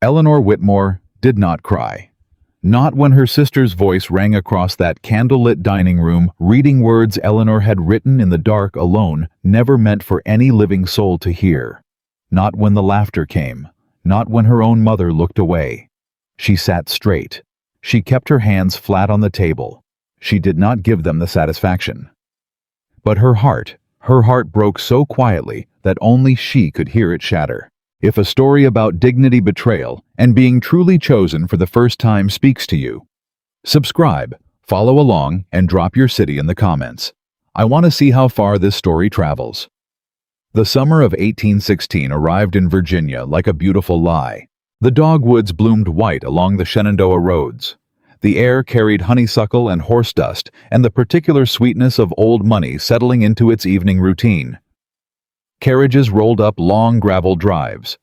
Eleanor Whitmore did not cry. Not when her sister's voice rang across that candlelit dining room, reading words Eleanor had written in the dark alone, never meant for any living soul to hear. Not when the laughter came. Not when her own mother looked away. She sat straight. She kept her hands flat on the table. She did not give them the satisfaction. But her heart broke so quietly that only she could hear it shatter. If a story about dignity, betrayal, and being truly chosen for the first time speaks to you, subscribe, follow along, and drop your city in the comments. I want to see how far this story travels. The summer of 1816 arrived in Virginia like a beautiful lie. The dogwoods bloomed white along the Shenandoah roads. The air carried honeysuckle and horse dust, and the particular sweetness of old money settling into its evening routine. Carriages rolled up long gravel drives.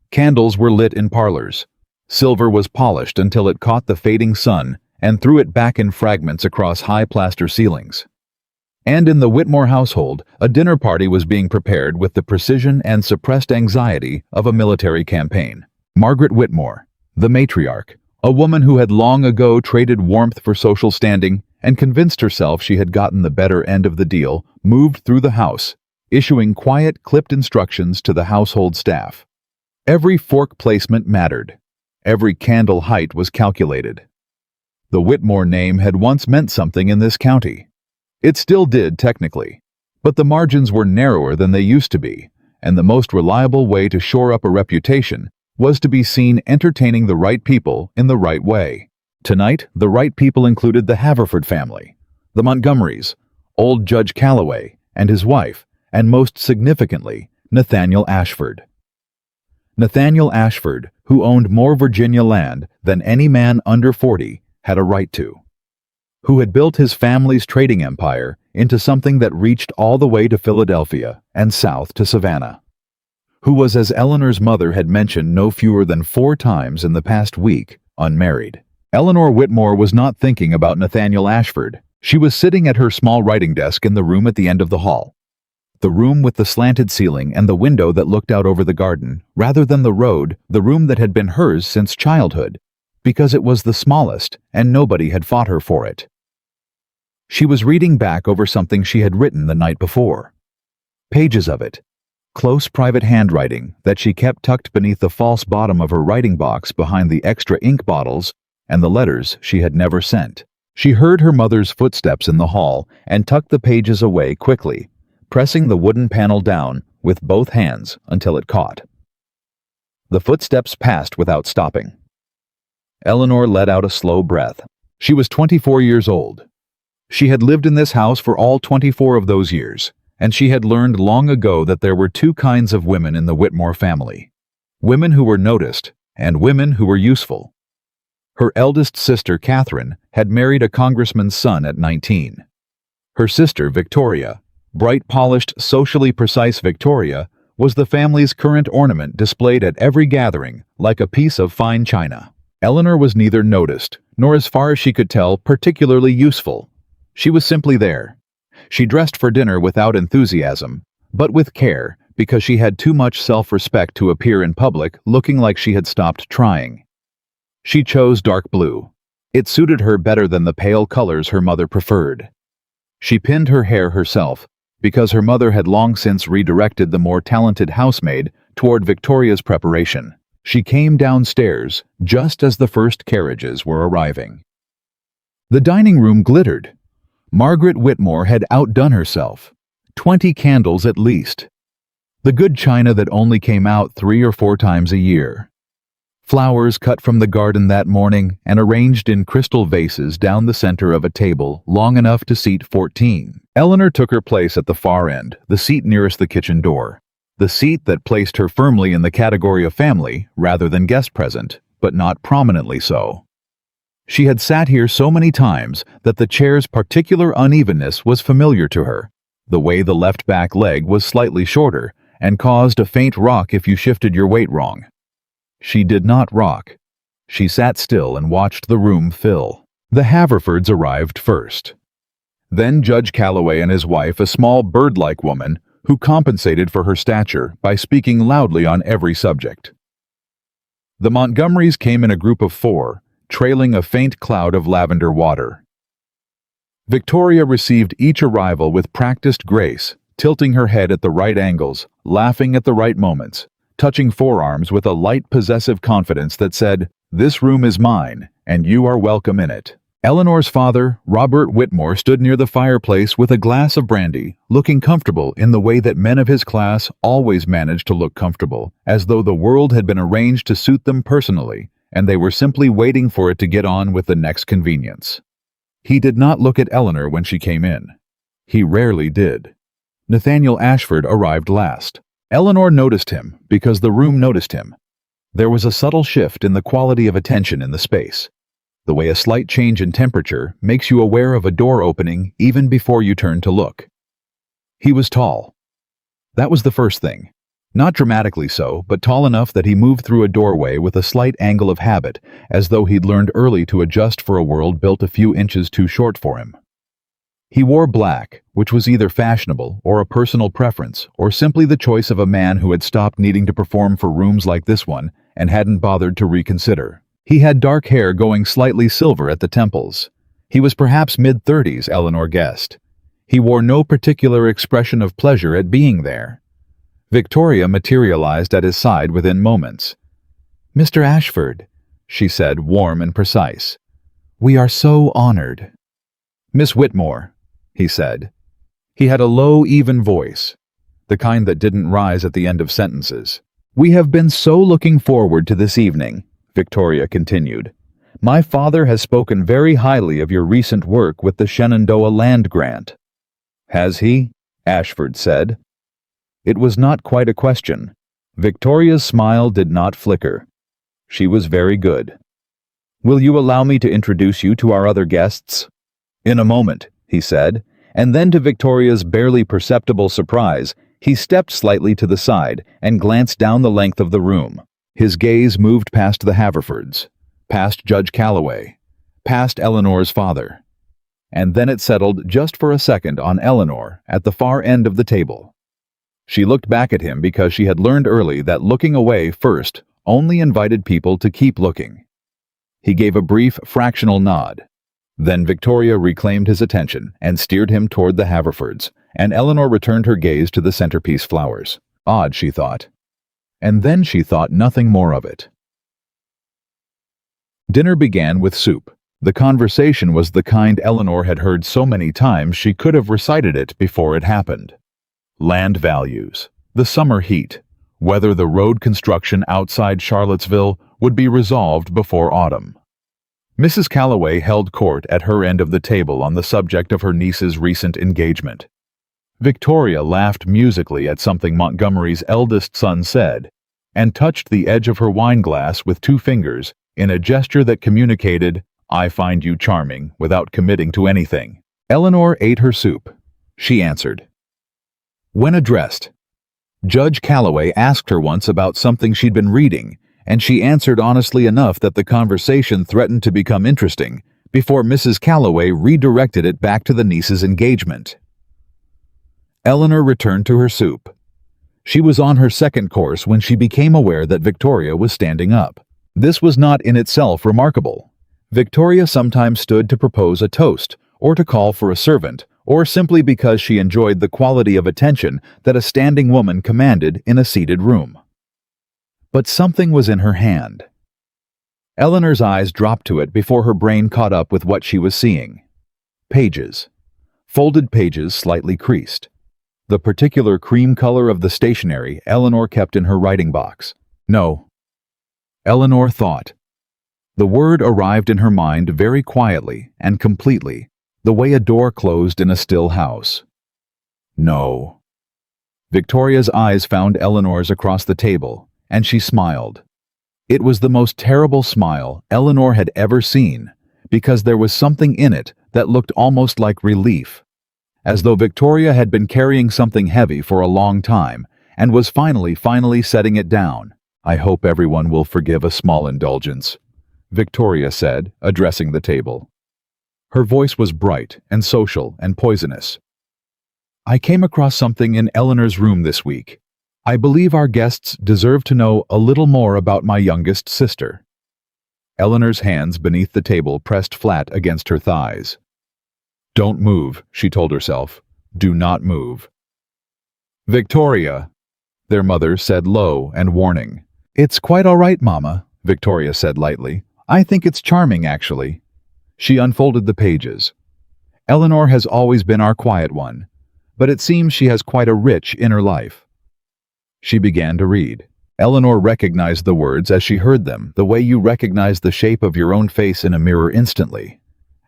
Candles were lit in parlors. Silver was polished until it caught the fading sun and threw it back in fragments across high plaster ceilings. And in the Whitmore household, a dinner party was being prepared with the precision and suppressed anxiety of a military campaign. Margaret Whitmore, the matriarch, a woman who had long ago traded warmth for social standing and convinced herself she had gotten the better end of the deal, moved through the house, issuing quiet, clipped instructions to the household staff. Every fork placement mattered. Every candle height was calculated. The Whitmore name had once meant something in this county. It still did, technically, but the margins were narrower than they used to be, and the most reliable way to shore up a reputation was to be seen entertaining the right people in the right way. Tonight, the right people included the Haverford family, the Montgomerys, old Judge Calloway and his wife, and most significantly, Nathaniel Ashford. Nathaniel Ashford, who owned more Virginia land than any man under 40 had a right to. Who had built his family's trading empire into something that reached all the way to Philadelphia and south to Savannah. Who was, as Eleanor's mother had mentioned no fewer than 4 times in the past week, unmarried. Eleanor Whitmore was not thinking about Nathaniel Ashford. She was sitting at her small writing desk in the room at the end of the hall. The room with the slanted ceiling and the window that looked out over the garden, rather than the road, the room that had been hers since childhood, because it was the smallest and nobody had fought her for it. She was reading back over something she had written the night before. Pages of it. Close private handwriting that she kept tucked beneath the false bottom of her writing box behind the extra ink bottles and the letters she had never sent. She heard her mother's footsteps in the hall and tucked the pages away quickly, pressing the wooden panel down with both hands until it caught. The footsteps passed without stopping. Eleanor let out a slow breath. She was 24 years old. She had lived in this house for all 24 of those years, and she had learned long ago that there were 2 kinds of women in the Whitmore family. Women who were noticed, and women who were useful. Her eldest sister, Catherine, had married a congressman's son at 19. Her sister, Victoria, bright, polished, socially precise Victoria, was the family's current ornament displayed at every gathering, like a piece of fine china. Eleanor was neither noticed, nor as far as she could tell, particularly useful. She was simply there. She dressed for dinner without enthusiasm, but with care, because she had too much self-respect to appear in public looking like she had stopped trying. She chose dark blue. It suited her better than the pale colors her mother preferred. She pinned her hair herself, because her mother had long since redirected the more talented housemaid toward Victoria's preparation. She came downstairs just as the first carriages were arriving. The dining room glittered. Margaret Whitmore had outdone herself. 20 candles at least. The good china that only came out 3 or 4 times a year. Flowers cut from the garden that morning and arranged in crystal vases down the center of a table long enough to seat 14. Eleanor took her place at the far end, the seat nearest the kitchen door. The seat that placed her firmly in the category of family rather than guest present, but not prominently so. She had sat here so many times that the chair's particular unevenness was familiar to her. The way the left back leg was slightly shorter and caused a faint rock if you shifted your weight wrong. She did not rock. She sat still and watched the room fill. The Haverfords arrived first. Then Judge Calloway and his wife, a small bird-like woman, who compensated for her stature by speaking loudly on every subject. The Montgomerys came in a group of 4, trailing a faint cloud of lavender water. Victoria received each arrival with practiced grace, tilting her head at the right angles, laughing at the right moments, touching forearms with a light possessive confidence that said, "This room is mine, and you are welcome in it." Eleanor's father, Robert Whitmore, stood near the fireplace with a glass of brandy, looking comfortable in the way that men of his class always managed to look comfortable, as though the world had been arranged to suit them personally, and they were simply waiting for it to get on with the next convenience. He did not look at Eleanor when she came in. He rarely did. Nathaniel Ashford arrived last. Eleanor noticed him because the room noticed him. There was a subtle shift in the quality of attention in the space. The way a slight change in temperature makes you aware of a door opening even before you turn to look. He was tall. That was the first thing. Not dramatically so, but tall enough that he moved through a doorway with a slight angle of habit, as though he'd learned early to adjust for a world built a few inches too short for him. He wore black, which was either fashionable or a personal preference, or simply the choice of a man who had stopped needing to perform for rooms like this one and hadn't bothered to reconsider. He had dark hair going slightly silver at the temples. He was perhaps mid-30s, Eleanor guessed. He wore no particular expression of pleasure at being there. Victoria materialized at his side within moments. "Mr. Ashford," she said, warm and precise. "We are so honored." "Miss Whitmore," he said. He had a low, even voice, the kind that didn't rise at the end of sentences. "We have been so looking forward to this evening," Victoria continued. "My father has spoken very highly of your recent work with the Shenandoah Land Grant." "Has he?" Ashford said. It was not quite a question. Victoria's smile did not flicker. She was very good. "Will you allow me to introduce you to our other guests?" "In a moment," he said, and then to Victoria's barely perceptible surprise, he stepped slightly to the side and glanced down the length of the room. His gaze moved past the Haverfords, past Judge Calloway, past Eleanor's father. And then it settled just for a second on Eleanor at the far end of the table. She looked back at him because she had learned early that looking away first only invited people to keep looking. He gave a brief, fractional nod. Then Victoria reclaimed his attention and steered him toward the Haverfords, and Eleanor returned her gaze to the centerpiece flowers. Odd, she thought. And then she thought nothing more of it. Dinner began with soup. The conversation was the kind Eleanor had heard so many times she could have recited it before it happened. Land values, the summer heat, whether the road construction outside Charlottesville would be resolved before autumn. Mrs. Calloway held court at her end of the table on the subject of her niece's recent engagement. Victoria laughed musically at something Montgomery's eldest son said, and touched the edge of her wineglass with 2 fingers in a gesture that communicated, "I find you charming," without committing to anything. Eleanor ate her soup. She answered. When addressed, Judge Calloway asked her once about something she'd been reading, and she answered honestly enough that the conversation threatened to become interesting before Mrs. Calloway redirected it back to the niece's engagement. Eleanor returned to her soup. She was on her second course when she became aware that Victoria was standing up. This was not in itself remarkable. Victoria sometimes stood to propose a toast, or to call for a servant, or simply because she enjoyed the quality of attention that a standing woman commanded in a seated room. But something was in her hand. Eleanor's eyes dropped to it before her brain caught up with what she was seeing. Pages. Folded pages slightly creased. The particular cream color of the stationery Eleanor kept in her writing box. No. Eleanor thought. The word arrived in her mind very quietly and completely, the way a door closed in a still house. No. Victoria's eyes found Eleanor's across the table, and she smiled. It was the most terrible smile Eleanor had ever seen, because there was something in it that looked almost like relief, as though Victoria had been carrying something heavy for a long time and was finally setting it down. "I hope everyone will forgive a small indulgence," Victoria said, addressing the table. Her voice was bright and social and poisonous. "I came across something in Eleanor's room this week. I believe our guests deserve to know a little more about my youngest sister." Eleanor's hands beneath the table pressed flat against her thighs. "Don't move," she told herself. "Do not move." "Victoria," their mother said low and warning. "It's quite all right, Mama," Victoria said lightly. "I think it's charming, actually." She unfolded the pages. "Eleanor has always been our quiet one, but it seems she has quite a rich inner life." She began to read. Eleanor recognized the words as she heard them, the way you recognize the shape of your own face in a mirror instantly,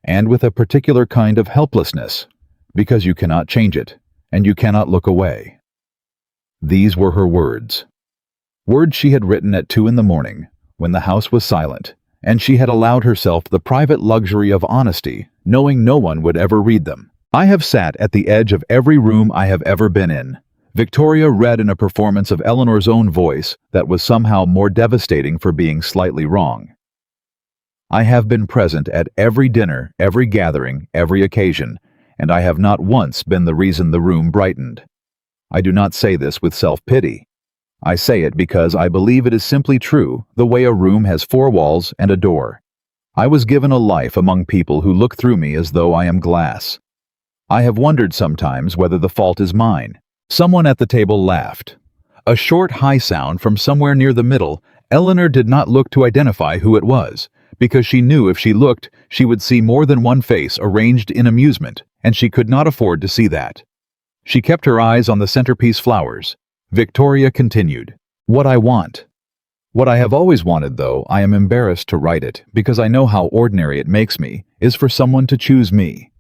and with a particular kind of helplessness, because you cannot change it, and you cannot look away. These were her words. Words she had written at 2 in the morning, when the house was silent, and she had allowed herself the private luxury of honesty, knowing no one would ever read them. "I have sat at the edge of every room I have ever been in," Victoria read in a performance of Eleanor's own voice that was somehow more devastating for being slightly wrong. "I have been present at every dinner, every gathering, every occasion, and I have not once been the reason the room brightened. I do not say this with self-pity. I say it because I believe it is simply true, the way a room has 4 walls and a door. I was given a life among people who look through me as though I am glass. I have wondered sometimes whether the fault is mine." Someone at the table laughed. A short, high sound from somewhere near the middle. Eleanor did not look to identify who it was, because she knew if she looked, she would see more than one face arranged in amusement, and she could not afford to see that. She kept her eyes on the centerpiece flowers. Victoria continued, "What I want. What I have always wanted, though I am embarrassed to write it, because I know how ordinary it makes me, is for someone to choose me.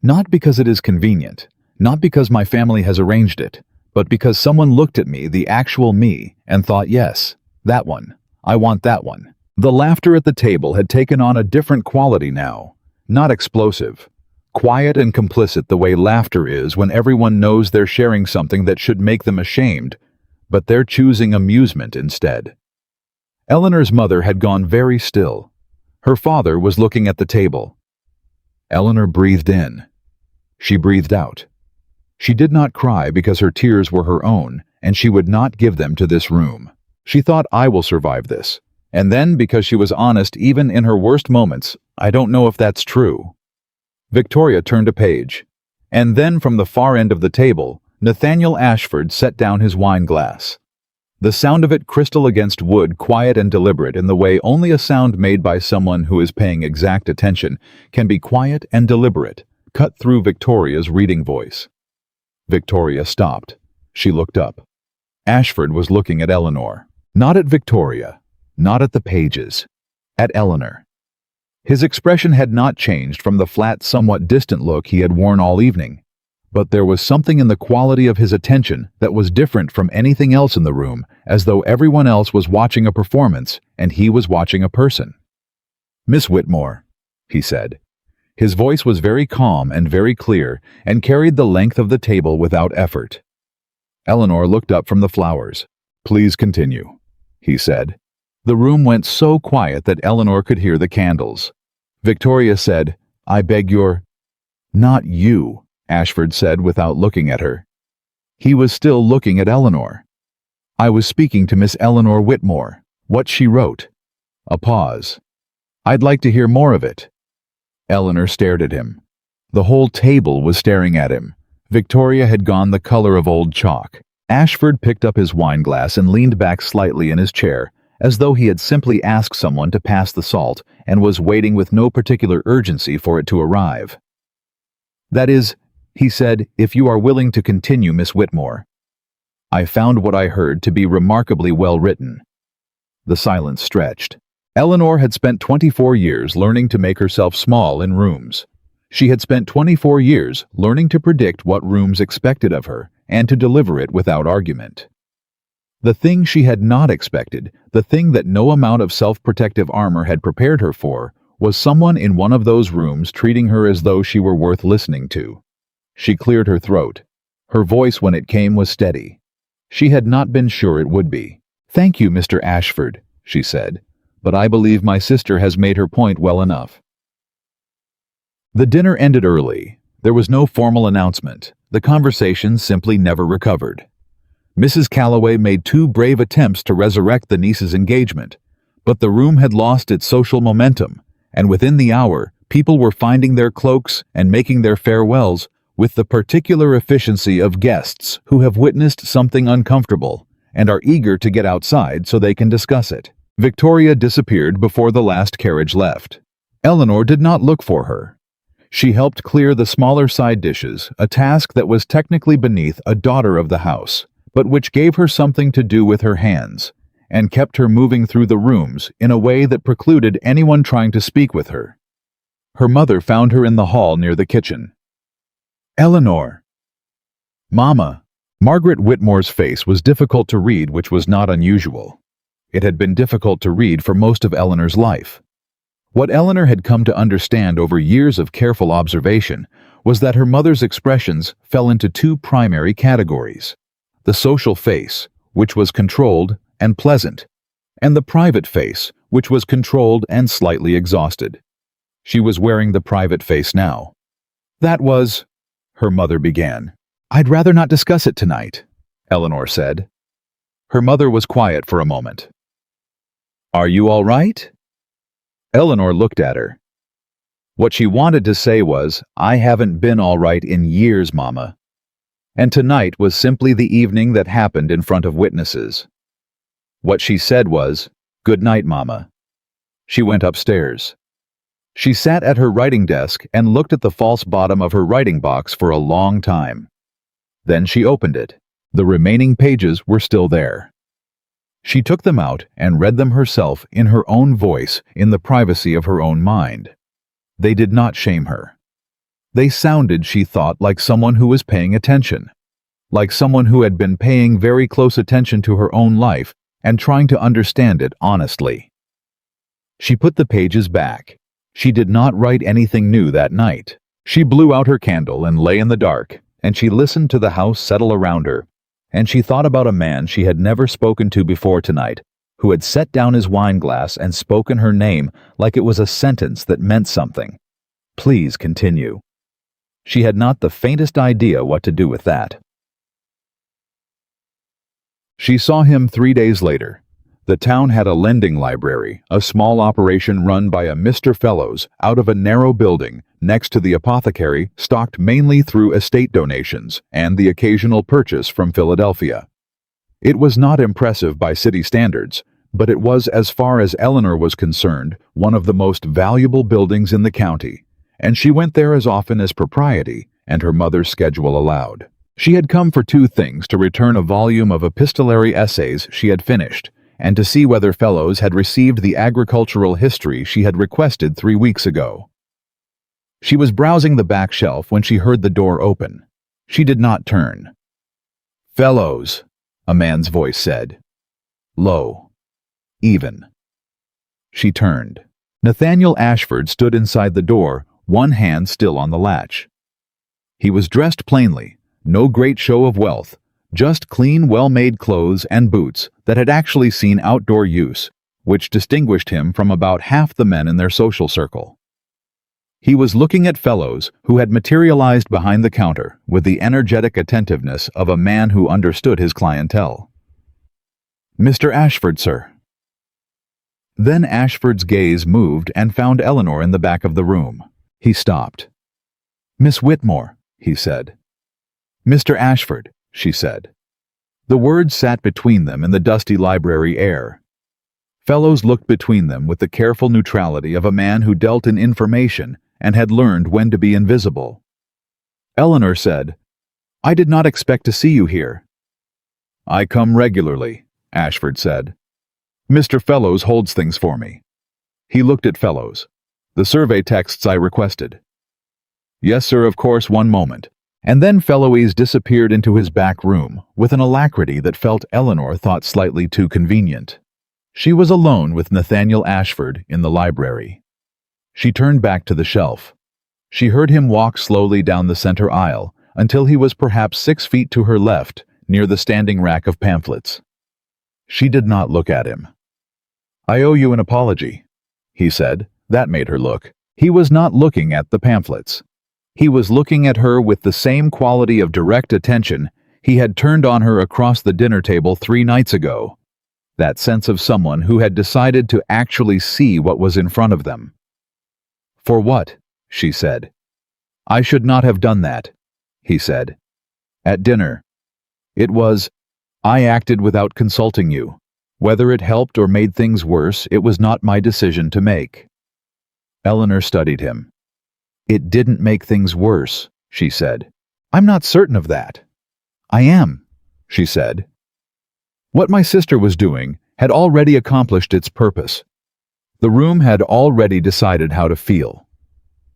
Not because it is convenient, not because my family has arranged it, but because someone looked at me, the actual me, and thought, yes, that one. I want that one." The laughter at the table had taken on a different quality now, not explosive. Quiet and complicit the way laughter is when everyone knows they're sharing something that should make them ashamed, but they're choosing amusement instead. Eleanor's mother had gone very still. Her father was looking at the table. Eleanor breathed in. She breathed out. She did not cry because her tears were her own, and she would not give them to this room. She thought, "I will survive this." And then, because she was honest even in her worst moments, "I don't know if that's true." Victoria turned a page. And then from the far end of the table, Nathaniel Ashford set down his wine glass. The sound of it crystal against wood, quiet and deliberate in the way only a sound made by someone who is paying exact attention can be quiet and deliberate, cut through Victoria's reading voice. Victoria stopped. She looked up. Ashford was looking at Eleanor. Not at Victoria. Not at the pages. At Eleanor. His expression had not changed from the flat, somewhat distant look he had worn all evening, but there was something in the quality of his attention that was different from anything else in the room, as though everyone else was watching a performance and he was watching a person. "Miss Whitmore," he said. His voice was very calm and very clear and carried the length of the table without effort. Eleanor looked up from the flowers. "Please continue," he said. The room went so quiet that Eleanor could hear the candles. Victoria said, "I beg your—" "Not you," Ashford said without looking at her. He was still looking at Eleanor. "I was speaking to Miss Eleanor Whitmore. What she wrote." A pause. "I'd like to hear more of it." Eleanor stared at him. The whole table was staring at him. Victoria had gone the color of old chalk. Ashford picked up his wineglass and leaned back slightly in his chair, as though he had simply asked someone to pass the salt and was waiting with no particular urgency for it to arrive. "That is," he said, "if you are willing to continue, Miss Whitmore. I found what I heard to be remarkably well written." The silence stretched. Eleanor had spent 24 years learning to make herself small in rooms. She had spent 24 years learning to predict what rooms expected of her and to deliver it without argument. The thing she had not expected, the thing that no amount of self-protective armor had prepared her for, was someone in one of those rooms treating her as though she were worth listening to. She cleared her throat. Her voice when it came was steady. She had not been sure it would be. "Thank you, Mr. Ashford," she said, "but I believe my sister has made her point well enough." The dinner ended early. There was no formal announcement. The conversation simply never recovered. Mrs. Calloway made 2 brave attempts to resurrect the niece's engagement, but the room had lost its social momentum, and within the hour, people were finding their cloaks and making their farewells with the particular efficiency of guests who have witnessed something uncomfortable and are eager to get outside so they can discuss it. Victoria disappeared before the last carriage left. Eleanor did not look for her. She helped clear the smaller side dishes, a task that was technically beneath a daughter of the house, but which gave her something to do with her hands, and kept her moving through the rooms in a way that precluded anyone trying to speak with her. Her mother found her in the hall near the kitchen. "Eleanor." "Mama." Margaret Whitmore's face was difficult to read, which was not unusual. It had been difficult to read for most of Eleanor's life. What Eleanor had come to understand over years of careful observation was that her mother's expressions fell into 2 primary categories: the social face, which was controlled and pleasant, and the private face, which was controlled and slightly exhausted. She was wearing the private face now. "That was," her mother began. "I'd rather not discuss it tonight," Eleanor said. Her mother was quiet for a moment. "Are you all right?" Eleanor looked at her. What she wanted to say was, "I haven't been all right in years, Mama." And tonight was simply the evening that happened in front of witnesses. What she said was, "Good night, Mama." She went upstairs. She sat at her writing desk and looked at the false bottom of her writing box for a long time. Then she opened it. The remaining pages were still there. She took them out and read them herself in her own voice in the privacy of her own mind. They did not shame her. They sounded, she thought, like someone who was paying attention, like someone who had been paying very close attention to her own life and trying to understand it honestly. She put the pages back. She did not write anything new that night. She blew out her candle and lay in the dark, and she listened to the house settle around her, and she thought about a man she had never spoken to before tonight, who had set down his wine glass and spoken her name like it was a sentence that meant something. "Please continue." She had not the faintest idea what to do with that. She saw him 3 days later. The town had a lending library, a small operation run by a Mr. Fellows out of a narrow building next to the apothecary, stocked mainly through estate donations and the occasional purchase from Philadelphia. It was not impressive by city standards, but it was, as far as Eleanor was concerned, one of the most valuable buildings in the county, and she went there as often as propriety and her mother's schedule allowed. She had come for 2 things: to return a volume of epistolary essays she had finished, and to see whether Fellows had received the agricultural history she had requested 3 weeks ago. She was browsing the back shelf when she heard the door open. She did not turn. "Fellows," a man's voice said. Low. Even. She turned. Nathaniel Ashford stood inside the door, one hand still on the latch. He was dressed plainly, no great show of wealth, just clean, well-made clothes and boots that had actually seen outdoor use, which distinguished him from about half the men in their social circle. He was looking at Fellows, who had materialized behind the counter with the energetic attentiveness of a man who understood his clientele. "Mr. Ashford, sir." Then Ashford's gaze moved and found Eleanor in the back of the room. He stopped. "Miss Whitmore," he said. "Mr. Ashford," she said. The words sat between them in the dusty library air. Fellows looked between them with the careful neutrality of a man who dealt in information and had learned when to be invisible. Eleanor said, "I did not expect to see you here." "I come regularly," Ashford said. "Mr. Fellows holds things for me." He looked at Fellows. "The survey texts I requested." "Yes, sir, of course, one moment." And then Fellows disappeared into his back room with an alacrity that felt Eleanor thought slightly too convenient. She was alone with Nathaniel Ashford in the library. She turned back to the shelf. She heard him walk slowly down the center aisle until he was perhaps 6 feet to her left, near the standing rack of pamphlets. She did not look at him. "I owe you an apology," he said. That made her look. He was not looking at the pamphlets. He was looking at her with the same quality of direct attention He had turned on her across the dinner table 3 nights ago. That sense of someone who had decided to actually see what was in front of them. "For what?" she said. "I should not have done that," he said. "At dinner. It was, I acted without consulting you. Whether it helped or made things worse, it was not my decision to make." Eleanor studied him. "It didn't make things worse," she said. "I'm not certain of that." "I am," she said. What my sister was doing had already accomplished its purpose. The room had already decided how to feel.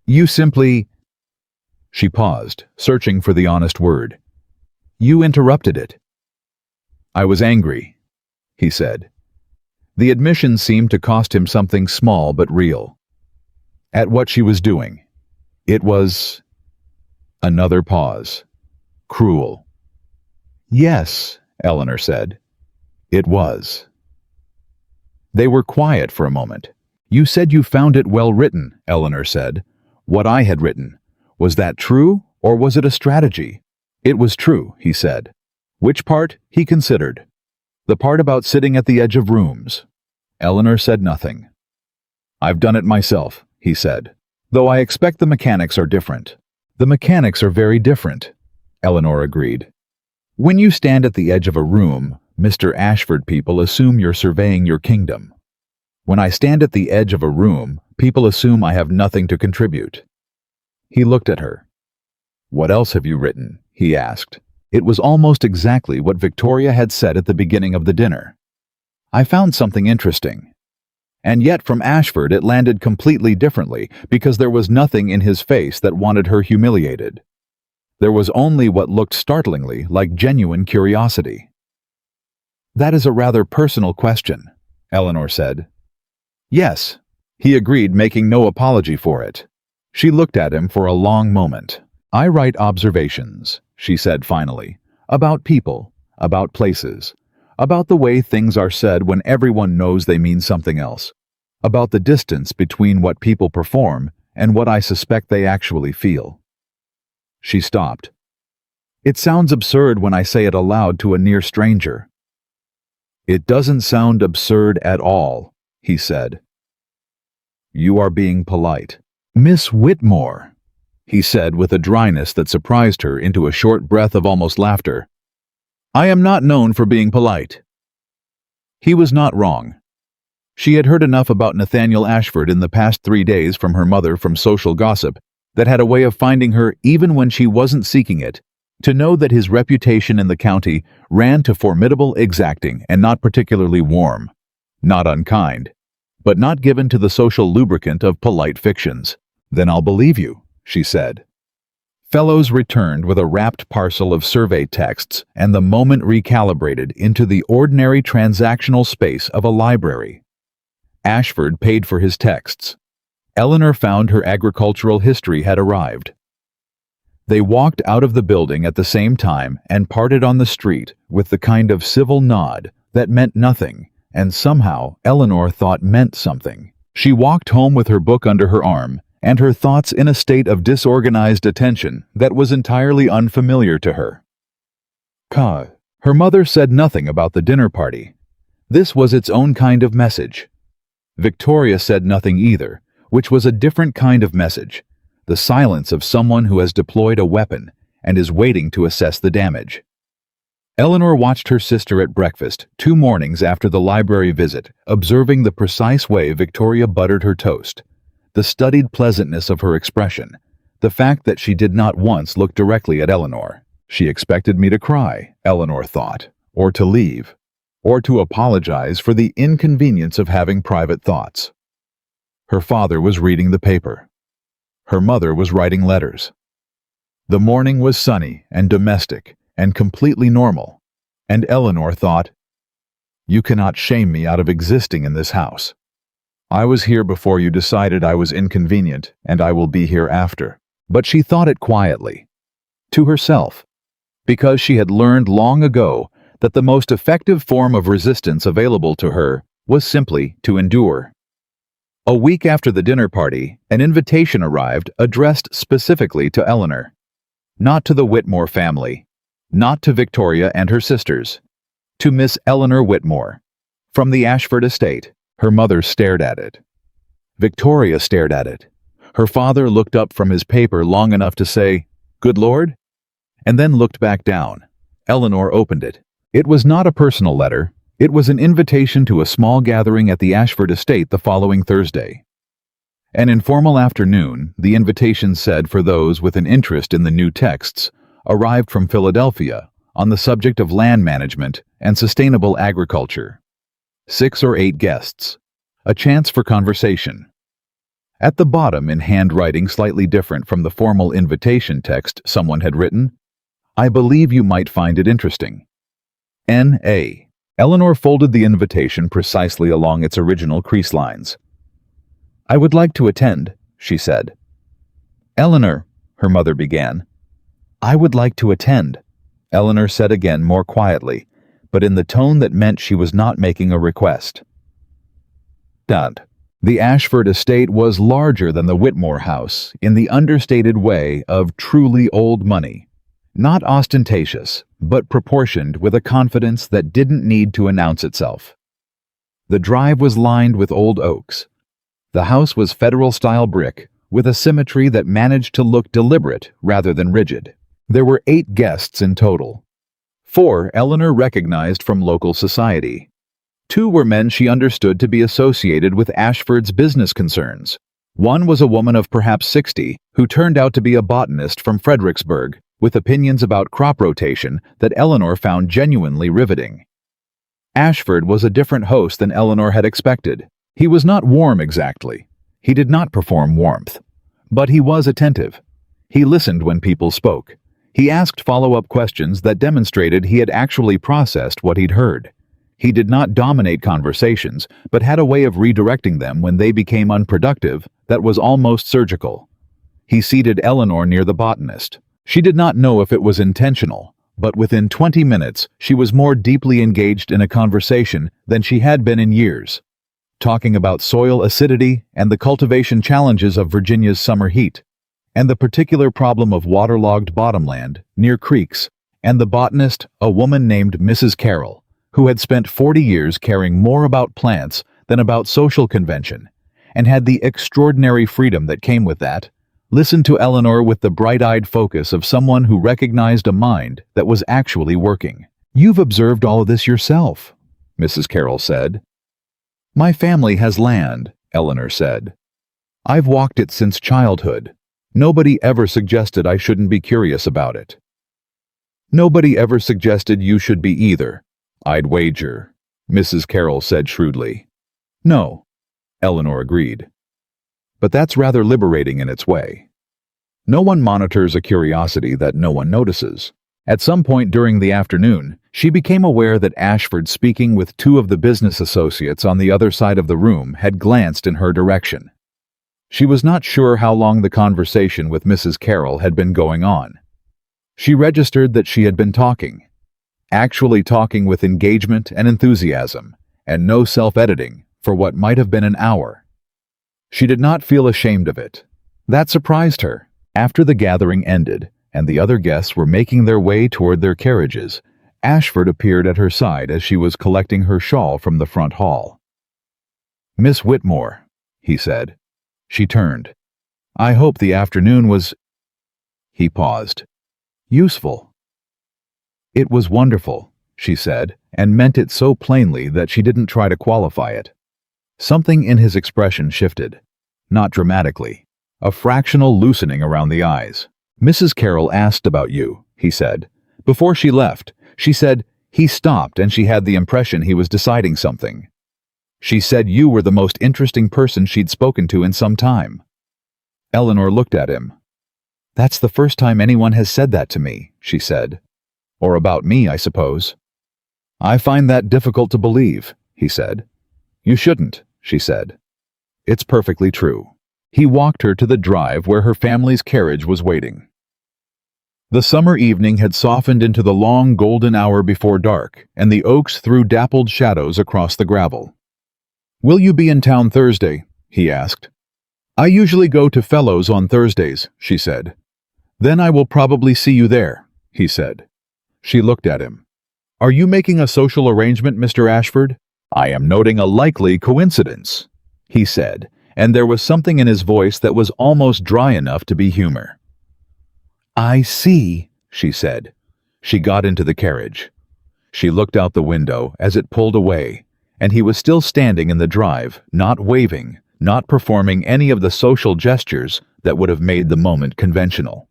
You simply... She paused, searching for the honest word. "You interrupted it." "I was angry," he said. The admission seemed to cost him something small but real. At what she was doing. It was... Another pause. Cruel. "Yes," Eleanor said. "It was." They were quiet for a moment. "You said you found it well written," Eleanor said. "What I had written. Was that true, or was it a strategy?" "It was true," he said. "Which part?" he considered. "The part about sitting at the edge of rooms." Eleanor said nothing. "I've done it myself," he said, "though I expect the mechanics are different." "The mechanics are very different," Eleanor agreed. "When you stand at the edge of a room, Mr. Ashford, people assume you're surveying your kingdom. When I stand at the edge of a room, people assume I have nothing to contribute." He looked at her. "What else have you written?" he asked. It was almost exactly what Victoria had said at the beginning of the dinner. "I found something interesting." And yet from Ashford it landed completely differently, because there was nothing in his face that wanted her humiliated. There was only what looked startlingly like genuine curiosity. "That is a rather personal question," Eleanor said. "Yes," he agreed, making no apology for it. She looked at him for a long moment. "I write observations," she said finally, "about people, about places, about the way things are said when everyone knows they mean something else, about the distance between what people perform and what I suspect they actually feel." She stopped. "It sounds absurd when I say it aloud to a near stranger." "It doesn't sound absurd at all," he said. "You are being polite." "Miss Whitmore," he said with a dryness that surprised her into a short breath of almost laughter. "I am not known for being polite." He was not wrong. She had heard enough about Nathaniel Ashford in the past 3 days from her mother from social gossip that had a way of finding her even when she wasn't seeking it, to know that his reputation in the county ran to formidable exacting and not particularly warm, not unkind, but not given to the social lubricant of polite fictions. "Then I'll believe you," she said. Fellows returned with a wrapped parcel of survey texts, and the moment recalibrated into the ordinary transactional space of a library. Ashford paid for his texts. Eleanor found her agricultural history had arrived. They walked out of the building at the same time and parted on the street with the kind of civil nod that meant nothing, and somehow Eleanor thought meant something. She walked home with her book under her arm, and her thoughts in a state of disorganized attention that was entirely unfamiliar to her. Her mother said nothing about the dinner party. This was its own kind of message. Victoria said nothing either, which was a different kind of message, the silence of someone who has deployed a weapon and is waiting to assess the damage. Eleanor watched her sister at breakfast 2 mornings after the library visit, observing the precise way Victoria buttered her toast, the studied pleasantness of her expression, the fact that she did not once look directly at Eleanor. She expected me to cry, Eleanor thought, or to leave, or to apologize for the inconvenience of having private thoughts. Her father was reading the paper. Her mother was writing letters. The morning was sunny and domestic and completely normal, and Eleanor thought, "You cannot shame me out of existing in this house. I was here before you decided I was inconvenient, and I will be here after." But she thought it quietly, to herself, because she had learned long ago that the most effective form of resistance available to her was simply to endure. A week after the dinner party, an invitation arrived addressed specifically to Eleanor. Not to the Whitmore family, Not to Victoria and her sisters. To Miss Eleanor Whitmore. From the Ashford estate. Her mother stared at it. Victoria stared at it. Her father looked up from his paper long enough to say, "Good Lord?" and then looked back down. Eleanor opened it. It was not a personal letter. It was an invitation to a small gathering at the Ashford estate the following Thursday. An informal afternoon, the invitation said, for those with an interest in the new texts, arrived from Philadelphia on the subject of land management and sustainable agriculture. 6 or 8 guests. A chance for conversation. At the bottom, in handwriting slightly different from the formal invitation text, someone had written, "I believe you might find it interesting. N.A." Eleanor folded the invitation precisely along its original crease lines. "I would like to attend," she said. "Eleanor," her mother began. "I would like to attend," Eleanor said again more quietly, but in the tone that meant she was not making a request. Dad. The Ashford estate was larger than the Whitmore house in the understated way of truly old money. Not ostentatious, but proportioned with a confidence that didn't need to announce itself. The drive was lined with old oaks. The house was federal-style brick, with a symmetry that managed to look deliberate rather than rigid. There were 8 guests in total. 4 Eleanor recognized from local society. 2 were men she understood to be associated with Ashford's business concerns. One was a woman of perhaps 60 who turned out to be a botanist from Fredericksburg, with opinions about crop rotation that Eleanor found genuinely riveting. Ashford was a different host than Eleanor had expected. He was not warm exactly. He did not perform warmth. But he was attentive. He listened when people spoke. He asked follow-up questions that demonstrated he had actually processed what he'd heard. He did not dominate conversations, but had a way of redirecting them when they became unproductive that was almost surgical. He seated Eleanor near the botanist. She did not know if it was intentional, but within 20 minutes she was more deeply engaged in a conversation than she had been in years, talking about soil acidity and the cultivation challenges of Virginia's summer heat, and the particular problem of waterlogged bottomland near creeks, and the botanist, a woman named Mrs. Carroll, who had spent 40 years caring more about plants than about social convention, and had the extraordinary freedom that came with that, listened to Eleanor with the bright-eyed focus of someone who recognized a mind that was actually working. "You've observed all of this yourself," Mrs. Carroll said. "My family has land," Eleanor said. "I've walked it since childhood. Nobody ever suggested I shouldn't be curious about it." "Nobody ever suggested you should be either, I'd wager," Mrs. Carroll said shrewdly. "No," Eleanor agreed. "But that's rather liberating in its way. No one monitors a curiosity that no one notices." At some point during the afternoon, she became aware that Ashford, speaking with 2 of the business associates on the other side of the room, had glanced in her direction. She was not sure how long the conversation with Mrs. Carroll had been going on. She registered that she had been talking. Actually talking with engagement and enthusiasm, and no self-editing, for what might have been an hour. She did not feel ashamed of it. That surprised her. After the gathering ended, and the other guests were making their way toward their carriages, Ashford appeared at her side as she was collecting her shawl from the front hall. "Miss Whitmore," he said. She turned. "I hope the afternoon was—" He paused. "Useful." "It was wonderful," she said, and meant it so plainly that she didn't try to qualify it. Something in his expression shifted. Not dramatically. A fractional loosening around the eyes. "Mrs. Carroll asked about you," he said. Before she left, she said he stopped and she had the impression he was deciding something. She said you were the most interesting person she'd spoken to in some time. Eleanor looked at him. "That's the first time anyone has said that to me," she said. "Or about me, I suppose." "I find that difficult to believe," he said. "You shouldn't," she said. "It's perfectly true." He walked her to the drive where her family's carriage was waiting. The summer evening had softened into the long golden hour before dark, and the oaks threw dappled shadows across the gravel. "Will you be in town Thursday?" he asked. "I usually go to Fellows on Thursdays," she said. "Then I will probably see you there," he said. She looked at him. "Are you making a social arrangement, Mr. Ashford?" "I am noting a likely coincidence," he said, and there was something in his voice that was almost dry enough to be humor. "I see," she said. She got into the carriage. She looked out the window as it pulled away, and he was still standing in the drive, not waving, not performing any of the social gestures that would have made the moment conventional.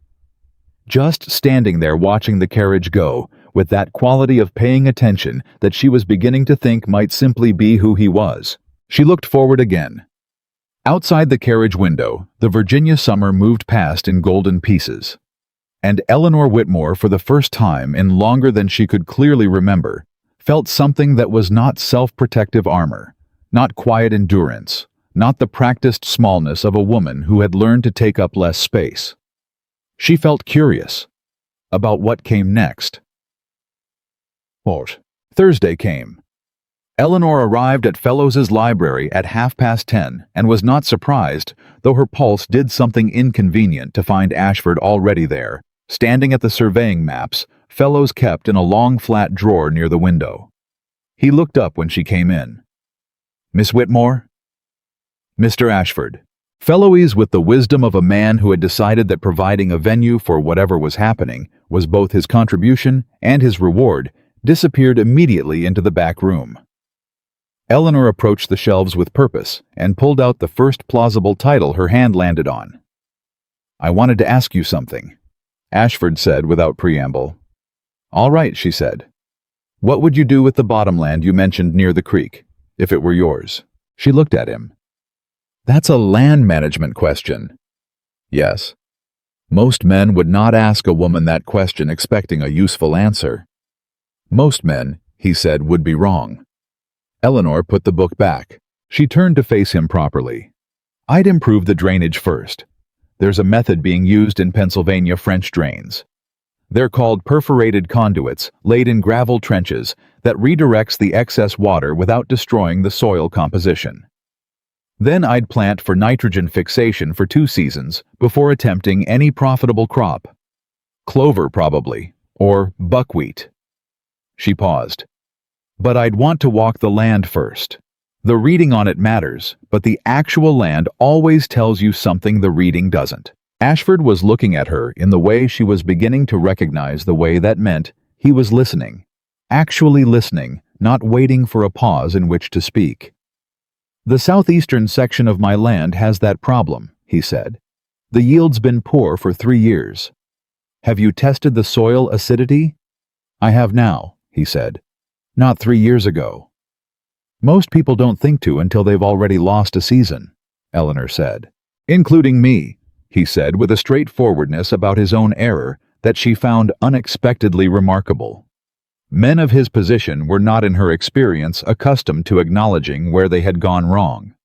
Just standing there watching the carriage go, with that quality of paying attention that she was beginning to think might simply be who he was. She looked forward again. Outside the carriage window, the Virginia summer moved past in golden pieces. And Eleanor Whitmore, for the first time in longer than she could clearly remember, felt something that was not self-protective armor, not quiet endurance, not the practiced smallness of a woman who had learned to take up less space. She felt curious about what came next. Thursday came. Eleanor arrived at Fellows's library at 10:30 and was not surprised, though her pulse did something inconvenient to find Ashford already there, standing at the surveying maps Fellows kept in a long flat drawer near the window. He looked up when she came in. "Miss Whitmore?" "Mr. Ashford." Fellowes, with the wisdom of a man who had decided that providing a venue for whatever was happening was both his contribution and his reward, disappeared immediately into the back room. Eleanor approached the shelves with purpose and pulled out the first plausible title her hand landed on. "I wanted to ask you something," Ashford said without preamble. "All right," she said. "What would you do with the bottomland you mentioned near the creek, if it were yours?" She looked at him. "That's a land management question." "Yes." Most men would not ask a woman that question expecting a useful answer. Most men, he said, would be wrong. Eleanor put the book back. She turned to face him properly. "I'd improve the drainage first. There's a method being used in Pennsylvania French drains. They're called perforated conduits laid in gravel trenches that redirects the excess water without destroying the soil composition. Then I'd plant for nitrogen fixation for 2 seasons before attempting any profitable crop. Clover probably, or buckwheat." She paused. "But I'd want to walk the land first. The reading on it matters, but the actual land always tells you something the reading doesn't." Ashford was looking at her in the way she was beginning to recognize the way that meant he was listening. Actually listening, not waiting for a pause in which to speak. "The southeastern section of my land has that problem," he said. "The yield's been poor for 3 years. Have you tested the soil acidity?" "I have now," he said. "Not 3 years ago." "Most people don't think to until they've already lost a season," Eleanor said. "Including me," he said with a straightforwardness about his own error that she found unexpectedly remarkable. Men of his position were not in her experience accustomed to acknowledging where they had gone wrong.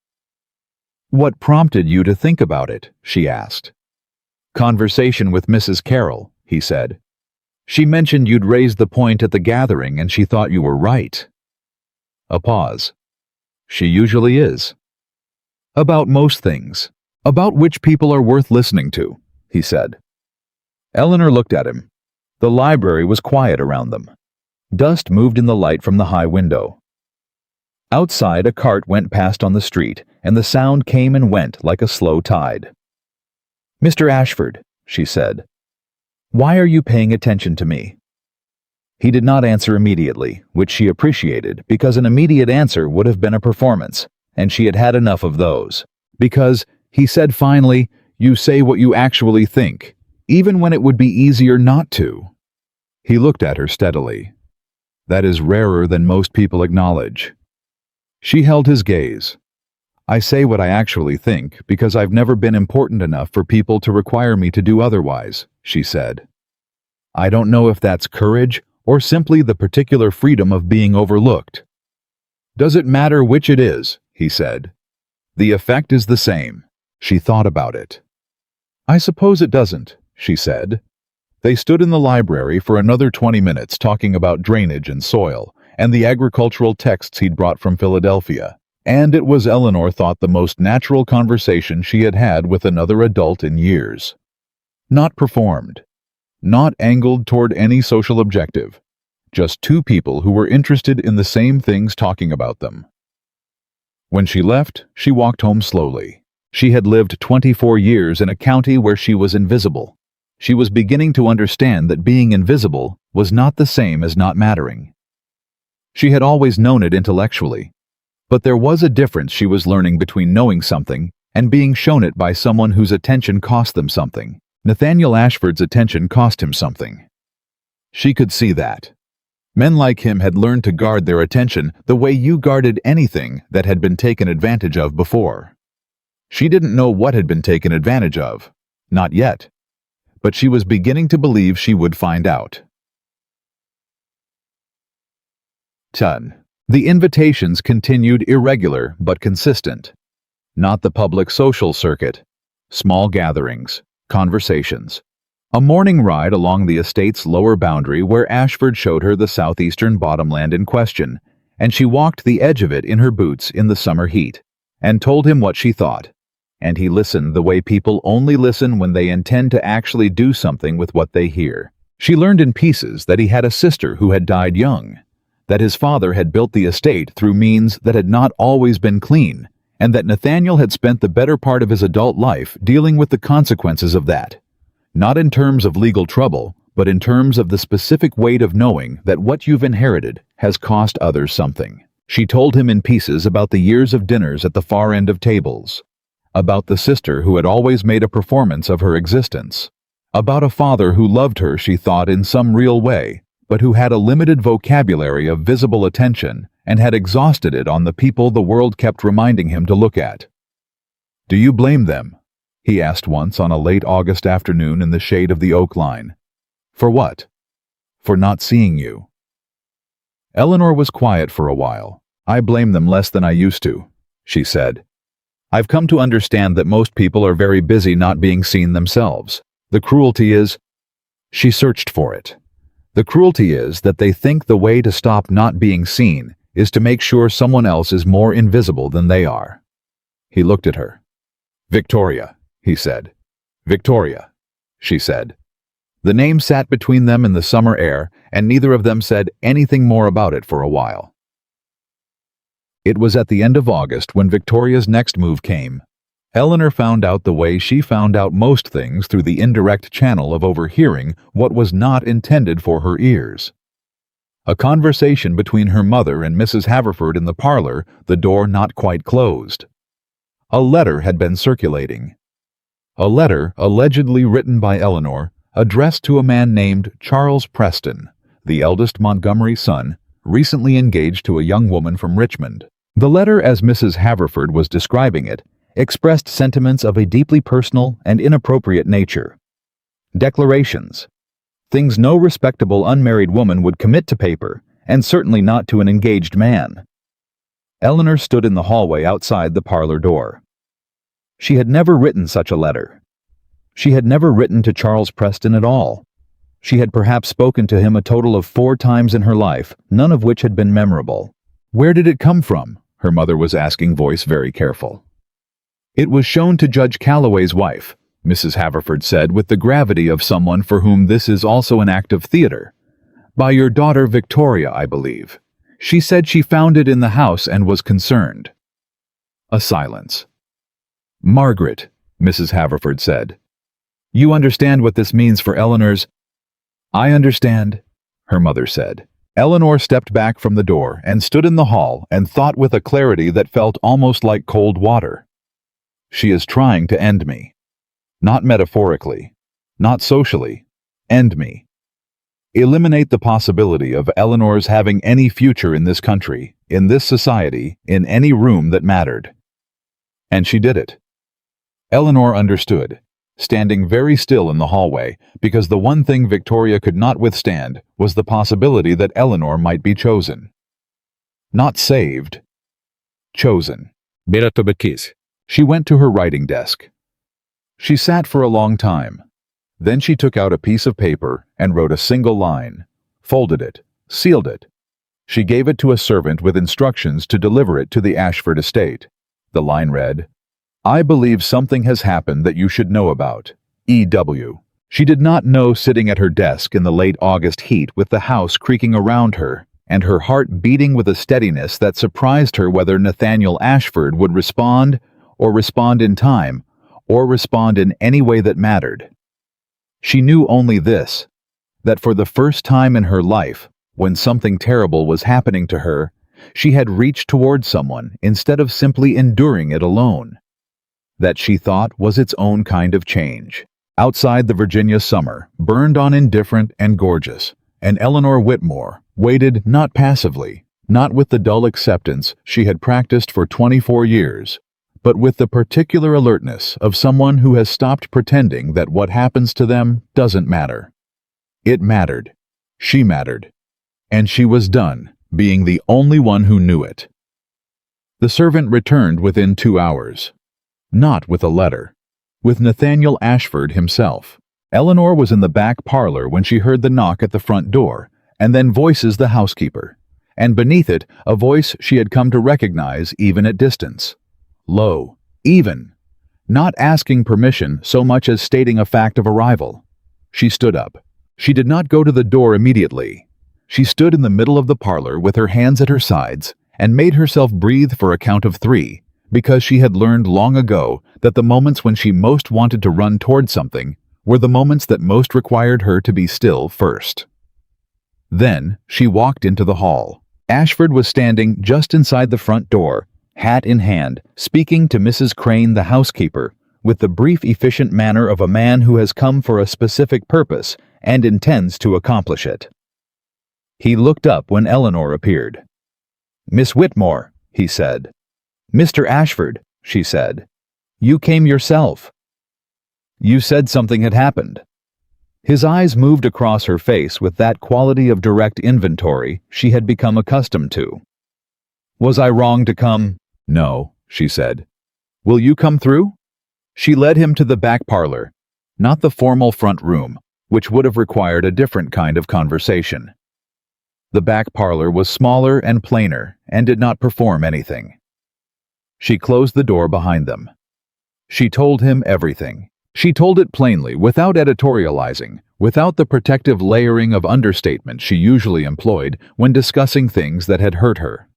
"What prompted you to think about it?" she asked. "Conversation with Mrs. Carroll," he said. "She mentioned you'd raised the point at the gathering and she thought you were right." A pause. "She usually is." "About most things. About which people are worth listening to," he said. Eleanor looked at him. The library was quiet around them. Dust moved in the light from the high window. Outside, a cart went past on the street, and the sound came and went like a slow tide. "Mr. Ashford," she said, "why are you paying attention to me?" He did not answer immediately, which she appreciated because an immediate answer would have been a performance, and she had had enough of those. "Because," he said finally, "you say what you actually think, even when it would be easier not to." He looked at her steadily. "That is rarer than most people acknowledge." She held his gaze. "I say what I actually think because I've never been important enough for people to require me to do otherwise," she said. "I don't know if that's courage or simply the particular freedom of being overlooked." "Does it matter which it is?" he said. "The effect is the same." She thought about it. "I suppose it doesn't," she said. They stood in the library for another 20 minutes talking about drainage and soil, and the agricultural texts he'd brought from Philadelphia, and it was, Eleanor thought, the most natural conversation she had had with another adult in years. Not performed. not angled toward any social objective. Just two people who were interested in the same things talking about them. When she left, she walked home slowly. She had lived 24 years in a county where she was invisible. She was beginning to understand that being invisible was not the same as not mattering. She had always known it intellectually, but there was a difference she was learning between knowing something and being shown it by someone whose attention cost them something. Nathaniel Ashford's attention cost him something. She could see that. Men like him had learned to guard their attention the way you guarded anything that had been taken advantage of before. She didn't know what had been taken advantage of. Not yet. But she was beginning to believe she would find out. 10. The invitations continued irregular but consistent. Not the public social circuit. Small gatherings. Conversations. A morning ride along the estate's lower boundary where Ashford showed her the southeastern bottomland in question, and she walked the edge of it in her boots in the summer heat, and told him what she thought. And he listened the way people only listen when they intend to actually do something with what they hear. She learned in pieces that he had a sister who had died young, that his father had built the estate through means that had not always been clean, and that Nathaniel had spent the better part of his adult life dealing with the consequences of that. Not in terms of legal trouble, but in terms of the specific weight of knowing that what you've inherited has cost others something. She told him in pieces about the years of dinners at the far end of tables, about the sister who had always made a performance of her existence, about a father who loved her, she thought, in some real way, but who had a limited vocabulary of visible attention and had exhausted it on the people the world kept reminding him to look at. "Do you blame them?" he asked once on a late August afternoon in the shade of the oak line. "For what?" "For not seeing you." Eleanor was quiet for a while. "I blame them less than I used to," she said. "I've come to understand that most people are very busy not being seen themselves. The cruelty is—" She searched for it. "The cruelty is that they think the way to stop not being seen is to make sure someone else is more invisible than they are." He looked at her. "Victoria," he said. "Victoria," she said. The name sat between them in the summer air, and neither of them said anything more about it for a while. It was at the end of August when Victoria's next move came. Eleanor found out the way she found out most things, through the indirect channel of overhearing what was not intended for her ears. A conversation between her mother and Mrs. Haverford in the parlor, the door not quite closed. A letter had been circulating. A letter allegedly written by Eleanor, addressed to a man named Charles Preston, the eldest Montgomery son, recently engaged to a young woman from Richmond. The letter, as Mrs. Haverford was describing it, expressed sentiments of a deeply personal and inappropriate nature. Declarations. Things no respectable unmarried woman would commit to paper, and certainly not to an engaged man. Eleanor stood in the hallway outside the parlor door. She had never written such a letter. She had never written to Charles Preston at all. She had perhaps spoken to him a total of 4 times in her life, none of which had been memorable. "Where did it come from?" her mother was asking, voice very careful. "It was shown to Judge Calloway's wife," Mrs. Haverford said with the gravity of someone for whom this is also an act of theater. "By your daughter Victoria, I believe. She said she found it in the house and was concerned." A silence. "Margaret," Mrs. Haverford said, "you understand what this means for Eleanor's—" "I understand," her mother said. Eleanor stepped back from the door and stood in the hall and thought with a clarity that felt almost like cold water. She is trying to end me. Not metaphorically, not socially. End me. Eliminate the possibility of Eleanor's having any future in this country, in this society, in any room that mattered. And she did it. Eleanor understood, standing very still in the hallway, because the one thing Victoria could not withstand was the possibility that Eleanor might be chosen. Not saved. Chosen. She went to her writing desk. She sat for a long time. Then she took out a piece of paper and wrote a single line, folded it, sealed it. She gave it to a servant with instructions to deliver it to the Ashford estate. The line read, "I believe something has happened that you should know about. E.W. She did not know, sitting at her desk in the late August heat with the house creaking around her and her heart beating with a steadiness that surprised her, whether Nathaniel Ashford would respond, or respond in time, or respond in any way that mattered. She knew only this, that for the first time in her life, when something terrible was happening to her, she had reached toward someone instead of simply enduring it alone. That, she thought, was its own kind of change. Outside, the Virginia summer burned on, indifferent and gorgeous, and Eleanor Whitmore waited, not passively, not with the dull acceptance she had practiced for 24 years, but with the particular alertness of someone who has stopped pretending that what happens to them doesn't matter. It mattered. She mattered. And she was done being the only one who knew it. The servant returned within 2 hours. Not with a letter. With Nathaniel Ashford himself. Eleanor was in the back parlor when she heard the knock at the front door, and then voices the housekeeper, and beneath it a voice she had come to recognize even at distance. Low, even, not asking permission so much as stating a fact of arrival. She stood up. She did not go to the door immediately. She stood in the middle of the parlor with her hands at her sides and made herself breathe for a count of 3, because she had learned long ago that the moments when she most wanted to run toward something were the moments that most required her to be still first. Then she walked into the hall. Ashford was standing just inside the front door, hat in hand, speaking to Mrs. Crane, the housekeeper, with the brief, efficient manner of a man who has come for a specific purpose and intends to accomplish it. He looked up when Eleanor appeared. "Miss Whitmore," he said. "Mr. Ashford," she said. "You came yourself." "You said something had happened." His eyes moved across her face with that quality of direct inventory she had become accustomed to. "Was I wrong to come?" "No," she said. "Will you come through?" She led him to the back parlor, not the formal front room, which would have required a different kind of conversation. The back parlor was smaller and plainer and did not perform anything. She closed the door behind them. She told him everything. She told it plainly, without editorializing, without the protective layering of understatement she usually employed when discussing things that had hurt her.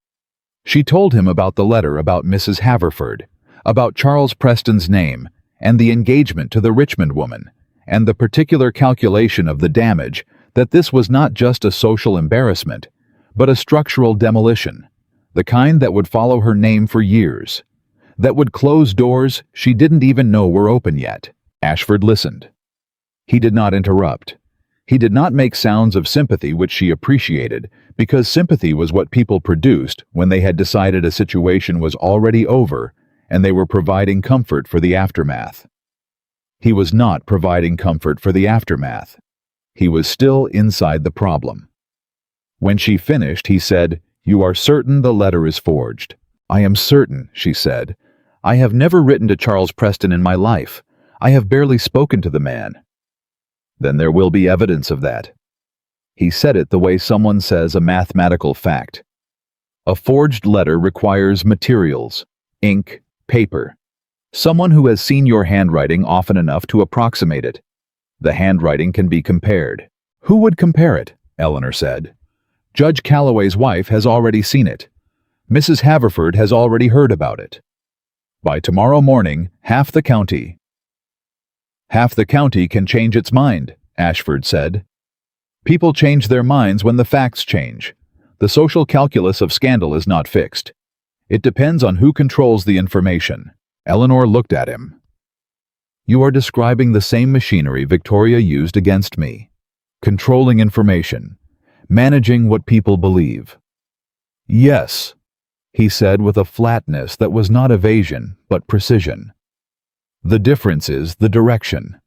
She told him about the letter about Mrs. Haverford, about Charles Preston's name, and the engagement to the Richmond woman, and the particular calculation of the damage, that this was not just a social embarrassment, but a structural demolition, the kind that would follow her name for years, that would close doors she didn't even know were open yet. Ashford listened. He did not interrupt. He did not make sounds of sympathy, which she appreciated, because sympathy was what people produced when they had decided a situation was already over and they were providing comfort for the aftermath. He was not providing comfort for the aftermath. He was still inside the problem. When she finished, he said, "You are certain the letter is forged?" "I am certain," she said. "I have never written to Charles Preston in my life. I have barely spoken to the man." "Then there will be evidence of that." He said it the way someone says a mathematical fact. A forged letter requires materials, ink, paper. Someone who has seen your handwriting often enough to approximate it. The handwriting can be compared. "Who would compare it?" Eleanor said. "Judge Calloway's wife has already seen it. Mrs. Haverford has already heard about it. By tomorrow morning, half the county—" "Half the county can change its mind," Ashford said. "People change their minds when the facts change. The social calculus of scandal is not fixed. It depends on who controls the information." Eleanor looked at him. "You are describing the same machinery Victoria used against me. Controlling information. Managing what people believe." "Yes," he said with a flatness that was not evasion, but precision. "The difference is the direction."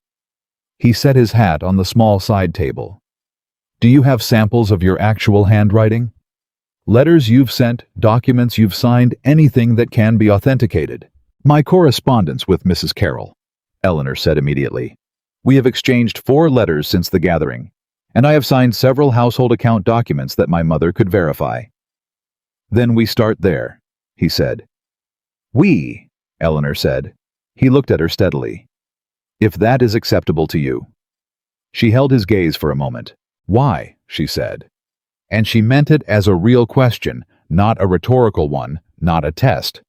He set his hat on the small side table. "Do you have samples of your actual handwriting? Letters you've sent, documents you've signed, anything that can be authenticated?" "My correspondence with Mrs. Carroll," Eleanor said immediately. "We have exchanged 4 letters since the gathering, and I have signed several household account documents that my mother could verify." "Then we start there," he said. "We," Eleanor said. He looked at her steadily. "If that is acceptable to you." She held his gaze for a moment. "Why?" she said. And she meant it as a real question, not a rhetorical one, not a test.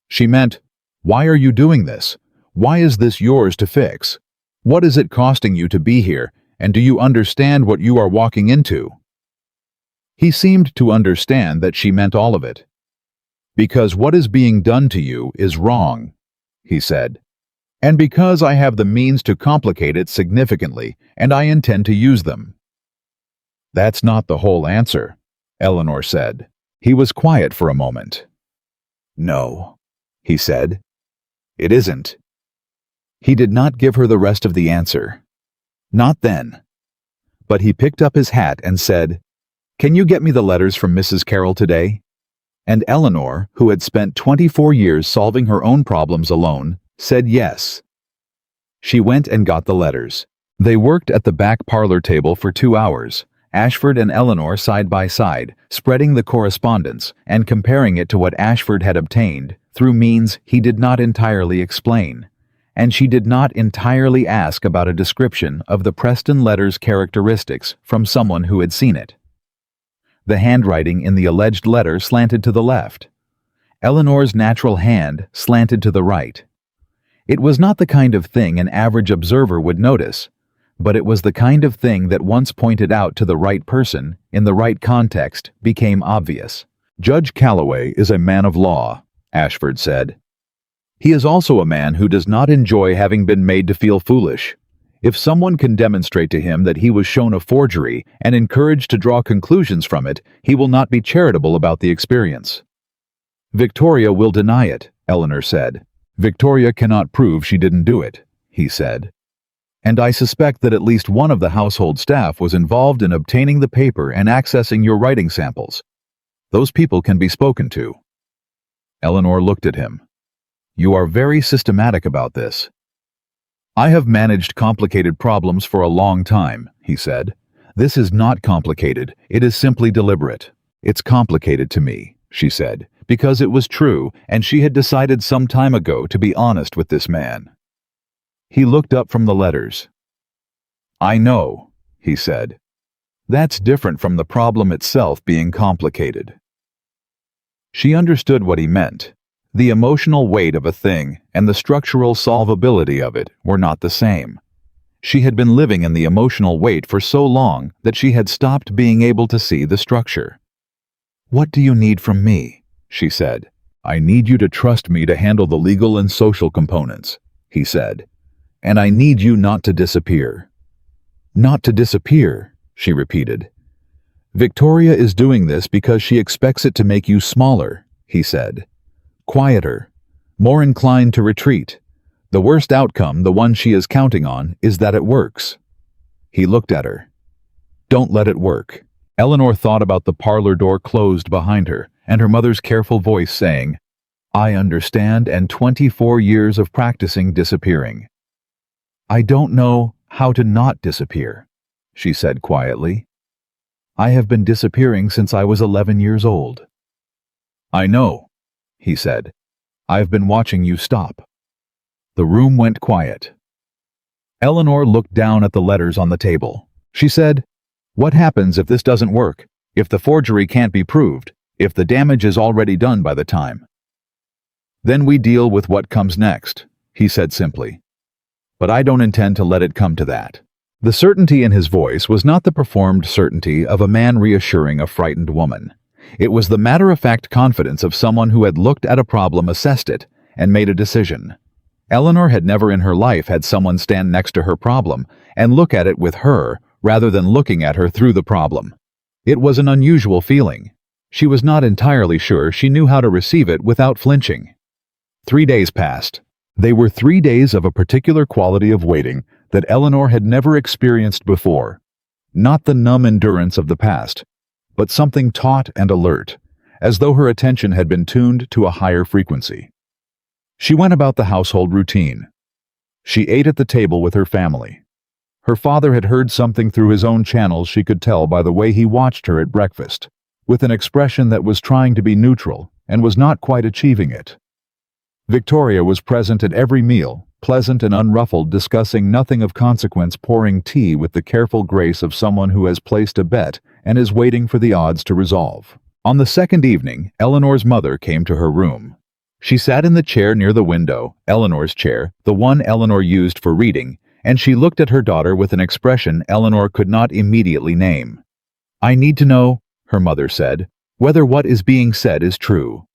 She meant, "Why are you doing this? Why is this yours to fix? What is it costing you to be here, and do you understand what you are walking into?" He seemed to understand that she meant all of it. "Because what is being done to you is wrong," he said. "And because I have the means to complicate it significantly, and I intend to use them." "That's not the whole answer," Eleanor said. He was quiet for a moment. "No," he said. "It isn't." He did not give her the rest of the answer. Not then. But he picked up his hat and said, "Can you get me the letters from Mrs. Carroll today?" And Eleanor, who had spent 24 years solving her own problems alone, said yes. She went and got the letters. They worked at the back parlor table for 2 hours, Ashford and Eleanor side by side, spreading the correspondence and comparing it to what Ashford had obtained through means he did not entirely explain. And she did not entirely ask about a description of the Preston letter's characteristics from someone who had seen it. The handwriting in the alleged letter slanted to the left. Eleanor's natural hand slanted to the right. It was not the kind of thing an average observer would notice, but it was the kind of thing that once pointed out to the right person, in the right context, became obvious. "Judge Calloway is a man of law," Ashford said. "He is also a man who does not enjoy having been made to feel foolish. If someone can demonstrate to him that he was shown a forgery and encouraged to draw conclusions from it, he will not be charitable about the experience." "Victoria will deny it," Eleanor said. "Victoria cannot prove she didn't do it," he said. "And I suspect that at least one of the household staff was involved in obtaining the paper and accessing your writing samples. Those people can be spoken to." Eleanor looked at him. "You are very systematic about this." "I have managed complicated problems for a long time," he said. "This is not complicated, it is simply deliberate." "It's complicated to me," she said, because it was true, and she had decided some time ago to be honest with this man. He looked up from the letters. "I know," he said. "That's different from the problem itself being complicated." She understood what he meant. The emotional weight of a thing and the structural solvability of it were not the same. She had been living in the emotional weight for so long that she had stopped being able to see the structure. "What do you need from me?" she said. "I need you to trust me to handle the legal and social components," he said. "And I need you not to disappear." "Not to disappear," she repeated. "Victoria is doing this because she expects it to make you smaller," he said. "Quieter, more inclined to retreat. The worst outcome, the one she is counting on, is that it works." He looked at her. "Don't let it work." Eleanor thought about the parlor door closed behind her, and her mother's careful voice saying, "I understand, and 24 years of practicing disappearing." "I don't know how to not disappear," she said quietly. "I have been disappearing since I was 11 years old." "I know," he said. "I've been watching you stop." The room went quiet. Eleanor looked down at the letters on the table. She said, "What happens if this doesn't work? If the forgery can't be proved? If the damage is already done by the time?" "Then we deal with what comes next," he said simply. "But I don't intend to let it come to that." The certainty in his voice was not the performed certainty of a man reassuring a frightened woman. It was the matter-of-fact confidence of someone who had looked at a problem, assessed it, and made a decision. Eleanor had never in her life had someone stand next to her problem and look at it with her rather than looking at her through the problem. It was an unusual feeling. She was not entirely sure she knew how to receive it without flinching. 3 days passed. They were 3 days of a particular quality of waiting that Eleanor had never experienced before. Not the numb endurance of the past, but something taut and alert, as though her attention had been tuned to a higher frequency. She went about the household routine. She ate at the table with her family. Her father had heard something through his own channels she could tell by the way he watched her at breakfast, with an expression that was trying to be neutral and was not quite achieving it. Victoria was present at every meal, pleasant and unruffled, discussing nothing of consequence, pouring tea with the careful grace of someone who has placed a bet and is waiting for the odds to resolve. On the second evening, Eleanor's mother came to her room. She sat in the chair near the window, Eleanor's chair, the one Eleanor used for reading, and she looked at her daughter with an expression Eleanor could not immediately name. "I need to know," her mother said, "whether what is being said is true."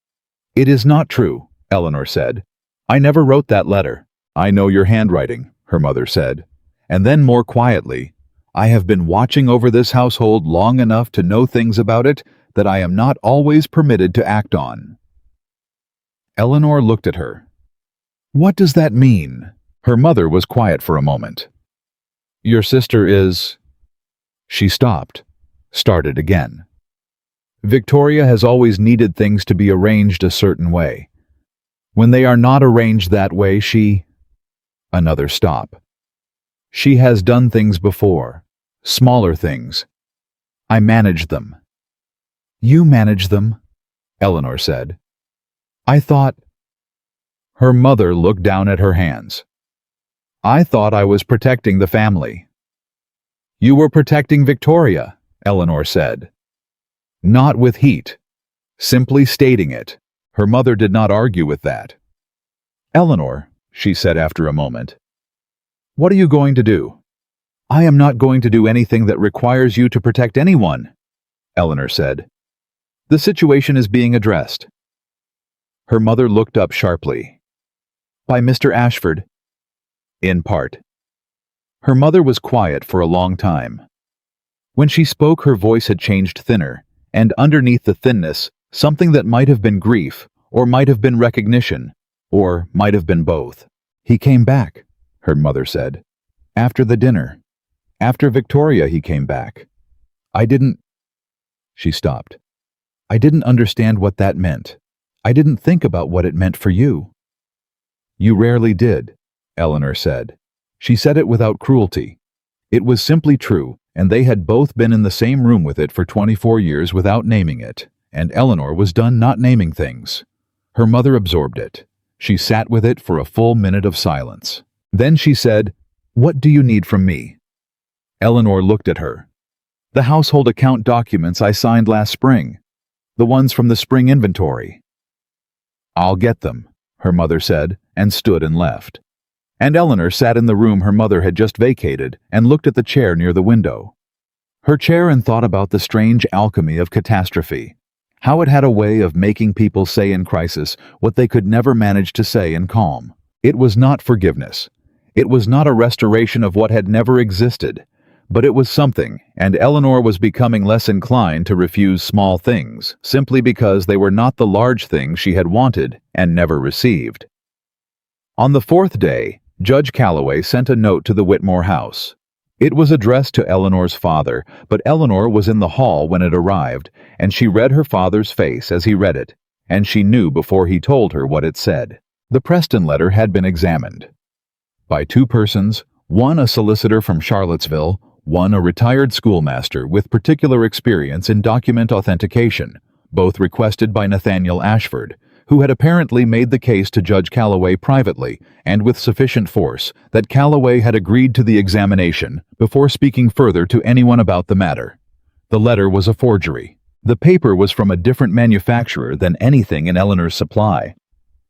"It is not true," Eleanor said. "I never wrote that letter." "I know your handwriting," her mother said. And then more quietly, "I have been watching over this household long enough to know things about it that I am not always permitted to act on." Eleanor looked at her. "What does that mean?" Her mother was quiet for a moment. "Your sister is—" She stopped, started again. "Victoria has always needed things to be arranged a certain way. When they are not arranged that way, she—" Another stop. "She has done things before, smaller things. I managed them." "You managed them?" Eleanor said. "I thought—" Her mother looked down at her hands. "I thought I was protecting the family." "You were protecting Victoria," Eleanor said. "Not with heat. Simply stating it." Her mother did not argue with that. "Eleanor," she said after a moment, "what are you going to do?" "I am not going to do anything that requires you to protect anyone," Eleanor said. "The situation is being addressed." Her mother looked up sharply. "By Mr. Ashford?" "In part." Her mother was quiet for a long time. When she spoke, her voice had changed thinner, and underneath the thinness, something that might have been grief, or might have been recognition, or might have been both. "He came back," her mother said. "After the dinner. After Victoria, he came back. I didn't—" She stopped. "I didn't understand what that meant. I didn't think about what it meant for you." "You rarely did," Eleanor said. She said it without cruelty. It was simply true, and they had both been in the same room with it for 24 years without naming it, and Eleanor was done not naming things. Her mother absorbed it. She sat with it for a full minute of silence. Then she said, "What do you need from me?" Eleanor looked at her. "The household account documents I signed last spring. The ones from the spring inventory." "I'll get them," her mother said, and stood and left. And Eleanor sat in the room her mother had just vacated and looked at the chair near the window. Her chair, and thought about the strange alchemy of catastrophe, how it had a way of making people say in crisis what they could never manage to say in calm. It was not forgiveness. It was not a restoration of what had never existed, but it was something, and Eleanor was becoming less inclined to refuse small things, simply because they were not the large things she had wanted and never received. On the fourth day, Judge Calloway sent a note to the Whitmore house. It was addressed to Eleanor's father, but Eleanor was in the hall when it arrived, and she read her father's face as he read it, and she knew before he told her what it said. The Preston letter had been examined by two persons, one a solicitor from Charlottesville, one a retired schoolmaster with particular experience in document authentication, both requested by Nathaniel Ashford, who had apparently made the case to Judge Calloway privately and with sufficient force that Calloway had agreed to the examination before speaking further to anyone about the matter. The letter was a forgery. The paper was from a different manufacturer than anything in Eleanor's supply.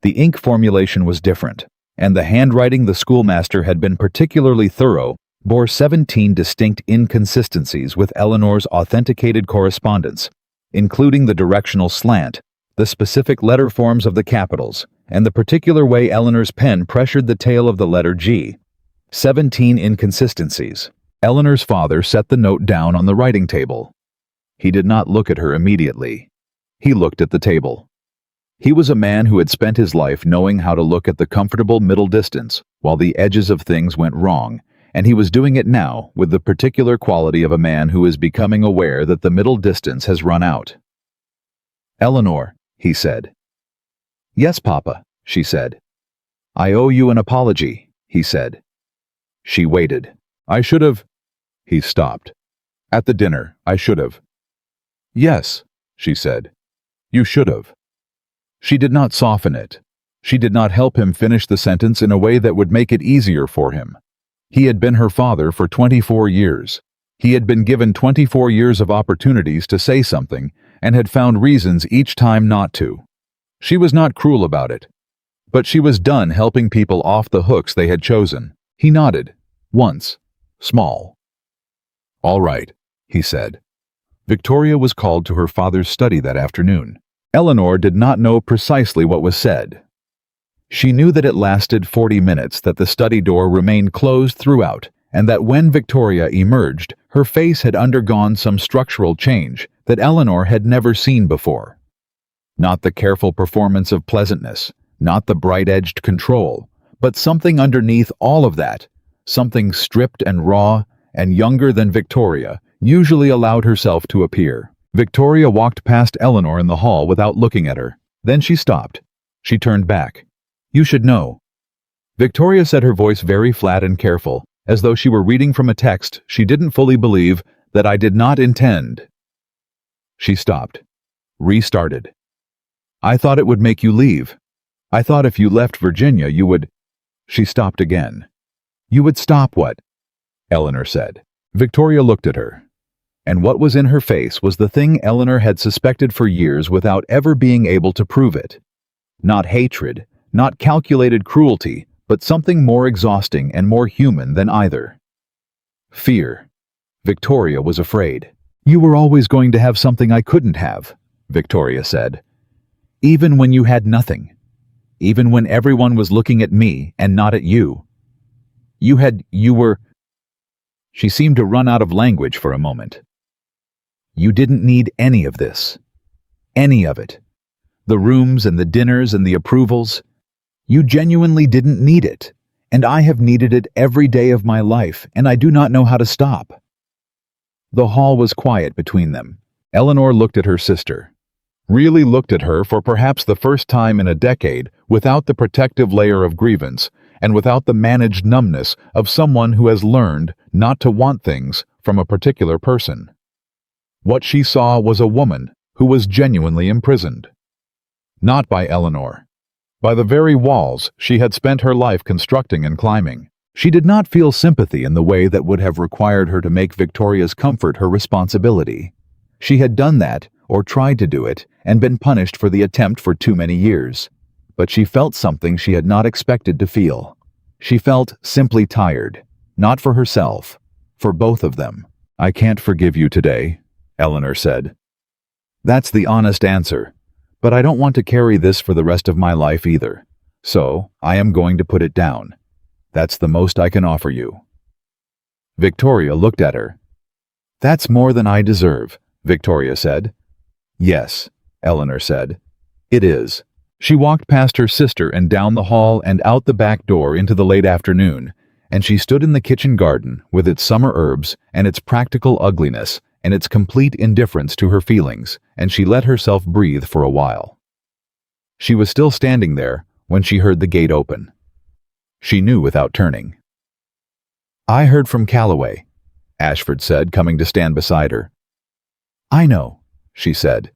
The ink formulation was different, and the handwriting the schoolmaster had been particularly thorough bore 17 distinct inconsistencies with Eleanor's authenticated correspondence, including the directional slant, the specific letter forms of the capitals, and the particular way Eleanor's pen pressured the tail of the letter G. 17 inconsistencies. Eleanor's father set the note down on the writing table. He did not look at her immediately. He looked at the table. He was a man who had spent his life knowing how to look at the comfortable middle distance while the edges of things went wrong, and he was doing it now with the particular quality of a man who is becoming aware that the middle distance has run out. "Eleanor," he said. "Yes, Papa," she said. "I owe you an apology," he said. She waited. "I should have—" He stopped. "At the dinner, I should have." "Yes," she said. "You should have." She did not soften it. She did not help him finish the sentence in a way that would make it easier for him. He had been her father for 24 years. He had been given 24 years of opportunities to say something and had found reasons each time not to. She was not cruel about it, but she was done helping people off the hooks they had chosen. He nodded. Once. Small. "All right," he said. Victoria was called to her father's study that afternoon. Eleanor did not know precisely what was said. She knew that it lasted 40 minutes, that the study door remained closed throughout, and that when Victoria emerged, her face had undergone some structural change that Eleanor had never seen before. Not the careful performance of pleasantness, not the bright-edged control, but something underneath all of that, something stripped and raw and younger than Victoria usually allowed herself to appear. Victoria walked past Eleanor in the hall without looking at her. Then she stopped. She turned back. "You should know." Victoria said, her voice very flat and careful, as though she were reading from a text she didn't fully believe, "that I did not intend." She stopped. Restarted. "I thought it would make you leave. I thought if you left Virginia you would—" She stopped again. "You would stop what?" Eleanor said. Victoria looked at her. And what was in her face was the thing Eleanor had suspected for years without ever being able to prove it. Not hatred, not calculated cruelty, but something more exhausting and more human than either. Fear. Victoria was afraid. "You were always going to have something I couldn't have," Victoria said. "Even when you had nothing. Even when everyone was looking at me and not at you. You were—" She seemed to run out of language for a moment. "You didn't need any of this. Any of it. The rooms and the dinners and the approvals. You genuinely didn't need it, and I have needed it every day of my life, and I do not know how to stop." The hall was quiet between them. Eleanor looked at her sister. Really looked at her for perhaps the first time in a decade, without the protective layer of grievance, and without the managed numbness of someone who has learned not to want things from a particular person. What she saw was a woman who was genuinely imprisoned. Not by Eleanor. By the very walls she had spent her life constructing and climbing. She did not feel sympathy in the way that would have required her to make Victoria's comfort her responsibility. She had done that, or tried to do it, and been punished for the attempt for too many years. But she felt something she had not expected to feel. She felt simply tired, not for herself, for both of them. "I can't forgive you today," Eleanor said. "That's the honest answer, but I don't want to carry this for the rest of my life either. So, I am going to put it down. That's the most I can offer you." Victoria looked at her. "That's more than I deserve," Victoria said. "Yes," Eleanor said. "It is." She walked past her sister and down the hall and out the back door into the late afternoon, and she stood in the kitchen garden with its summer herbs and its practical ugliness and its complete indifference to her feelings, and she let herself breathe for a while. She was still standing there when she heard the gate open. She knew without turning. "I heard from Calloway," Ashford said, coming to stand beside her. "I know," she said.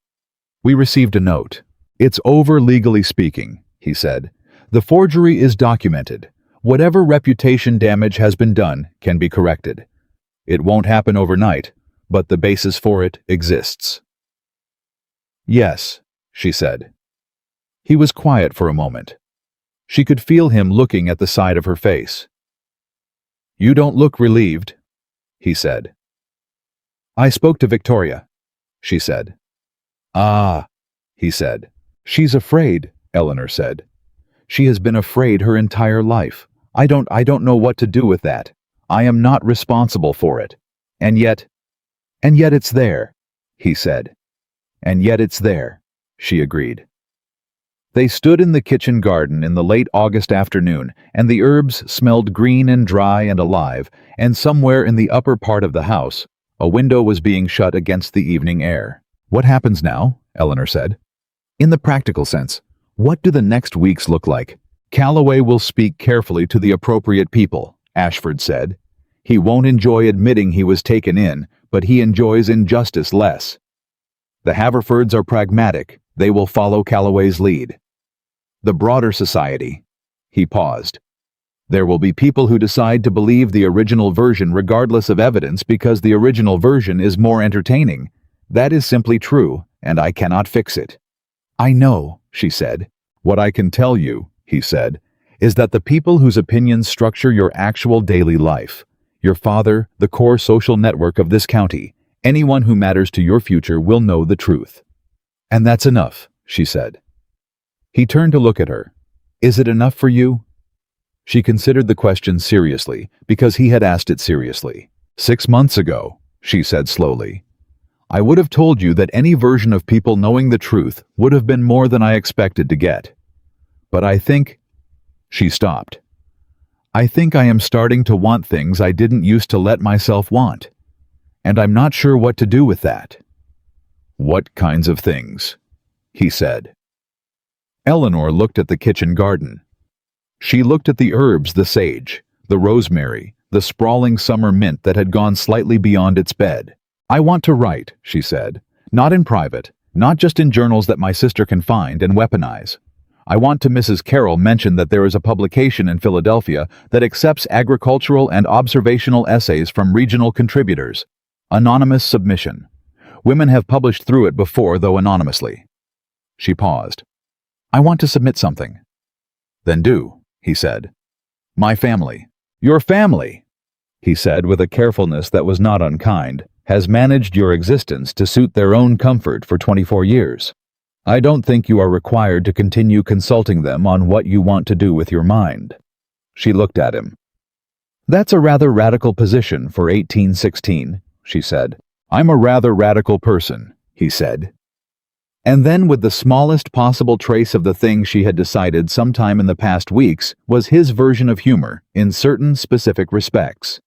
"We received a note. It's over legally speaking," he said. "The forgery is documented. Whatever reputation damage has been done can be corrected. It won't happen overnight, but the basis for it exists." "Yes," she said. He was quiet for a moment. She could feel him looking at the side of her face. "You don't look relieved," he said. "I spoke to Victoria," she said. "Ah," he said. "She's afraid," Eleanor said. "She has been afraid her entire life. I don't know what to do with that. I am not responsible for it. And yet it's there," he said. "And yet it's there," she agreed. They stood in the kitchen garden in the late August afternoon, and the herbs smelled green and dry and alive, and somewhere in the upper part of the house, a window was being shut against the evening air. "What happens now?" Eleanor said. "In the practical sense, what do the next weeks look like?" "Calloway will speak carefully to the appropriate people," Ashford said. "He won't enjoy admitting he was taken in, but he enjoys injustice less. The Haverfords are pragmatic. They will follow Calloway's lead." The broader society. He paused. There will be people who decide to believe the original version regardless of evidence because the original version is more entertaining. That is simply true, and I cannot fix it. I know, she said. What I can tell you, he said, is that the people whose opinions structure your actual daily life, your father, the core social network of this county, anyone who matters to your future will know the truth. And that's enough, she said. He turned to look at her. Is it enough for you? She considered the question seriously, because he had asked it seriously. 6 months ago, she said slowly, I would have told you that any version of people knowing the truth would have been more than I expected to get. But I think... She stopped. I think I am starting to want things I didn't used to let myself want. And I'm not sure what to do with that. What kinds of things? He said. Eleanor looked at the kitchen garden. She looked at the herbs, the sage, the rosemary, the sprawling summer mint that had gone slightly beyond its bed. I want to write, she said, not in private, not just in journals that my sister can find and weaponize. I want to Mrs. Carroll mention that there is a publication in Philadelphia that accepts agricultural and observational essays from regional contributors. Anonymous submission. Women have published through it before, though anonymously. She paused. I want to submit something. Then do, he said. My family. Your family, he said with a carefulness that was not unkind, has managed your existence to suit their own comfort for 24 years. I don't think you are required to continue consulting them on what you want to do with your mind. She looked at him. That's a rather radical position for 1816, she said. I'm a rather radical person, he said. And then, with the smallest possible trace of the thing she had decided sometime in the past weeks was his version of humor in certain specific respects.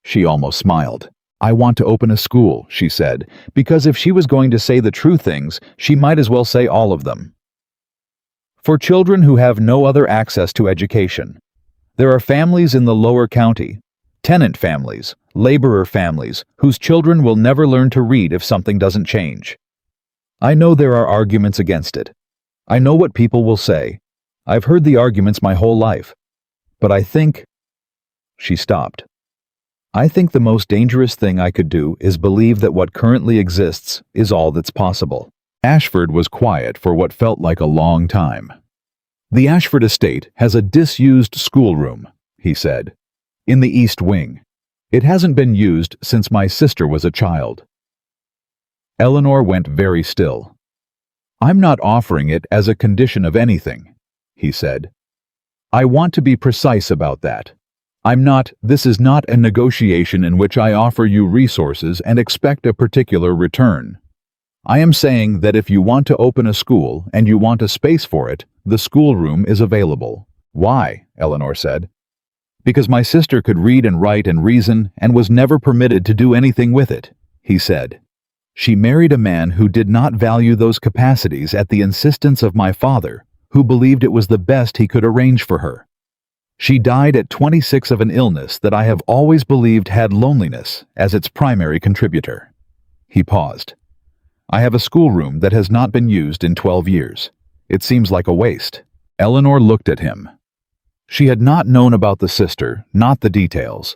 She almost smiled. I want to open a school, she said, because if she was going to say the true things, she might as well say all of them. For children who have no other access to education. There are families in the lower county, tenant families, laborer families, whose children will never learn to read if something doesn't change. I know there are arguments against it. I know what people will say. I've heard the arguments my whole life. But I think... She stopped. I think the most dangerous thing I could do is believe that what currently exists is all that's possible. Ashford was quiet for what felt like a long time. The Ashford estate has a disused schoolroom, he said, in the East Wing. It hasn't been used since my sister was a child. Eleanor went very still. I'm not offering it as a condition of anything, he said. I want to be precise about that. This is not a negotiation in which I offer you resources and expect a particular return. I am saying that if you want to open a school and you want a space for it, the schoolroom is available. Why? Eleanor said. Because my sister could read and write and reason and was never permitted to do anything with it, he said. She married a man who did not value those capacities at the insistence of my father, who believed it was the best he could arrange for her. She died at 26 of an illness that I have always believed had loneliness as its primary contributor. He paused. I have a schoolroom that has not been used in 12 years. It seems like a waste. Eleanor looked at him. She had not known about the sister, not the details.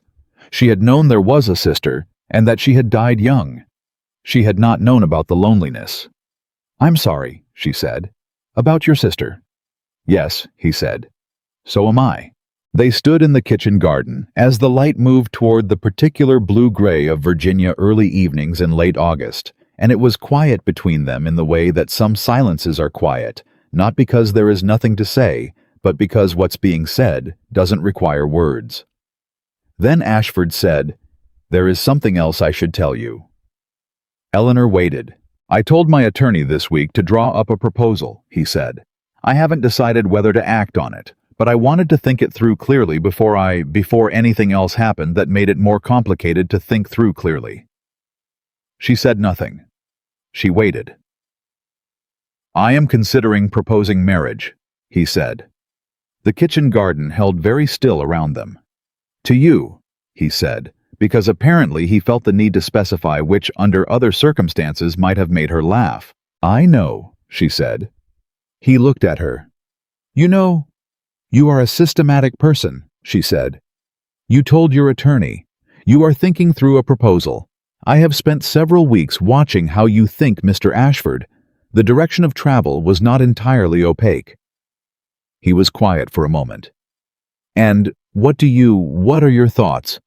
She had known there was a sister and that she had died young. She had not known about the loneliness. I'm sorry, she said. About your sister. Yes, he said. So am I. They stood in the kitchen garden as the light moved toward the particular blue-gray of Virginia early evenings in late August, and it was quiet between them in the way that some silences are quiet, not because there is nothing to say, but because what's being said doesn't require words. Then Ashford said, There is something else I should tell you. Eleanor waited. I told my attorney this week to draw up a proposal, he said. I haven't decided whether to act on it, but I wanted to think it through clearly before anything else happened that made it more complicated to think through clearly. She said nothing. She waited. I am considering proposing marriage, he said. The kitchen garden held very still around them. To you, he said, because apparently he felt the need to specify which, under other circumstances, might have made her laugh. I know, she said. He looked at her. You know, you are a systematic person, she said. You told your attorney. You are thinking through a proposal. I have spent several weeks watching how you think, Mr. Ashford. The direction of travel was not entirely opaque. He was quiet for a moment. And what are your thoughts?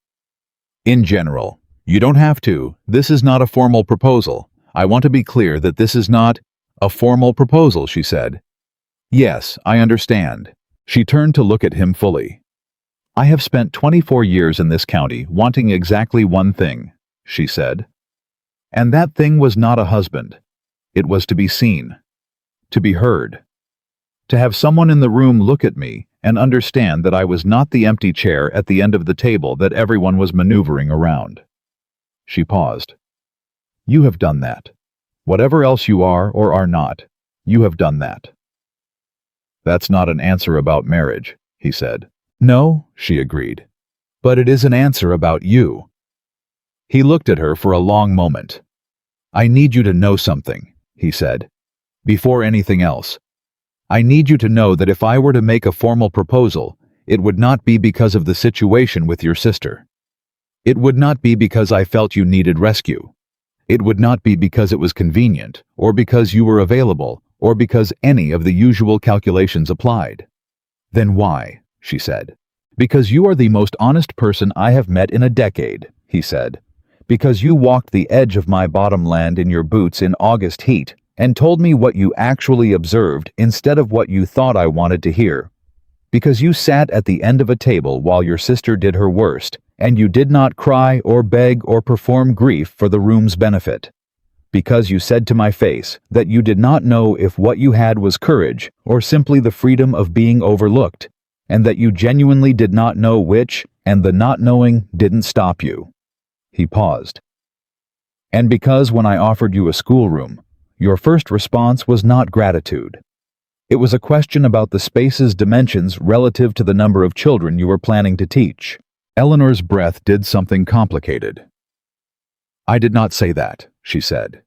In general, you don't have to. This is not a formal proposal. I want to be clear that this is not a formal proposal, she said. Yes, I understand. She turned to look at him fully. I have spent 24 years in this county wanting exactly one thing, she said. And that thing was not a husband. It was to be seen, to be heard, to have someone in the room look at me and understand that I was not the empty chair at the end of the table that everyone was maneuvering around. She paused. You have done that. Whatever else you are or are not, you have done that. That's not an answer about marriage, he said. No, she agreed. But it is an answer about you. He looked at her for a long moment. I need you to know something, he said. Before anything else, I need you to know that if I were to make a formal proposal, it would not be because of the situation with your sister. It would not be because I felt you needed rescue. It would not be because it was convenient, or because you were available, or because any of the usual calculations applied. Then why? She said. Because you are the most honest person I have met in a decade, he said. Because you walked the edge of my bottomland in your boots in August heat and told me what you actually observed instead of what you thought I wanted to hear. Because you sat at the end of a table while your sister did her worst, and you did not cry or beg or perform grief for the room's benefit. Because you said to my face that you did not know if what you had was courage or simply the freedom of being overlooked, and that you genuinely did not know which, and the not knowing didn't stop you. He paused. And because when I offered you a schoolroom, your first response was not gratitude. It was a question about the space's dimensions relative to the number of children you were planning to teach. Eleanor's breath did something complicated. I did not say that, she said.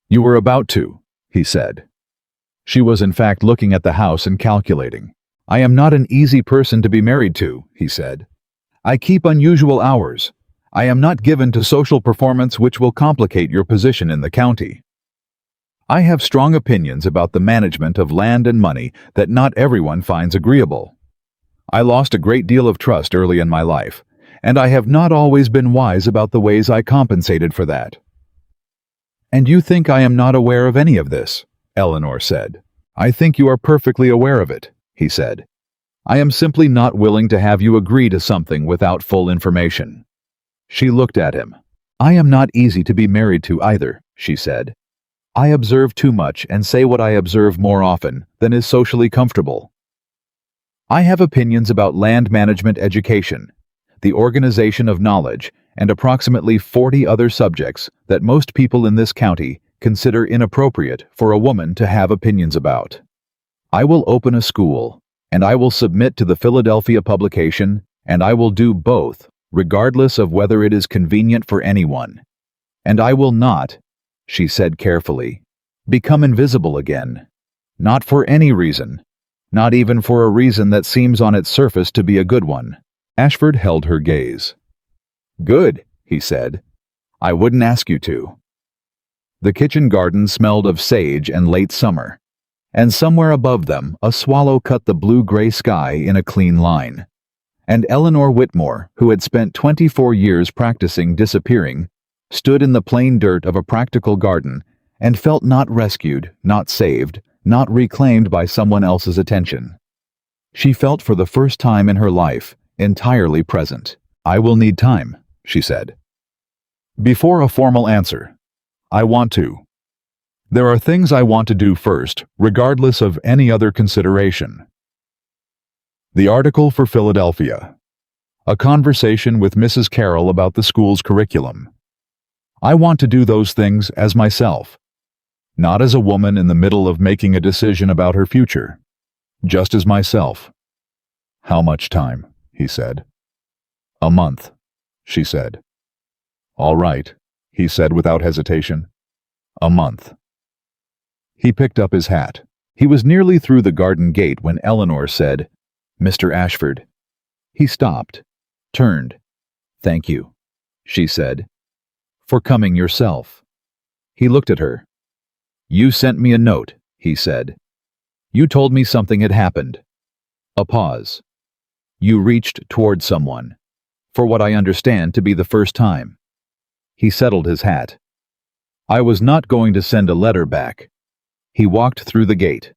You were about to, he said. She was in fact looking at the house and calculating. I am not an easy person to be married to, he said. I keep unusual hours. I am not given to social performance which will complicate your position in the county. I have strong opinions about the management of land and money that not everyone finds agreeable. I lost a great deal of trust early in my life, and I have not always been wise about the ways I compensated for that. And you think I am not aware of any of this, Eleanor said. I think you are perfectly aware of it, he said. I am simply not willing to have you agree to something without full information. She looked at him. I am not easy to be married to either, she said. I observe too much and say what I observe more often than is socially comfortable. I have opinions about land management education, the organization of knowledge, and approximately 40 other subjects that most people in this county consider inappropriate for a woman to have opinions about. I will open a school, and I will submit to the Philadelphia publication, and I will do both, regardless of whether it is convenient for anyone. And I will not, she said carefully, become invisible again. Not for any reason. Not even for a reason that seems on its surface to be a good one. Ashford held her gaze. Good, he said. I wouldn't ask you to. The kitchen garden smelled of sage and late summer, and somewhere above them a swallow cut the blue-gray sky in a clean line. And Eleanor Whitmore, who had spent 24 years practicing disappearing, stood in the plain dirt of a practical garden and felt not rescued, not saved, not reclaimed by someone else's attention. She felt for the first time in her life entirely present. I will need time, she said. Before a formal answer, I want to. There are things I want to do first, regardless of any other consideration. The article for Philadelphia. A conversation with Mrs. Carroll about the school's curriculum. I want to do those things as myself, not as a woman in the middle of making a decision about her future, just as myself. How much time? He said. A month, she said. All right, he said without hesitation. A month. He picked up his hat. He was nearly through the garden gate when Eleanor said, "Mr. Ashford." He stopped, turned. "Thank you," she said, "for coming yourself." He looked at her. "You sent me a note," he said. "You told me something had happened." A pause. "You reached toward someone, for what I understand to be the first time." He settled his hat. "I was not going to send a letter back." He walked through the gate.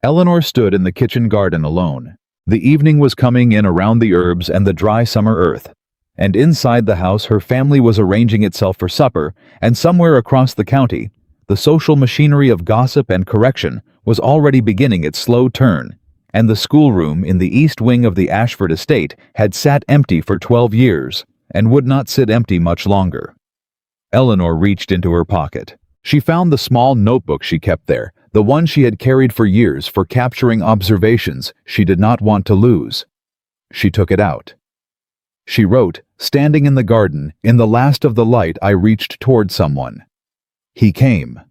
Eleanor stood in the kitchen garden alone. The evening was coming in around the herbs and the dry summer earth, and inside the house her family was arranging itself for supper, and somewhere across the county, the social machinery of gossip and correction was already beginning its slow turn, and the schoolroom in the east wing of the Ashford estate had sat empty for 12 years, and would not sit empty much longer. Eleanor reached into her pocket. She found the small notebook she kept there, the one she had carried for years for capturing observations she did not want to lose. She took it out. She wrote, "Standing in the garden, in the last of the light I reached toward someone. He came."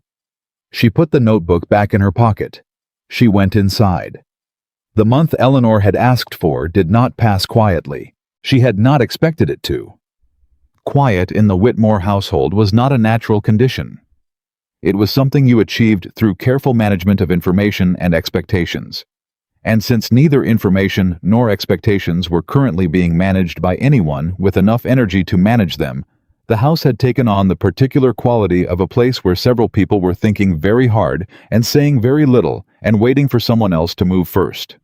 She put the notebook back in her pocket. She went inside. The month Eleanor had asked for did not pass quietly. She had not expected it to. Quiet in the Whitmore household was not a natural condition. It was something you achieved through careful management of information and expectations. And since neither information nor expectations were currently being managed by anyone with enough energy to manage them, the house had taken on the particular quality of a place where several people were thinking very hard and saying very little and waiting for someone else to move first.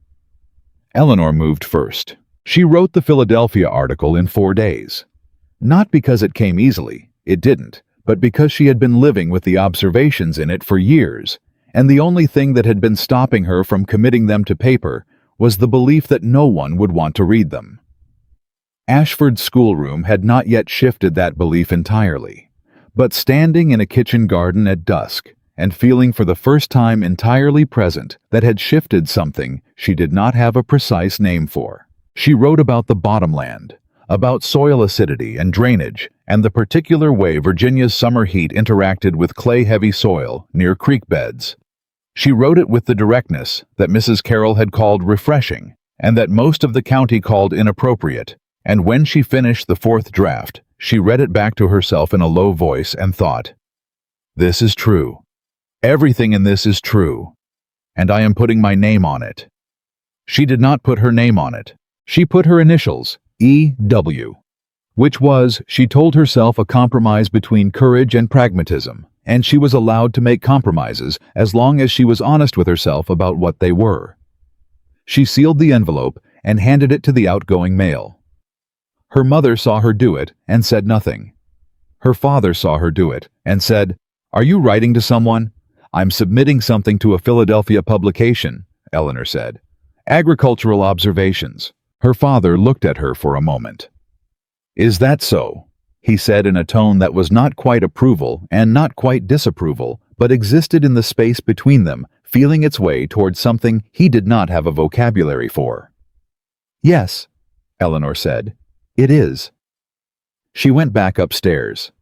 Eleanor moved first. She wrote the Philadelphia article in 4 days. Not because it came easily, it didn't, but because she had been living with the observations in it for years, and the only thing that had been stopping her from committing them to paper was the belief that no one would want to read them. Ashford's schoolroom had not yet shifted that belief entirely, but standing in a kitchen garden at dusk and feeling for the first time entirely present, that had shifted something she did not have a precise name for. She wrote about the bottomland, about soil acidity and drainage, and the particular way Virginia's summer heat interacted with clay-heavy soil near creek beds. She wrote it with the directness that Mrs. Carroll had called refreshing, and that most of the county called inappropriate, and when she finished the 4th draft, she read it back to herself in a low voice and thought, "This is true. Everything in this is true, and I am putting my name on it." She did not put her name on it. She put her initials, E.W., which was, she told herself, a compromise between courage and pragmatism, and she was allowed to make compromises as long as she was honest with herself about what they were. She sealed the envelope and handed it to the outgoing mail. Her mother saw her do it and said nothing. Her father saw her do it and said, "Are you writing to someone?" "I'm submitting something to a Philadelphia publication," Eleanor said. "Agricultural observations." Her father looked at her for a moment. "Is that so?" he said in a tone that was not quite approval and not quite disapproval, but existed in the space between them, feeling its way toward something he did not have a vocabulary for. "Yes," Eleanor said, "it is." She went back upstairs.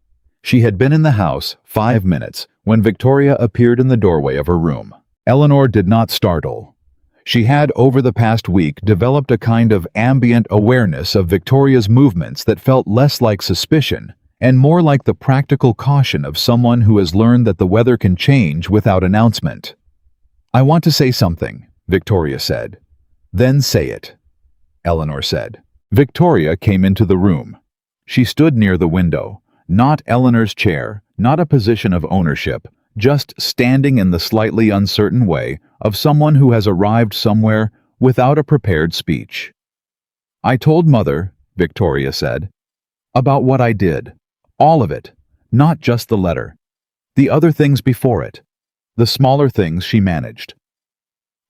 She had been in the house 5 minutes when Victoria appeared in the doorway of her room. Eleanor did not startle. She had over the past week developed a kind of ambient awareness of Victoria's movements that felt less like suspicion and more like the practical caution of someone who has learned that the weather can change without announcement. "I want to say something," Victoria said. "Then say it," Eleanor said. Victoria came into the room. She stood near the window, not Eleanor's chair, not a position of ownership, just standing in the slightly uncertain way of someone who has arrived somewhere without a prepared speech. "I told Mother," Victoria said, "about what I did. All of it, not just the letter. The other things before it. The smaller things she managed."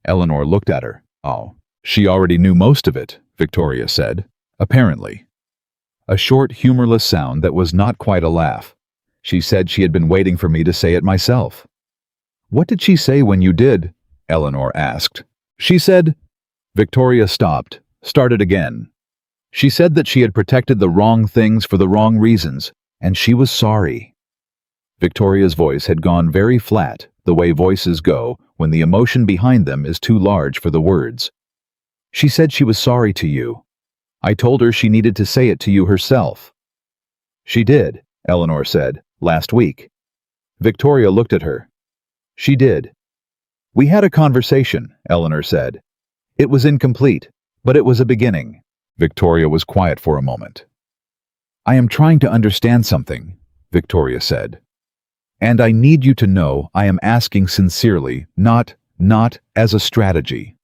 Eleanor looked at her. "Oh, she already knew most of it," Victoria said, "apparently." A short, humorless sound that was not quite a laugh. "She said she had been waiting for me to say it myself." "What did she say when you did?" Eleanor asked. "She said—" Victoria stopped, started again. "She said that she had protected the wrong things for the wrong reasons, and she was sorry." Victoria's voice had gone very flat, the way voices go when the emotion behind them is too large for the words. She said she was sorry to you. I told her she needed to say it to you herself. She did, Eleanor said, last week. Victoria looked at her. She did. We had a conversation, Eleanor said. It was incomplete, but it was a beginning. Victoria was quiet for a moment. I am trying to understand something, Victoria said. And I need you to know I am asking sincerely, not as a strategy.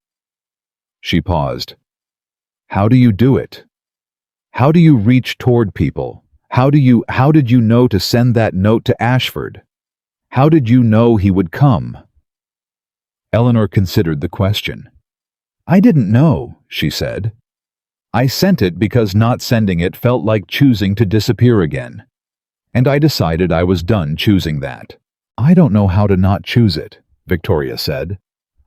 She paused. How do you do it? How do you reach toward people? How did you know to send that note to Ashford? How did you know he would come? Eleanor considered the question. I didn't know, she said. I sent it because not sending it felt like choosing to disappear again. And I decided I was done choosing that. I don't know how to not choose it, Victoria said.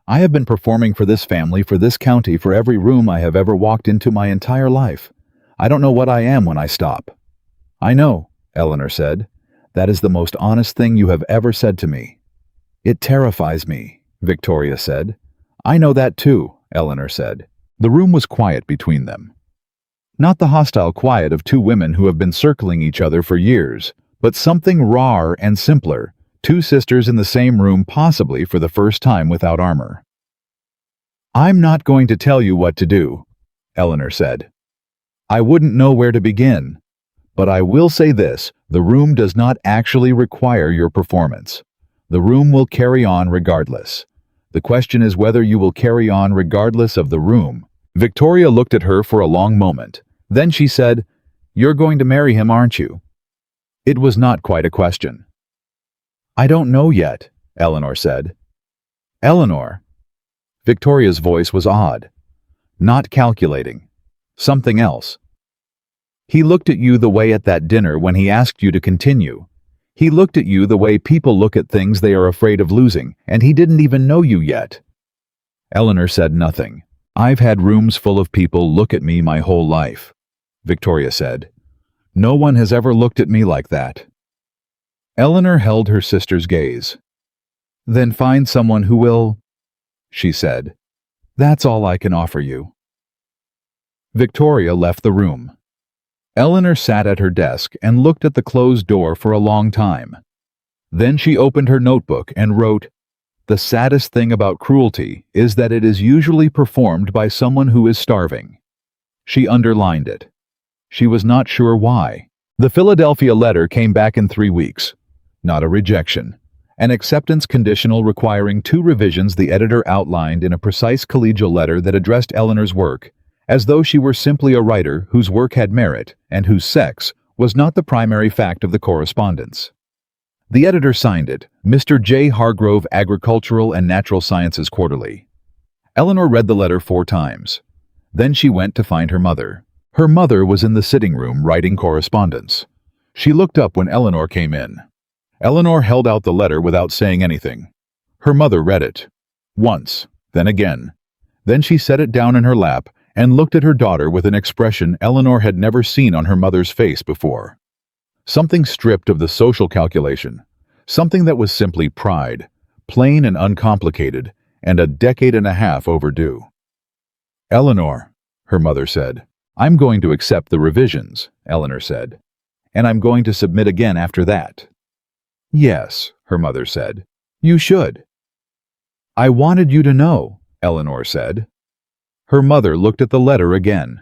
I have been performing for this family, for this county, for every room I have ever walked into my entire life. I don't know what I am when I stop. I know, Eleanor said. That is the most honest thing you have ever said to me. It terrifies me, Victoria said. I know that too, Eleanor said. The room was quiet between them. Not the hostile quiet of two women who have been circling each other for years, but something rawer and simpler, two sisters in the same room, possibly for the first time without armor. I'm not going to tell you what to do, Eleanor said. I wouldn't know where to begin. But I will say this, the room does not actually require your performance. The room will carry on regardless. The question is whether you will carry on regardless of the room. Victoria looked at her for a long moment. Then she said, You're going to marry him, aren't you? It was not quite a question. I don't know yet, Eleanor said. Eleanor? Victoria's voice was odd. Not calculating. Something else. He looked at you the way at that dinner when he asked you to continue. He looked at you the way people look at things they are afraid of losing, and he didn't even know you yet. Eleanor said nothing. I've had rooms full of people look at me my whole life, Victoria said. No one has ever looked at me like that. Eleanor held her sister's gaze. Then find someone who will, she said. That's all I can offer you. Victoria left the room. Eleanor sat at her desk and looked at the closed door for a long time. Then she opened her notebook and wrote, The saddest thing about cruelty is that it is usually performed by someone who is starving. She underlined it. She was not sure why. The Philadelphia letter came back in 3 weeks. Not a rejection. An acceptance conditional requiring 2 revisions the editor outlined in a precise collegial letter that addressed Eleanor's work, as though she were simply a writer whose work had merit and whose sex was not the primary fact of the correspondence. The editor signed it, Mr. J. Hargrove, Agricultural and Natural Sciences Quarterly. Eleanor read the letter 4 times. Then she went to find her mother. Her mother was in the sitting room writing correspondence. She looked up when Eleanor came in. Eleanor held out the letter without saying anything. Her mother read it. Once, then again. Then she set it down in her lap and looked at her daughter with an expression Eleanor had never seen on her mother's face before. Something stripped of the social calculation, something that was simply pride, plain and uncomplicated, and a decade and a half overdue. Eleanor, her mother said. I'm going to accept the revisions, Eleanor said. And I'm going to submit again after that. Yes, her mother said. You should. I wanted you to know, Eleanor said. Her mother looked at the letter again.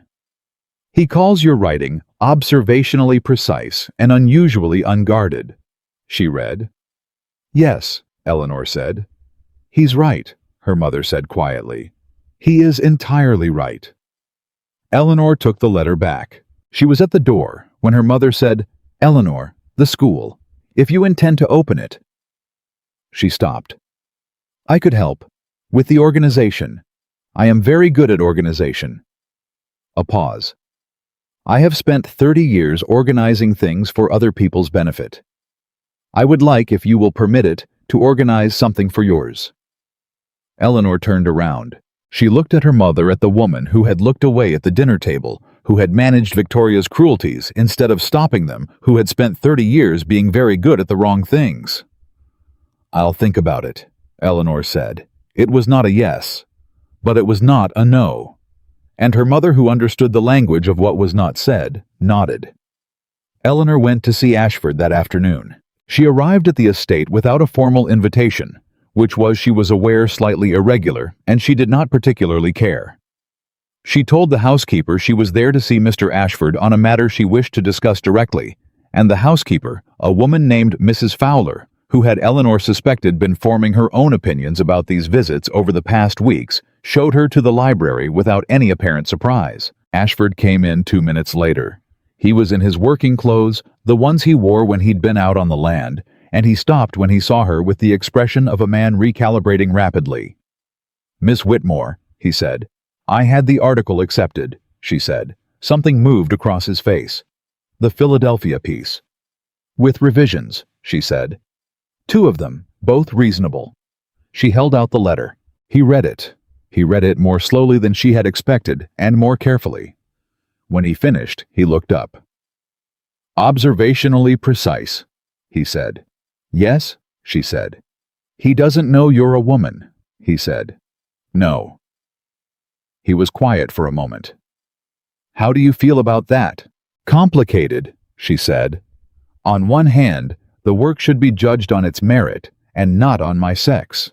He calls your writing observationally precise and unusually unguarded, she read. Yes, Eleanor said. He's right, her mother said quietly. He is entirely right. Eleanor took the letter back. She was at the door when her mother said, Eleanor, the school, if you intend to open it. She stopped. I could help. With the organization. I am very good at organization. A pause. I have spent 30 years organizing things for other people's benefit. I would like, if you will permit it, to organize something for yours. Eleanor turned around. She looked at her mother, at the woman who had looked away at the dinner table, who had managed Victoria's cruelties instead of stopping them, who had spent 30 years being very good at the wrong things. I'll think about it, Eleanor said, It was not a yes, but it was not a no. And her mother, who understood the language of what was not said, nodded. Eleanor went to see Ashford that afternoon. She arrived at the estate without a formal invitation, which she was aware slightly irregular, and she did not particularly care. She told the housekeeper she was there to see Mr. Ashford on a matter she wished to discuss directly, and the housekeeper, a woman named Mrs. Fowler, who had Eleanor suspected been forming her own opinions about these visits over the past weeks, showed her to the library without any apparent surprise. Ashford came in 2 minutes later. He was in his working clothes, the ones he wore when he'd been out on the land, and he stopped when he saw her with the expression of a man recalibrating rapidly. "Miss Whitmore," he said. "I had the article accepted," she said. Something moved across his face. "The Philadelphia piece." "With revisions," she said. "2 of them, both reasonable." She held out the letter. He read it. He read it more slowly than she had expected, and more carefully. When he finished, he looked up. "Observationally precise," he said. "Yes," she said. "He doesn't know you're a woman," he said. "No." He was quiet for a moment. "How do you feel about that?" "Complicated," she said. "On one hand, the work should be judged on its merit, and not on my sex.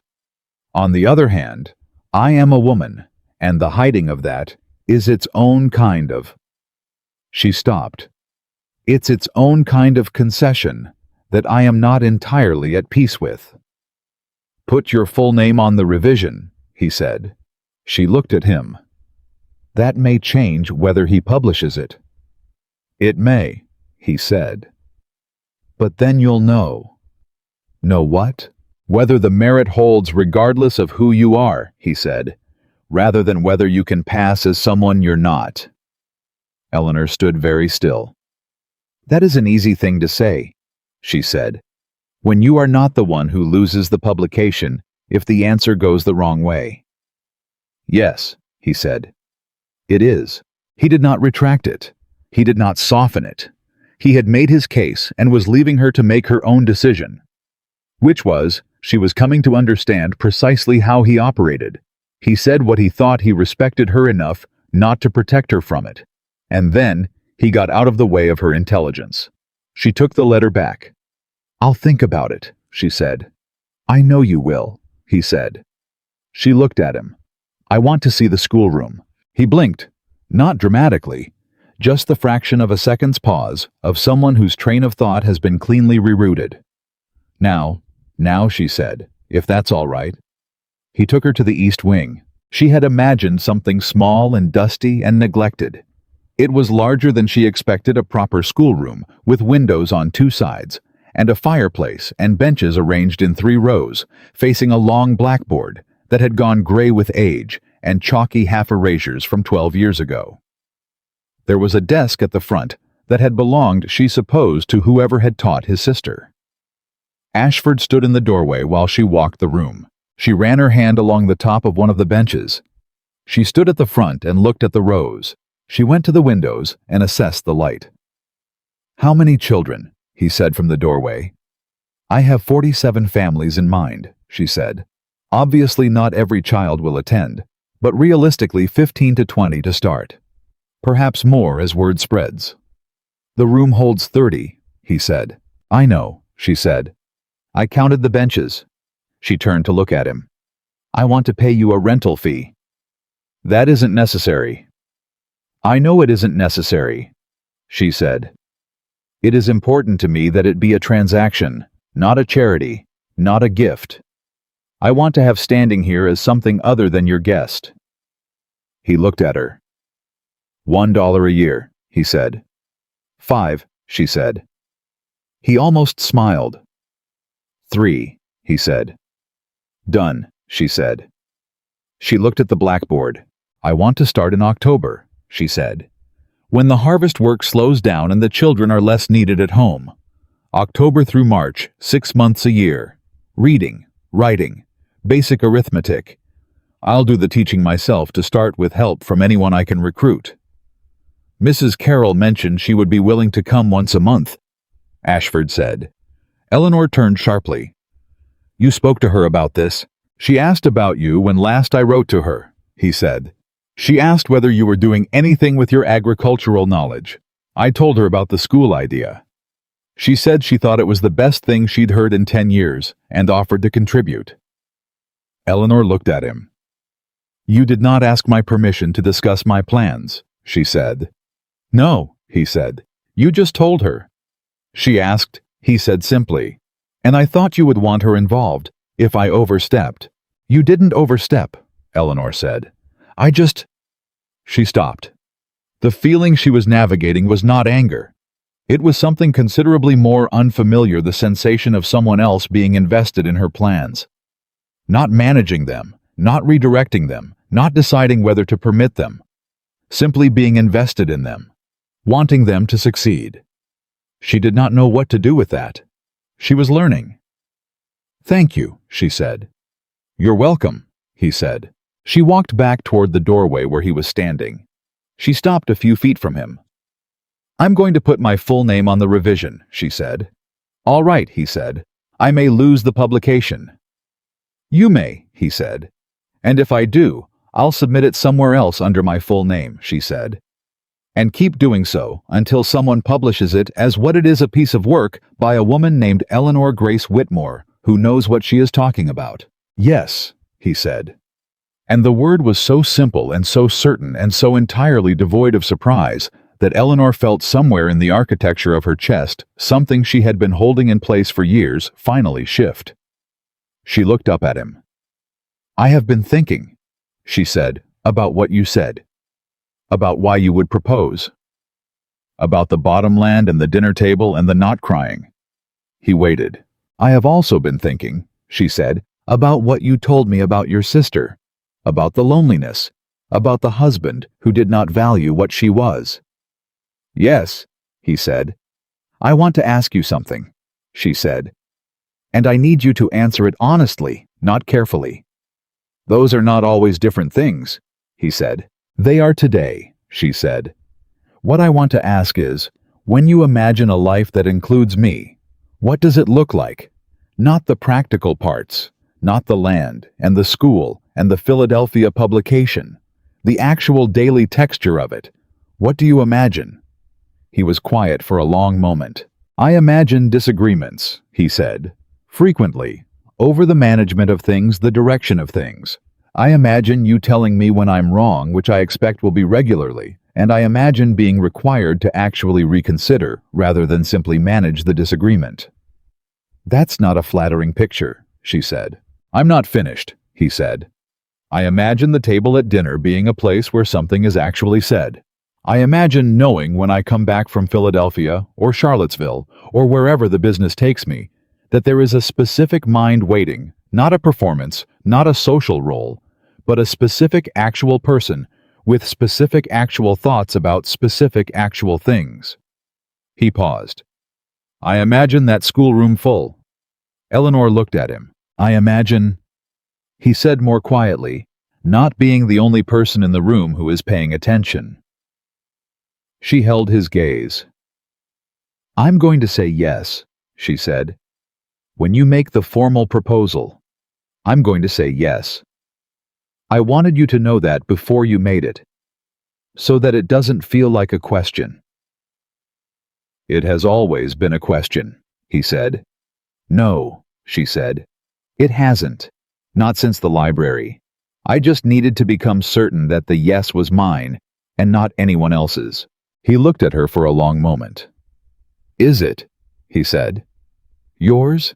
On the other hand, I am a woman, and the hiding of that is its own kind of—" She stopped. "It's its own kind of concession that I am not entirely at peace with." "Put your full name on the revision," he said. She looked at him. "That may change whether he publishes it." "It may," he said. "But then you'll know." "Know what?" "Whether the merit holds regardless of who you are," he said, "rather than whether you can pass as someone you're not." Eleanor stood very still. "That is an easy thing to say," she said, "when you are not the one who loses the publication if the answer goes the wrong way." "Yes," he said. "It is." He did not retract it. He did not soften it. He had made his case and was leaving her to make her own decision. Which was, she was coming to understand precisely how he operated. He said what he thought he respected her enough not to protect her from it. And then, he got out of the way of her intelligence. She took the letter back. "I'll think about it," she said. "I know you will," he said. She looked at him. "I want to see the schoolroom." He blinked, not dramatically, just the fraction of a second's pause of someone whose train of thought has been cleanly rerouted. Now, she said, "if that's all right." He took her to the east wing. She had imagined something small and dusty and neglected. It was larger than she expected a proper schoolroom, with windows on 2 sides, and a fireplace and benches arranged in 3 rows, facing a long blackboard that had gone gray with age and chalky half-erasures from 12 years ago. There was a desk at the front that had belonged, she supposed, to whoever had taught his sister. Ashford stood in the doorway while she walked the room. She ran her hand along the top of one of the benches. She stood at the front and looked at the rows. She went to the windows and assessed the light. "How many children?" he said from the doorway. "I have 47 families in mind," she said. "Obviously not every child will attend, but realistically 15 to 20 to start. Perhaps more as word spreads." "The room holds 30, he said. "I know," she said. "I counted the benches." She turned to look at him. "I want to pay you a rental fee." "That isn't necessary." "I know it isn't necessary," she said. "It is important to me that it be a transaction, not a charity, not a gift. I want to have standing here as something other than your guest." He looked at her. $1 a year, he said. 5, she said. He almost smiled. 3, he said. "Done," she said. She looked at the blackboard. "I want to start in October," she said. "When the harvest work slows down and the children are less needed at home. October through March, 6 months a year. Reading, writing, basic arithmetic. I'll do the teaching myself to start with help from anyone I can recruit." "Mrs. Carroll mentioned she would be willing to come once a month," Ashford said. Eleanor turned sharply. "You spoke to her about this?" She asked about you when last I wrote to her, he said. She asked whether you were doing anything with your agricultural knowledge. I told her about the school idea. She said she thought it was the best thing she'd heard in 10 years and offered to contribute. Eleanor looked at him. You did not ask my permission to discuss my plans, she said. No, he said. You just told her. She asked, he said simply. And I thought you would want her involved, if I overstepped. You didn't overstep, Eleanor said. She stopped. The feeling she was navigating was not anger. It was something considerably more unfamiliar, the sensation of someone else being invested in her plans. Not managing them, not redirecting them, not deciding whether to permit them. Simply being invested in them, wanting them to succeed. She did not know what to do with that. She was learning. Thank you, she said. You're welcome, he said. She walked back toward the doorway where he was standing. She stopped a few feet from him. I'm going to put my full name on the revision, she said. All right, he said. I may lose the publication. You may, he said. And if I do, I'll submit it somewhere else under my full name, she said. And keep doing so until someone publishes it as what it is, a piece of work by a woman named Eleanor Grace Whitmore, who knows what she is talking about. Yes, he said. And the word was so simple and so certain and so entirely devoid of surprise that Eleanor felt somewhere in the architecture of her chest something she had been holding in place for years finally shift. She looked up at him. I have been thinking, she said, about what you said. About why you would propose. About the bottomland and the dinner table and the not crying. He waited. I have also been thinking, she said, about what you told me about your sister. About the loneliness. About the husband who did not value what she was. Yes, he said. I want to ask you something, she said. And I need you to answer it honestly, not carefully. Those are not always different things, he said. They are today, she said. What I want to ask is, when you imagine a life that includes me, what does it look like? Not the practical parts, not the land and the school and the Philadelphia publication, the actual daily texture of it. What do you imagine? He was quiet for a long moment. I imagine disagreements, he said, frequently, over the management of things, the direction of things. I imagine you telling me when I'm wrong, which I expect will be regularly, and I imagine being required to actually reconsider rather than simply manage the disagreement. That's not a flattering picture, she said. I'm not finished, he said. I imagine the table at dinner being a place where something is actually said. I imagine knowing when I come back from Philadelphia or Charlottesville or wherever the business takes me, that there is a specific mind waiting, not a performance, not a social role, but a specific actual person with specific actual thoughts about specific actual things. He paused. I imagine that schoolroom full. Eleanor looked at him. I imagine, he said more quietly, not being the only person in the room who is paying attention. She held his gaze. I'm going to say yes, she said. When you make the formal proposal, I'm going to say yes. I wanted you to know that before you made it, so that it doesn't feel like a question. It has always been a question, he said. No, she said. It hasn't. Not since the library. I just needed to become certain that the yes was mine and not anyone else's. He looked at her for a long moment. Is it? He said. Yours?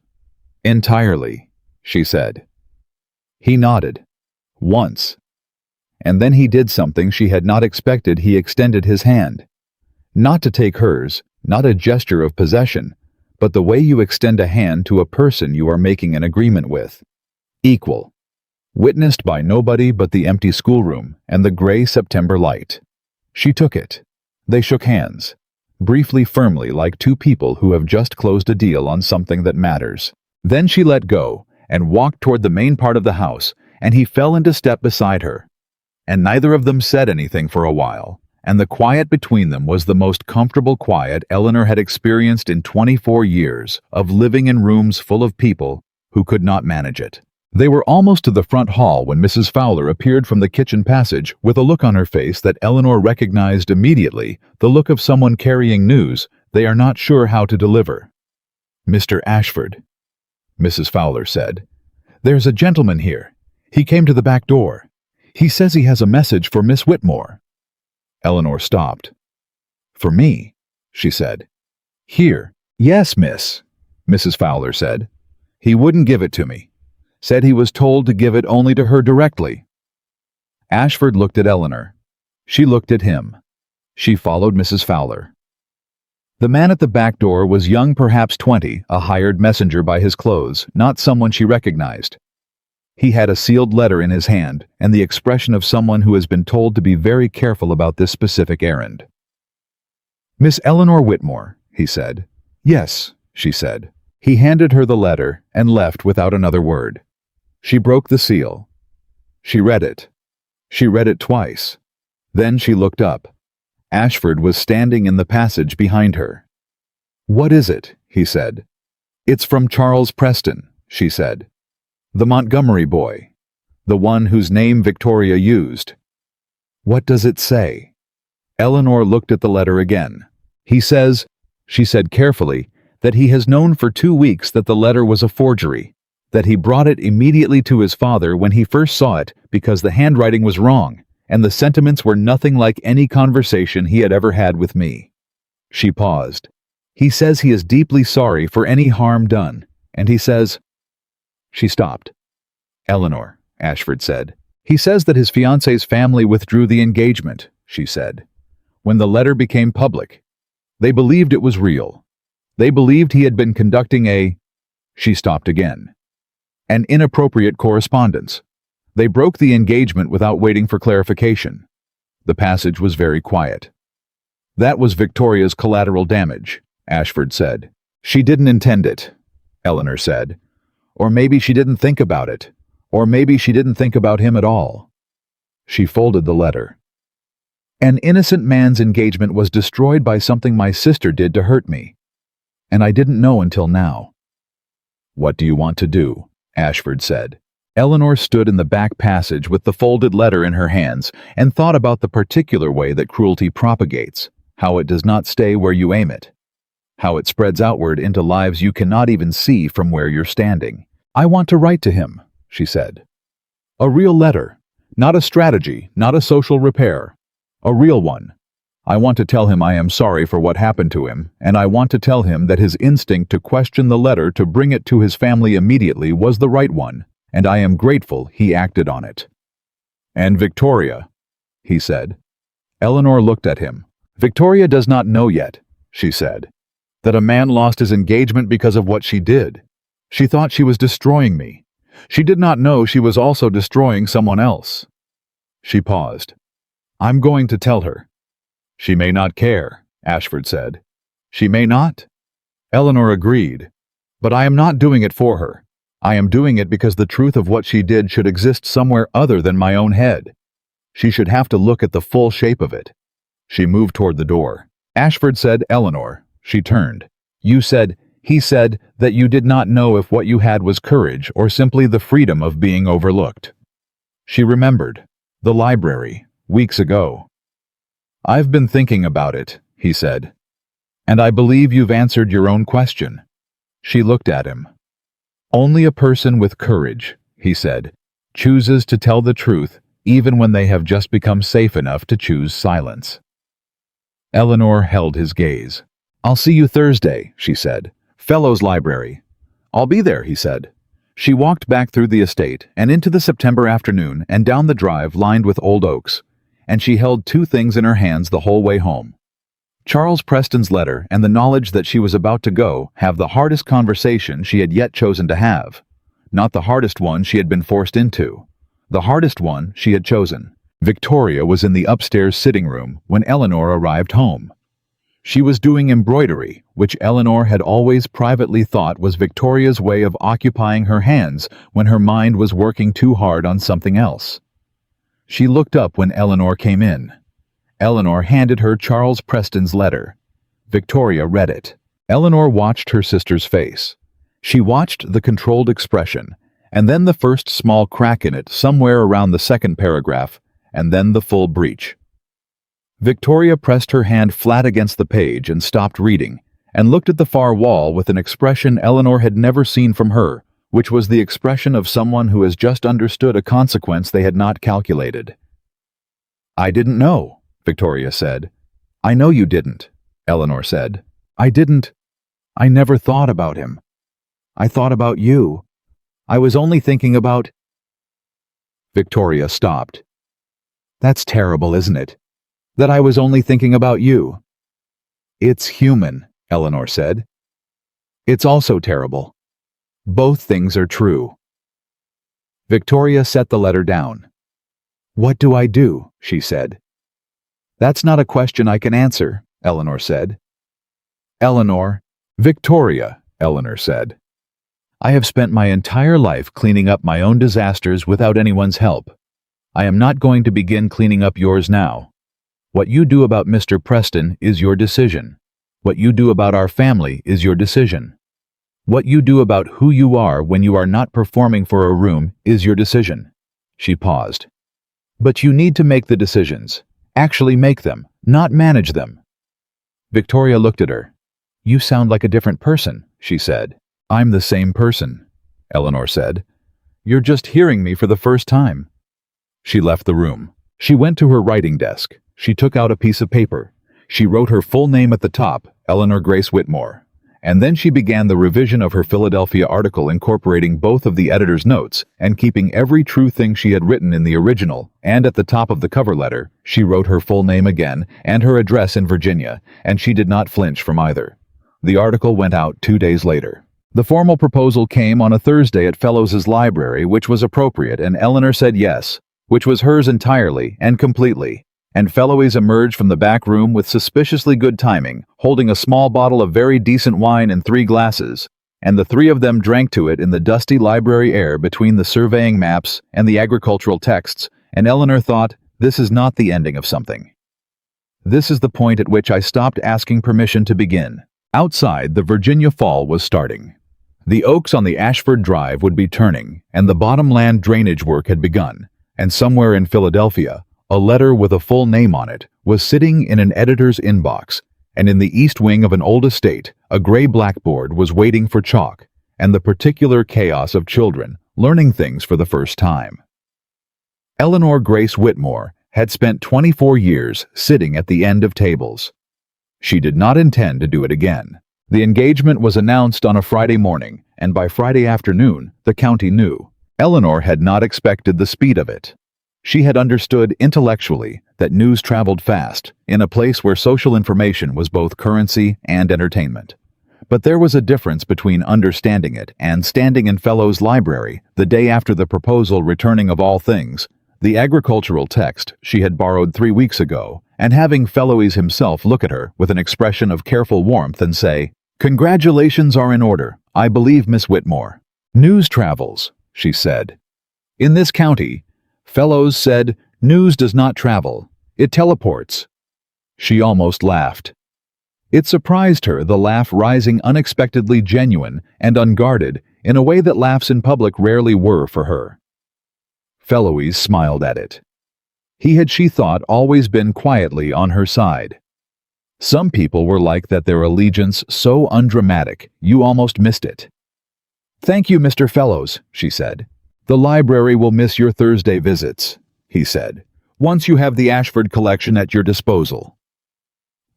Entirely, she said. He nodded. Once. And then he did something she had not expected. He extended his hand. Not to take hers, not a gesture of possession, but the way you extend a hand to a person you are making an agreement with. Equal. Witnessed by nobody but the empty schoolroom and the gray September light. She took it. They shook hands, briefly, firmly, like two people who have just closed a deal on something that matters. Then she let go and walked toward the main part of the house, and he fell into step beside her. And neither of them said anything for a while, and the quiet between them was the most comfortable quiet Eleanor had experienced in 24 years of living in rooms full of people who could not manage it. They were almost to the front hall when Mrs. Fowler appeared from the kitchen passage with a look on her face that Eleanor recognized immediately, the look of someone carrying news they are not sure how to deliver. "Mr. Ashford," Mrs. Fowler said. "There's a gentleman here. He came to the back door. He says he has a message for Miss Whitmore." Eleanor stopped. "For me?" she said. "Here." "Yes, miss," Mrs. Fowler said. "He wouldn't give it to me. Said he was told to give it only to her directly." Ashford looked at Eleanor. She looked at him. She followed Mrs. Fowler. The man at the back door was young, perhaps 20, a hired messenger by his clothes, not someone she recognized. He had a sealed letter in his hand and the expression of someone who has been told to be very careful about this specific errand. "Miss Eleanor Whitmore," he said. "Yes," she said. He handed her the letter and left without another word. She broke the seal. She read it. She read it twice. Then she looked up. Ashford was standing in the passage behind her. "What is it?" he said. "It's from Charles Preston," she said. "The Montgomery boy. The one whose name Victoria used." "What does it say?" Eleanor looked at the letter again. "He says," she said carefully, "that he has known for 2 weeks that the letter was a forgery, that he brought it immediately to his father when he first saw it because the handwriting was wrong, and the sentiments were nothing like any conversation he had ever had with me." She paused. "He says he is deeply sorry for any harm done, and he says—" She stopped. "Eleanor," Ashford said. "He says that his fiancée's family withdrew the engagement," she said. "When the letter became public. They believed it was real. They believed he had been conducting a—" She stopped again. "An inappropriate correspondence. They broke the engagement without waiting for clarification." The passage was very quiet. "That was Victoria's collateral damage," Ashford said. "She didn't intend it," Eleanor said. "Or maybe she didn't think about it. Or maybe she didn't think about him at all." She folded the letter. "An innocent man's engagement was destroyed by something my sister did to hurt me. And I didn't know until now." "What do you want to do?" Ashford said. Eleanor stood in the back passage with the folded letter in her hands and thought about the particular way that cruelty propagates, how it does not stay where you aim it, how it spreads outward into lives you cannot even see from where you're standing. "I want to write to him," she said. "A real letter, not a strategy, not a social repair. A real one. I want to tell him I am sorry for what happened to him, and I want to tell him that his instinct to question the letter to bring it to his family immediately was the right one, and I am grateful he acted on it." "And Victoria," he said. Eleanor looked at him. "Victoria does not know yet," she said, "that a man lost his engagement because of what she did. She thought she was destroying me. She did not know she was also destroying someone else." She paused. "I'm going to tell her." "She may not care," Ashford said. "She may not?" Eleanor agreed. "But I am not doing it for her. I am doing it because the truth of what she did should exist somewhere other than my own head. She should have to look at the full shape of it." She moved toward the door. Ashford said, "Eleanor." She turned. "You said, he said, that you did not know if what you had was courage or simply the freedom of being overlooked." She remembered. The library, weeks ago. "I've been thinking about it," he said. "And I believe you've answered your own question." She looked at him. "Only a person with courage," he said, "chooses to tell the truth even when they have just become safe enough to choose silence." Eleanor held his gaze. "I'll see you Thursday," she said. "Fellows' Library." "I'll be there," he said. She walked back through the estate and into the September afternoon and down the drive lined with old oaks, and she held 2 things in her hands the whole way home. Charles Preston's letter and the knowledge that she was about to go have the hardest conversation she had yet chosen to have. Not the hardest one she had been forced into. The hardest one she had chosen. Victoria was in the upstairs sitting room when Eleanor arrived home. She was doing embroidery, which Eleanor had always privately thought was Victoria's way of occupying her hands when her mind was working too hard on something else. She looked up when Eleanor came in. Eleanor handed her Charles Preston's letter. Victoria read it. Eleanor watched her sister's face. She watched the controlled expression, and then the first small crack in it somewhere around the second paragraph, and then the full breach. Victoria pressed her hand flat against the page and stopped reading, and looked at the far wall with an expression Eleanor had never seen from her, which was the expression of someone who has just understood a consequence they had not calculated. "I didn't know," Victoria said. "I know you didn't," Eleanor said. "I never thought about him. I thought about you. I was only thinking about—" Victoria stopped. "That's terrible, isn't it? That I was only thinking about you." "It's human," Eleanor said. "It's also terrible. Both things are true." Victoria set the letter down. "What do I do?" she said. "That's not a question I can answer," Eleanor said. Victoria, Eleanor said. "I have spent my entire life cleaning up my own disasters without anyone's help. I am not going to begin cleaning up yours now. What you do about Mr. Preston is your decision. What you do about our family is your decision. What you do about who you are when you are not performing for a room is your decision." She paused. "But you need to make the decisions. Actually make them, not manage them." Victoria looked at her. "You sound like a different person," she said. "I'm the same person," Eleanor said. "You're just hearing me for the first time." She left the room. She went to her writing desk. She took out a piece of paper. She wrote her full name at the top, Eleanor Grace Whitmore. And then she began the revision of her Philadelphia article, incorporating both of the editor's notes and keeping every true thing she had written in the original, and at the top of the cover letter, she wrote her full name again and her address in Virginia, and she did not flinch from either. The article went out 2 days later. The formal proposal came on a Thursday at Fellows's library, which was appropriate, and Eleanor said yes, which was hers entirely and completely. And Fellows emerged from the back room with suspiciously good timing, holding a small bottle of very decent wine in 3 glasses, and the 3 of them drank to it in the dusty library air between the surveying maps and the agricultural texts, and Eleanor thought, this is not the ending of something. This is the point at which I stopped asking permission to begin. Outside, the Virginia fall was starting. The oaks on the Ashford Drive would be turning, and the bottomland drainage work had begun, and somewhere in Philadelphia, a letter with a full name on it was sitting in an editor's inbox, and in the east wing of an old estate, a gray blackboard was waiting for chalk, and the particular chaos of children learning things for the first time. Eleanor Grace Whitmore had spent 24 years sitting at the end of tables. She did not intend to do it again. The engagement was announced on a Friday morning, and by Friday afternoon, the county knew. Eleanor had not expected the speed of it. She had understood intellectually that news traveled fast in a place where social information was both currency and entertainment. But there was a difference between understanding it and standing in Fellow's library the day after the proposal returning of all things, the agricultural text she had borrowed 3 weeks ago, and having Fellows himself look at her with an expression of careful warmth and say, "Congratulations are in order, I believe, Miss Whitmore. News travels," she said. In this county, Fellows said, "News does not travel, it teleports." She almost laughed. It surprised her, the laugh rising unexpectedly genuine and unguarded in a way that laughs in public rarely were for her. Fellows smiled at it. He had, she thought, always been quietly on her side. Some people were like that, their allegiance so undramatic you almost missed it. "Thank you, Mr. Fellows," she said. "The library will miss your Thursday visits," he said, "once you have the Ashford collection at your disposal."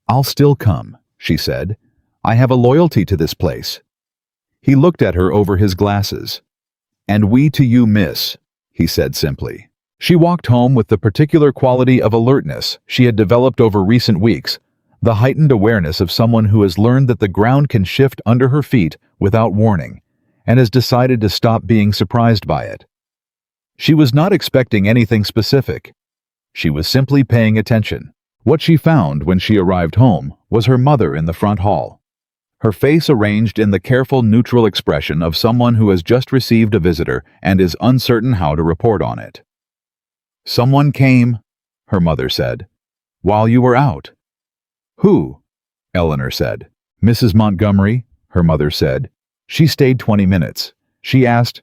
"I'll still come," she said. "I have a loyalty to this place." He looked at her over his glasses. "And we to you, miss," he said simply. She walked home with the particular quality of alertness she had developed over recent weeks, the heightened awareness of someone who has learned that the ground can shift under her feet without warning, and has decided to stop being surprised by it. She was not expecting anything specific. She was simply paying attention. What she found when she arrived home was her mother in the front hall, her face arranged in the careful, neutral expression of someone who has just received a visitor and is uncertain how to report on it. "Someone came," her mother said, "while you were out." "Who?" Eleanor said. "Mrs. Montgomery," her mother said. "She stayed 20 minutes. She asked,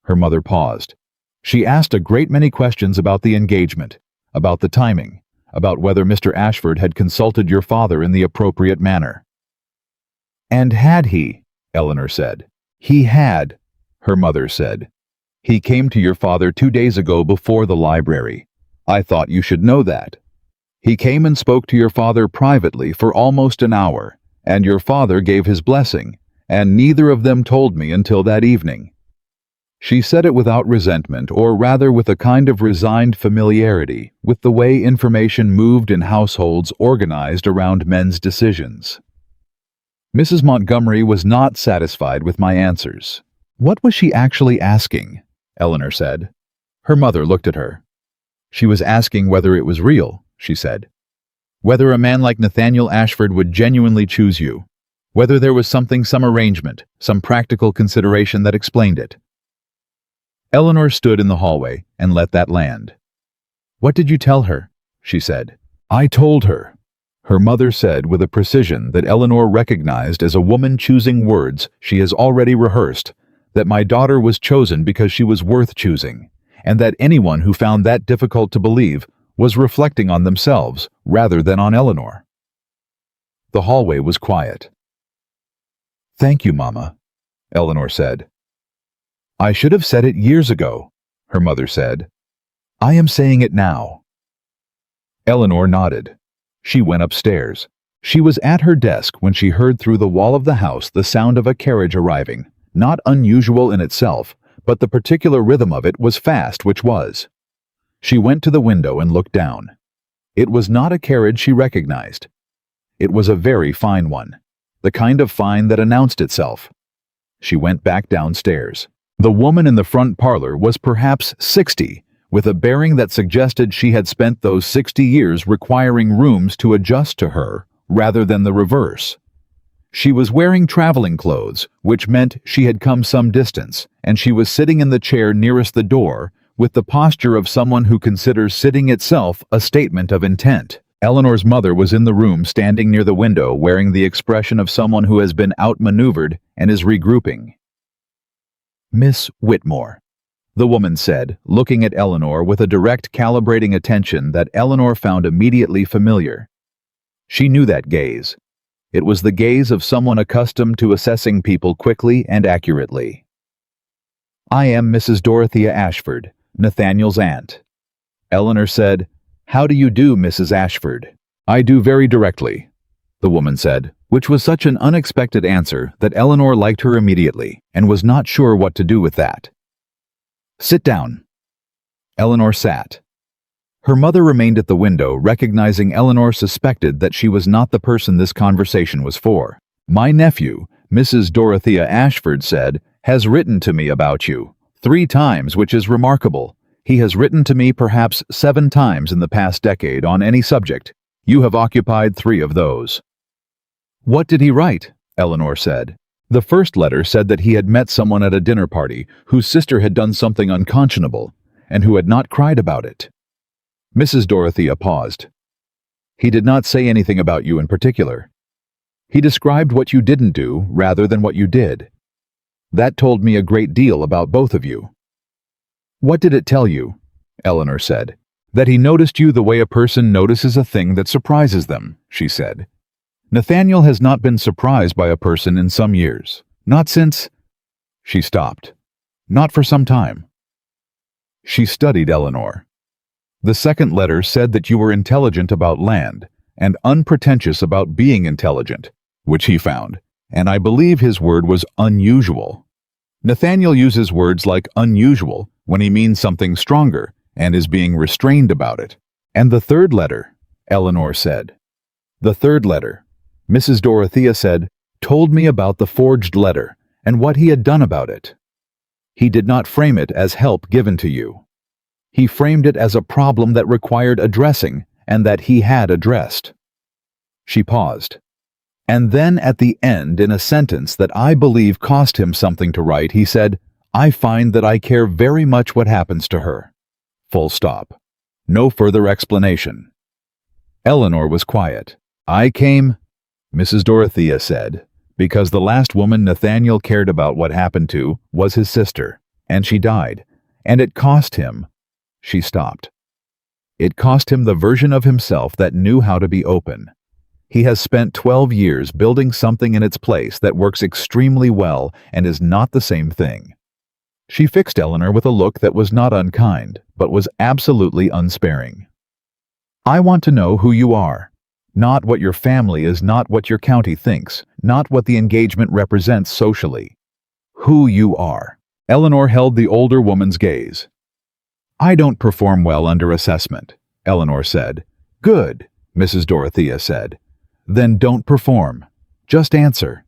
Her mother paused. She asked a great many questions about the engagement, about the timing, about whether Mr. Ashford had consulted your father in the appropriate manner. "And had he?" Eleanor said. "He had," her mother said. "He came to your father 2 days ago before the library. I thought you should know that. He came and spoke to your father privately for almost an hour, and your father gave his blessing, and neither of them told me until that evening." She said it without resentment, or rather with a kind of resigned familiarity with the way information moved in households organized around men's decisions. Mrs. Montgomery was not satisfied with my answers. What was she actually asking? Eleanor said. Her mother looked at her. She was asking whether it was real, she said. Whether a man like Nathaniel Ashford would genuinely choose you. Whether there was some arrangement, some practical consideration that explained it. Eleanor stood in the hallway and let that land. "What did you tell her?" she said. "I told her," her mother said with a precision that Eleanor recognized as a woman choosing words she has already rehearsed, that my daughter was chosen because she was worth choosing, and that anyone who found that difficult to believe was reflecting on themselves rather than on Eleanor. The hallway was quiet. "Thank you, Mama," Eleanor said. "I should have said it years ago," her mother said. "I am saying it now." Eleanor nodded. She went upstairs. She was at her desk when she heard through the wall of the house the sound of a carriage arriving, not unusual in itself, but the particular rhythm of it was fast, which was. She went to the window and looked down. It was not a carriage she recognized. It was a very fine one, the kind of fine that announced itself. She went back downstairs. The woman in the front parlor was perhaps 60, with a bearing that suggested she had spent those 60 years requiring rooms to adjust to her, rather than the reverse. She was wearing traveling clothes, which meant she had come some distance, and she was sitting in the chair nearest the door, with the posture of someone who considers sitting itself a statement of intent. Eleanor's mother was in the room standing near the window, wearing the expression of someone who has been outmaneuvered and is regrouping. "Miss Whitmore," the woman said, looking at Eleanor with a direct calibrating attention that Eleanor found immediately familiar. She knew that gaze. It was the gaze of someone accustomed to assessing people quickly and accurately. "I am Mrs. Dorothea Ashford, Nathaniel's aunt." Eleanor said, "How do you do, Mrs. Ashford?" "I do very directly," the woman said, which was such an unexpected answer that Eleanor liked her immediately and was not sure what to do with that. "Sit down." Eleanor sat. Her mother remained at the window, recognizing Eleanor suspected that she was not the person this conversation was for. "My nephew, Mrs. Dorothea Ashford said, has written to me about you 3 times, which is remarkable. He has written to me perhaps 7 times in the past decade on any subject. You have occupied 3 of those." "What did he write?" Eleanor said. The first letter said that he had met someone at a dinner party whose sister had done something unconscionable, and who had not cried about it. Mrs. Dorothea paused. "He did not say anything about you in particular. He described what you didn't do rather than what you did. That told me a great deal about both of you." "What did it tell you?" Eleanor said. "That he noticed you the way a person notices a thing that surprises them," she said. "Nathaniel has not been surprised by a person in some years. Not since—" She stopped. "Not for some time." She studied Eleanor. "The second letter said that you were intelligent about land, and unpretentious about being intelligent, which he found, and I believe his word was unusual. Nathaniel uses words like unusual when he means something stronger and is being restrained about it. And the third letter," Eleanor said. "The third letter," Mrs. Dorothea said, "told me about the forged letter and what he had done about it. He did not frame it as help given to you. He framed it as a problem that required addressing and that he had addressed." She paused. "And then at the end, in a sentence that I believe cost him something to write, he said, 'I find that I care very much what happens to her.' Full stop. No further explanation." Eleanor was quiet. "I came," Mrs. Dorothea said, "because the last woman Nathaniel cared about what happened to was his sister, and she died. And it cost him. She stopped. It cost him the version of himself that knew how to be open. He has spent 12 years building something in its place that works extremely well and is not the same thing. She fixed Eleanor with a look that was not unkind, but was absolutely unsparing. I want to know who you are. Not what your family is, not what your county thinks, not what the engagement represents socially. Who you are. Eleanor held the older woman's gaze. I don't perform well under assessment, Eleanor said. Good, Mrs. Dorothea said. Then don't perform. Just answer.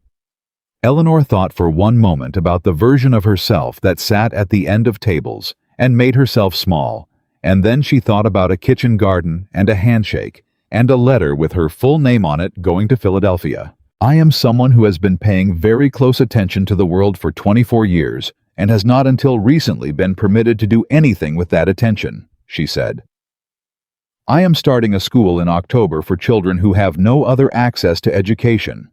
Eleanor thought for one moment about the version of herself that sat at the end of tables and made herself small, and then she thought about a kitchen garden and a handshake and a letter with her full name on it going to Philadelphia. I am someone who has been paying very close attention to the world for 24 years and has not until recently been permitted to do anything with that attention, she said. I am starting a school in October for children who have no other access to education.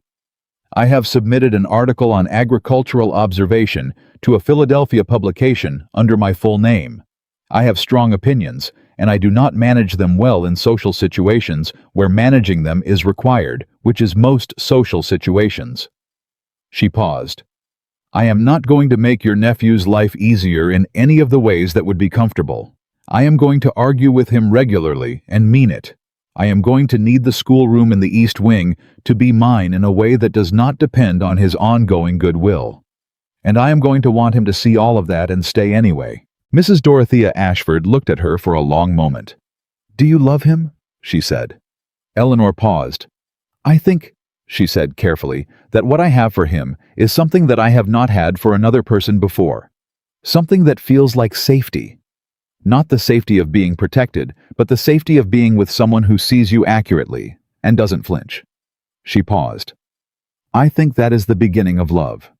I have submitted an article on agricultural observation to a Philadelphia publication under my full name. I have strong opinions, and I do not manage them well in social situations where managing them is required, which is most social situations. She paused. I am not going to make your nephew's life easier in any of the ways that would be comfortable. I am going to argue with him regularly and mean it. I am going to need the schoolroom in the East Wing to be mine in a way that does not depend on his ongoing goodwill. And I am going to want him to see all of that and stay anyway. Mrs. Dorothea Ashford looked at her for a long moment. Do you love him? She said. Eleanor paused. I think, she said carefully, that what I have for him is something that I have not had for another person before. Something that feels like safety. Not the safety of being protected, but the safety of being with someone who sees you accurately and doesn't flinch. She paused. I think that is the beginning of love.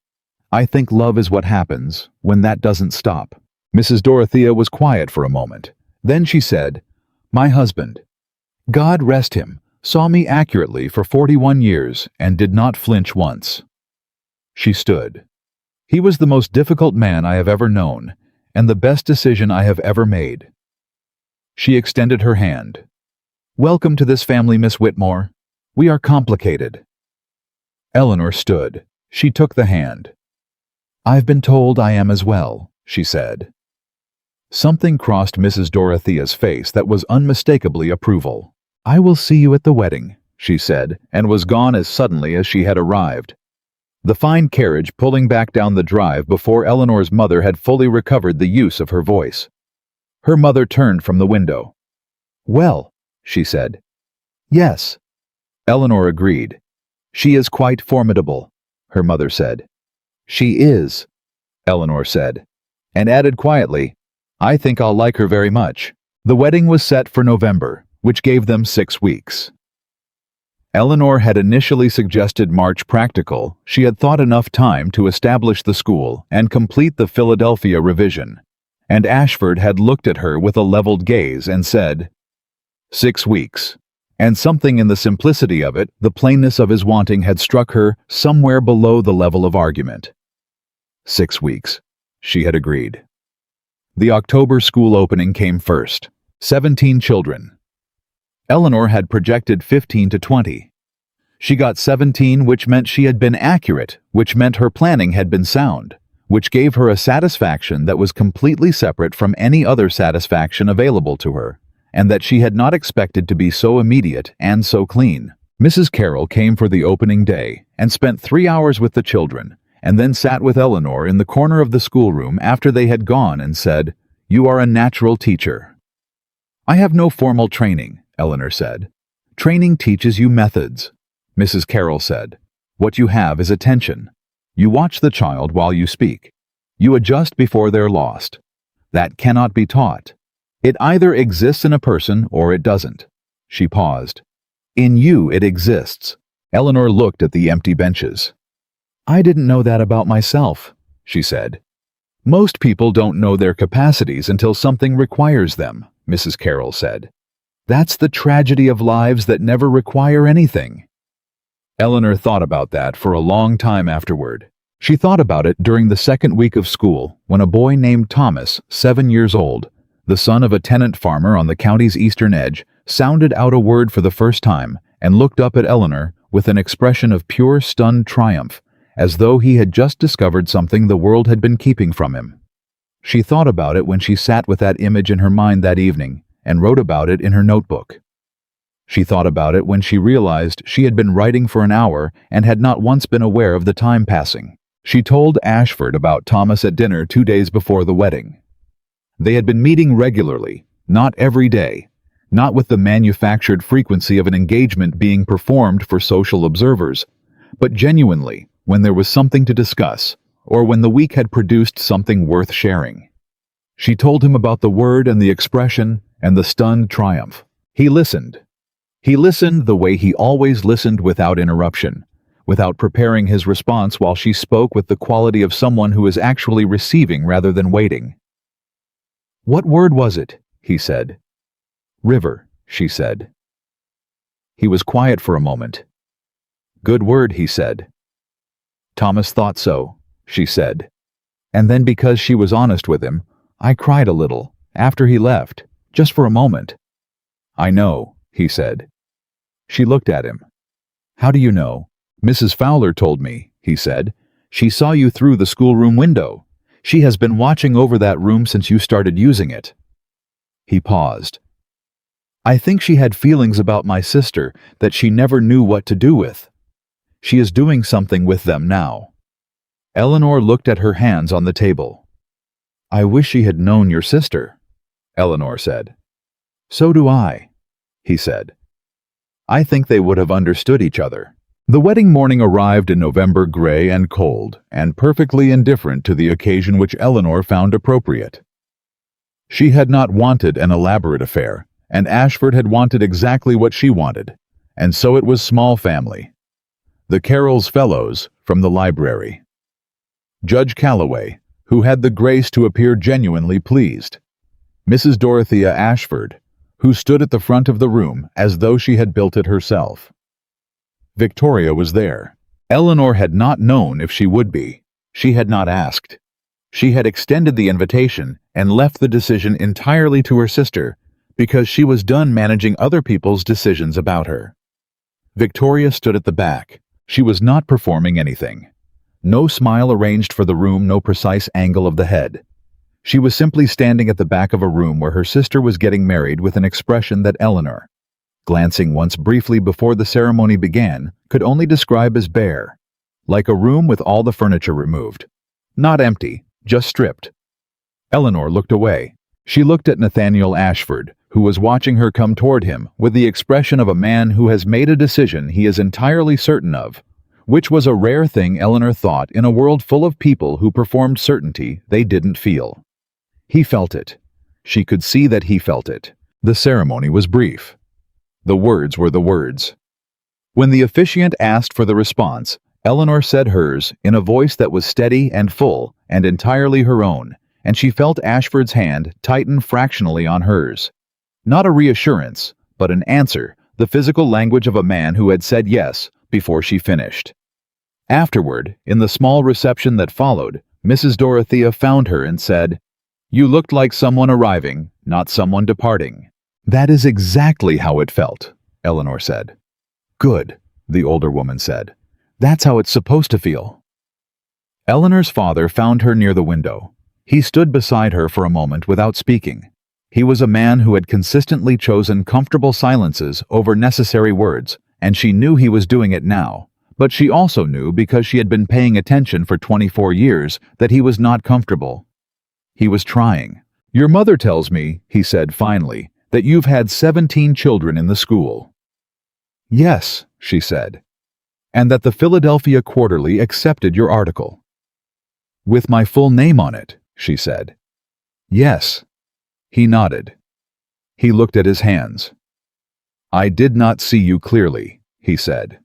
I think love is what happens when that doesn't stop. Mrs. Dorothea was quiet for a moment. Then she said, My husband, God rest him, saw me accurately for 41 years and did not flinch once. She stood. He was the most difficult man I have ever known, and the best decision I have ever made. She extended her hand. Welcome to this family, Miss Whitmore. We are complicated. Eleanor stood. She took the hand. I've been told I am as well, she said. Something crossed Mrs. Dorothea's face that was unmistakably approval. I will see you at the wedding, she said, and was gone as suddenly as she had arrived. The fine carriage pulling back down the drive before Eleanor's mother had fully recovered the use of her voice. Her mother turned from the window. Well, she said. Yes. Eleanor agreed. She is quite formidable, her mother said. She is, Eleanor said, and added quietly, I think I'll like her very much. The wedding was set for November, which gave them 6 weeks. Eleanor had initially suggested March practical. She had thought enough time to establish the school and complete the Philadelphia revision, and Ashford had looked at her with a leveled gaze and said, 6 weeks. And something in the simplicity of it, the plainness of his wanting, had struck her somewhere below the level of argument. 6 weeks, she had agreed. The October school opening came first. 17 children. Eleanor had projected 15 to 20. She got 17, which meant she had been accurate, which meant her planning had been sound, which gave her a satisfaction that was completely separate from any other satisfaction available to her, and that she had not expected to be so immediate and so clean. Mrs. Carroll came for the opening day and spent 3 hours with the children, and then sat with Eleanor in the corner of the schoolroom after they had gone and said, You are a natural teacher. I have no formal training, Eleanor said. Training teaches you methods. Mrs. Carroll said, What you have is attention. You watch the child while you speak. You adjust before they're lost. That cannot be taught. It either exists in a person or it doesn't. She paused. In you it exists. Eleanor looked at the empty benches. I didn't know that about myself, she said. Most people don't know their capacities until something requires them, Mrs. Carroll said. That's the tragedy of lives that never require anything. Eleanor thought about that for a long time afterward. She thought about it during the second week of school when a boy named Thomas, 7 years old, the son of a tenant farmer on the county's eastern edge, sounded out a word for the first time and looked up at Eleanor with an expression of pure stunned triumph, as though he had just discovered something the world had been keeping from him. She thought about it when she sat with that image in her mind that evening and wrote about it in her notebook. She thought about it when she realized she had been writing for an hour and had not once been aware of the time passing. She told Ashford about Thomas at dinner 2 days before the wedding. They had been meeting regularly, not every day, not with the manufactured frequency of an engagement being performed for social observers, but genuinely when there was something to discuss or when the week had produced something worth sharing. She told him about the word and the expression and the stunned triumph. He listened. He listened the way he always listened, without interruption, without preparing his response, while she spoke with the quality of someone who is actually receiving rather than waiting. "What word was it?" he said. "River," she said. He was quiet for a moment. "Good word," he said. "Thomas thought so," she said. And then, because she was honest with him, "I cried a little, after he left, just for a moment." "I know," he said. She looked at him. "How do you know?" "Mrs. Fowler told me," he said. "She saw you through the schoolroom window. She has been watching over that room since you started using it." He paused. "I think she had feelings about my sister that she never knew what to do with. She is doing something with them now." Eleanor looked at her hands on the table. "I wish she had known your sister," Eleanor said. "So do I," he said. "I think they would have understood each other." The wedding morning arrived in November, gray and cold, and perfectly indifferent to the occasion, which Eleanor found appropriate. She had not wanted an elaborate affair, and Ashford had wanted exactly what she wanted, and so it was small family. The Carrolls Fellows from the library. Judge Calloway, who had the grace to appear genuinely pleased. Mrs. Dorothea Ashford, who stood at the front of the room as though she had built it herself. Victoria was there. Eleanor had not known if she would be. She had not asked. She had extended the invitation and left the decision entirely to her sister because she was done managing other people's decisions about her. Victoria stood at the back. She was not performing anything. No smile arranged for the room, no precise angle of the head. She was simply standing at the back of a room where her sister was getting married, with an expression that Eleanor, glancing once briefly before the ceremony began, could only describe as bare, like a room with all the furniture removed. Not empty, just stripped. Eleanor looked away. She looked at Nathaniel Ashford, who was watching her come toward him with the expression of a man who has made a decision he is entirely certain of, which was a rare thing, Eleanor thought, in a world full of people who performed certainty they didn't feel. He felt it. She could see that he felt it. The ceremony was brief. The words were the words. When the officiant asked for the response, Eleanor said hers in a voice that was steady and full and entirely her own, and she felt Ashford's hand tighten fractionally on hers. Not a reassurance, but an answer, the physical language of a man who had said yes before she finished. Afterward, in the small reception that followed, Mrs. Dorothea found her and said, "You looked like someone arriving, not someone departing." "That is exactly how it felt," Eleanor said. "Good," the older woman said. "That's how it's supposed to feel." Eleanor's father found her near the window. He stood beside her for a moment without speaking. He was a man who had consistently chosen comfortable silences over necessary words, and she knew he was doing it now. But she also knew, because she had been paying attention for 24 years, that he was not comfortable. He was trying. "Your mother tells me," he said finally, "that you've had 17 children in the school." "Yes," she said. "And that the Philadelphia Quarterly accepted your article." "With my full name on it," she said. "Yes." He nodded. He looked at his hands. "I did not see you clearly," he said.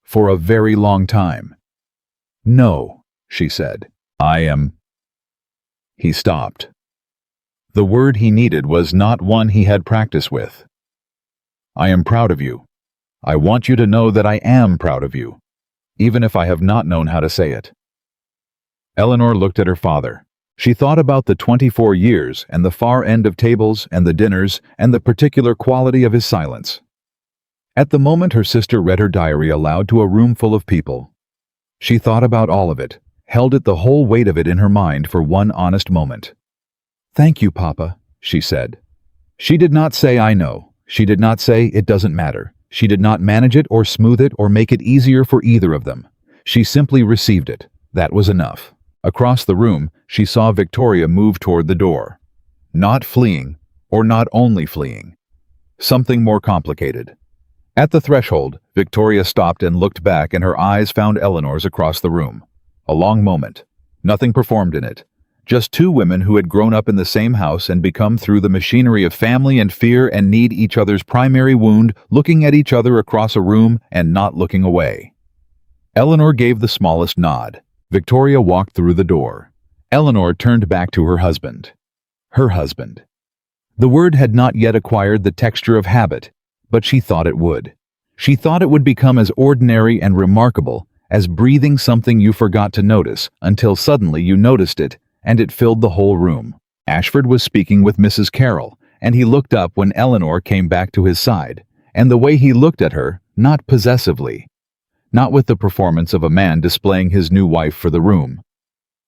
"For a very long time." "No," she said. "I am—" He stopped. The word he needed was not one he had practice with. "I am proud of you. I want you to know that I am proud of you, even if I have not known how to say it." Eleanor looked at her father. She thought about the 24 years and the far end of tables and the dinners and the particular quality of his silence. At the moment her sister read her diary aloud to a room full of people. She thought about all of it, held it, the whole weight of it in her mind for one honest moment. "Thank you, Papa," she said. She did not say "I know." She did not say "it doesn't matter." She did not manage it or smooth it or make it easier for either of them. She simply received it. That was enough. Across the room, she saw Victoria move toward the door. Not fleeing, or not only fleeing. Something more complicated. At the threshold, Victoria stopped and looked back, and her eyes found Eleanor's across the room. A long moment. Nothing performed in it. Just two women who had grown up in the same house and become through the machinery of family and fear and need each other's primary wound, looking at each other across a room and not looking away. Eleanor gave the smallest nod. Victoria walked through the door. Eleanor turned back to her husband. Her husband. The word had not yet acquired the texture of habit, but she thought it would. She thought it would become as ordinary and remarkable as breathing something you forgot to notice until suddenly you noticed it, and it filled the whole room. Ashford was speaking with Mrs. Carroll, and he looked up when Eleanor came back to his side, and the way he looked at her, not possessively, not with the performance of a man displaying his new wife for the room,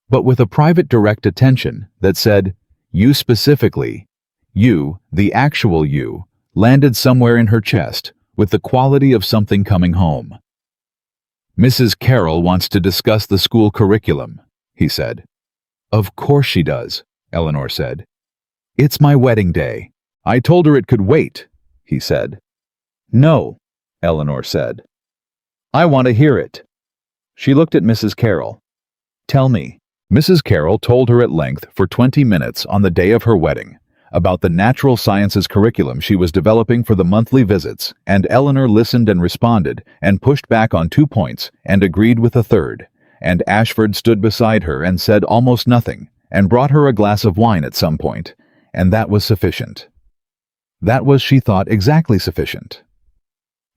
but with a private direct attention that said, "You specifically, you, the actual you," landed somewhere in her chest with the quality of something coming home. "Mrs. Carroll wants to discuss the school curriculum," he said. "Of course she does," Eleanor said. "It's my wedding day. I told her it could wait," he said. "No," Eleanor said. "I want to hear it." She looked at Mrs. Carroll. "Tell me." Mrs. Carroll told her at length for 20 minutes on the day of her wedding about the natural sciences curriculum she was developing for the monthly visits, and Eleanor listened and responded and pushed back on 2 points and agreed with a third, and Ashford stood beside her and said almost nothing and brought her a glass of wine at some point, and that was sufficient. That was, she thought, exactly sufficient.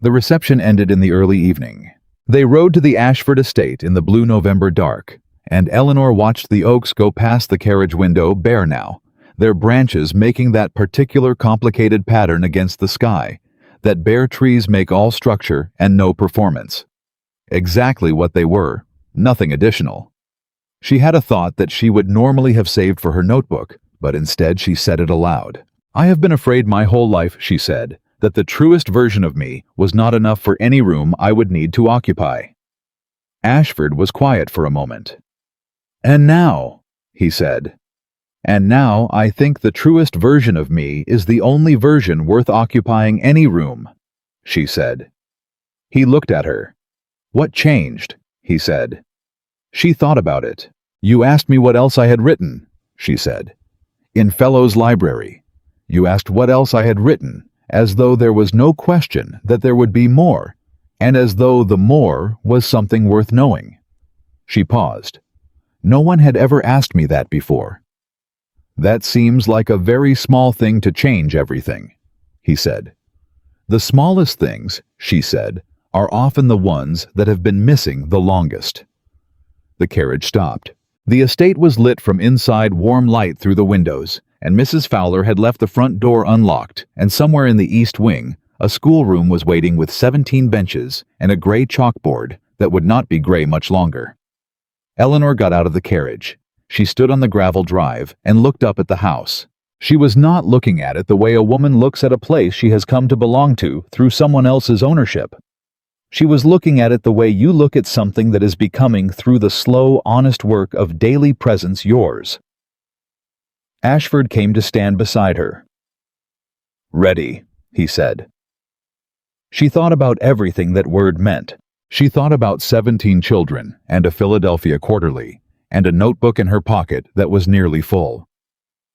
The reception ended in the early evening. They rode to the Ashford estate in the blue November dark, and Eleanor watched the oaks go past the carriage window, bare now, their branches making that particular complicated pattern against the sky, that bare trees make all structure and no performance. Exactly what they were, nothing additional. She had a thought that she would normally have saved for her notebook, but instead she said it aloud. "I have been afraid my whole life," she said, "that the truest version of me was not enough for any room I would need to occupy." Ashford was quiet for a moment. "And now," he said, "and now I think the truest version of me is the only version worth occupying any room," she said. He looked at her. "What changed?" he said. She thought about it. "You asked me what else I had written," she said. "In Fellow's library. You asked what else I had written, as though there was no question that there would be more, and as though the more was something worth knowing." She paused. "No one had ever asked me that before." "That seems like a very small thing to change everything," he said. "The smallest things," she said, "are often the ones that have been missing the longest." The carriage stopped. The estate was lit from inside, warm light through the windows, and Mrs. Fowler had left the front door unlocked, and somewhere in the east wing, a schoolroom was waiting with 17 benches and a gray chalkboard that would not be gray much longer. Eleanor got out of the carriage. She stood on the gravel drive and looked up at the house. She was not looking at it the way a woman looks at a place she has come to belong to through someone else's ownership. She was looking at it the way you look at something that is becoming through the slow, honest work of daily presence yours. Ashford came to stand beside her. "Ready," he said. She thought about everything that word meant. She thought about 17 children and a Philadelphia quarterly, and a notebook in her pocket that was nearly full.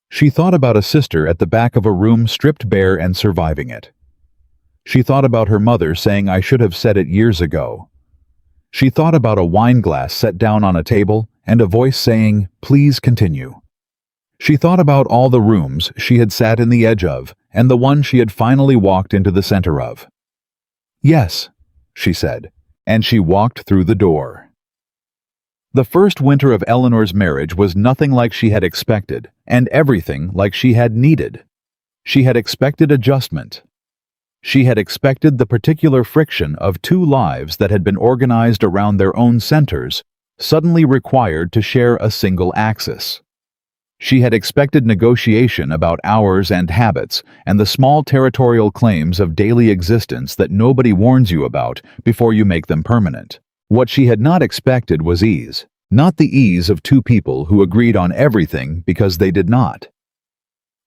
She thought about a sister at the back of a room stripped bare and surviving it. She thought about her mother saying, "I should have said it years ago." She thought about a wine glass set down on a table and a voice saying, "Please continue." She thought about all the rooms she had sat in the edge of and the one she had finally walked into the center of. "Yes," she said, and she walked through the door. The first winter of Eleanor's marriage was nothing like she had expected, and everything like she had needed. She had expected adjustment. She had expected the particular friction of two lives that had been organized around their own centers, suddenly required to share a single axis. She had expected negotiation about hours and habits and the small territorial claims of daily existence that nobody warns you about before you make them permanent. What she had not expected was ease, not the ease of two people who agreed on everything because they did not.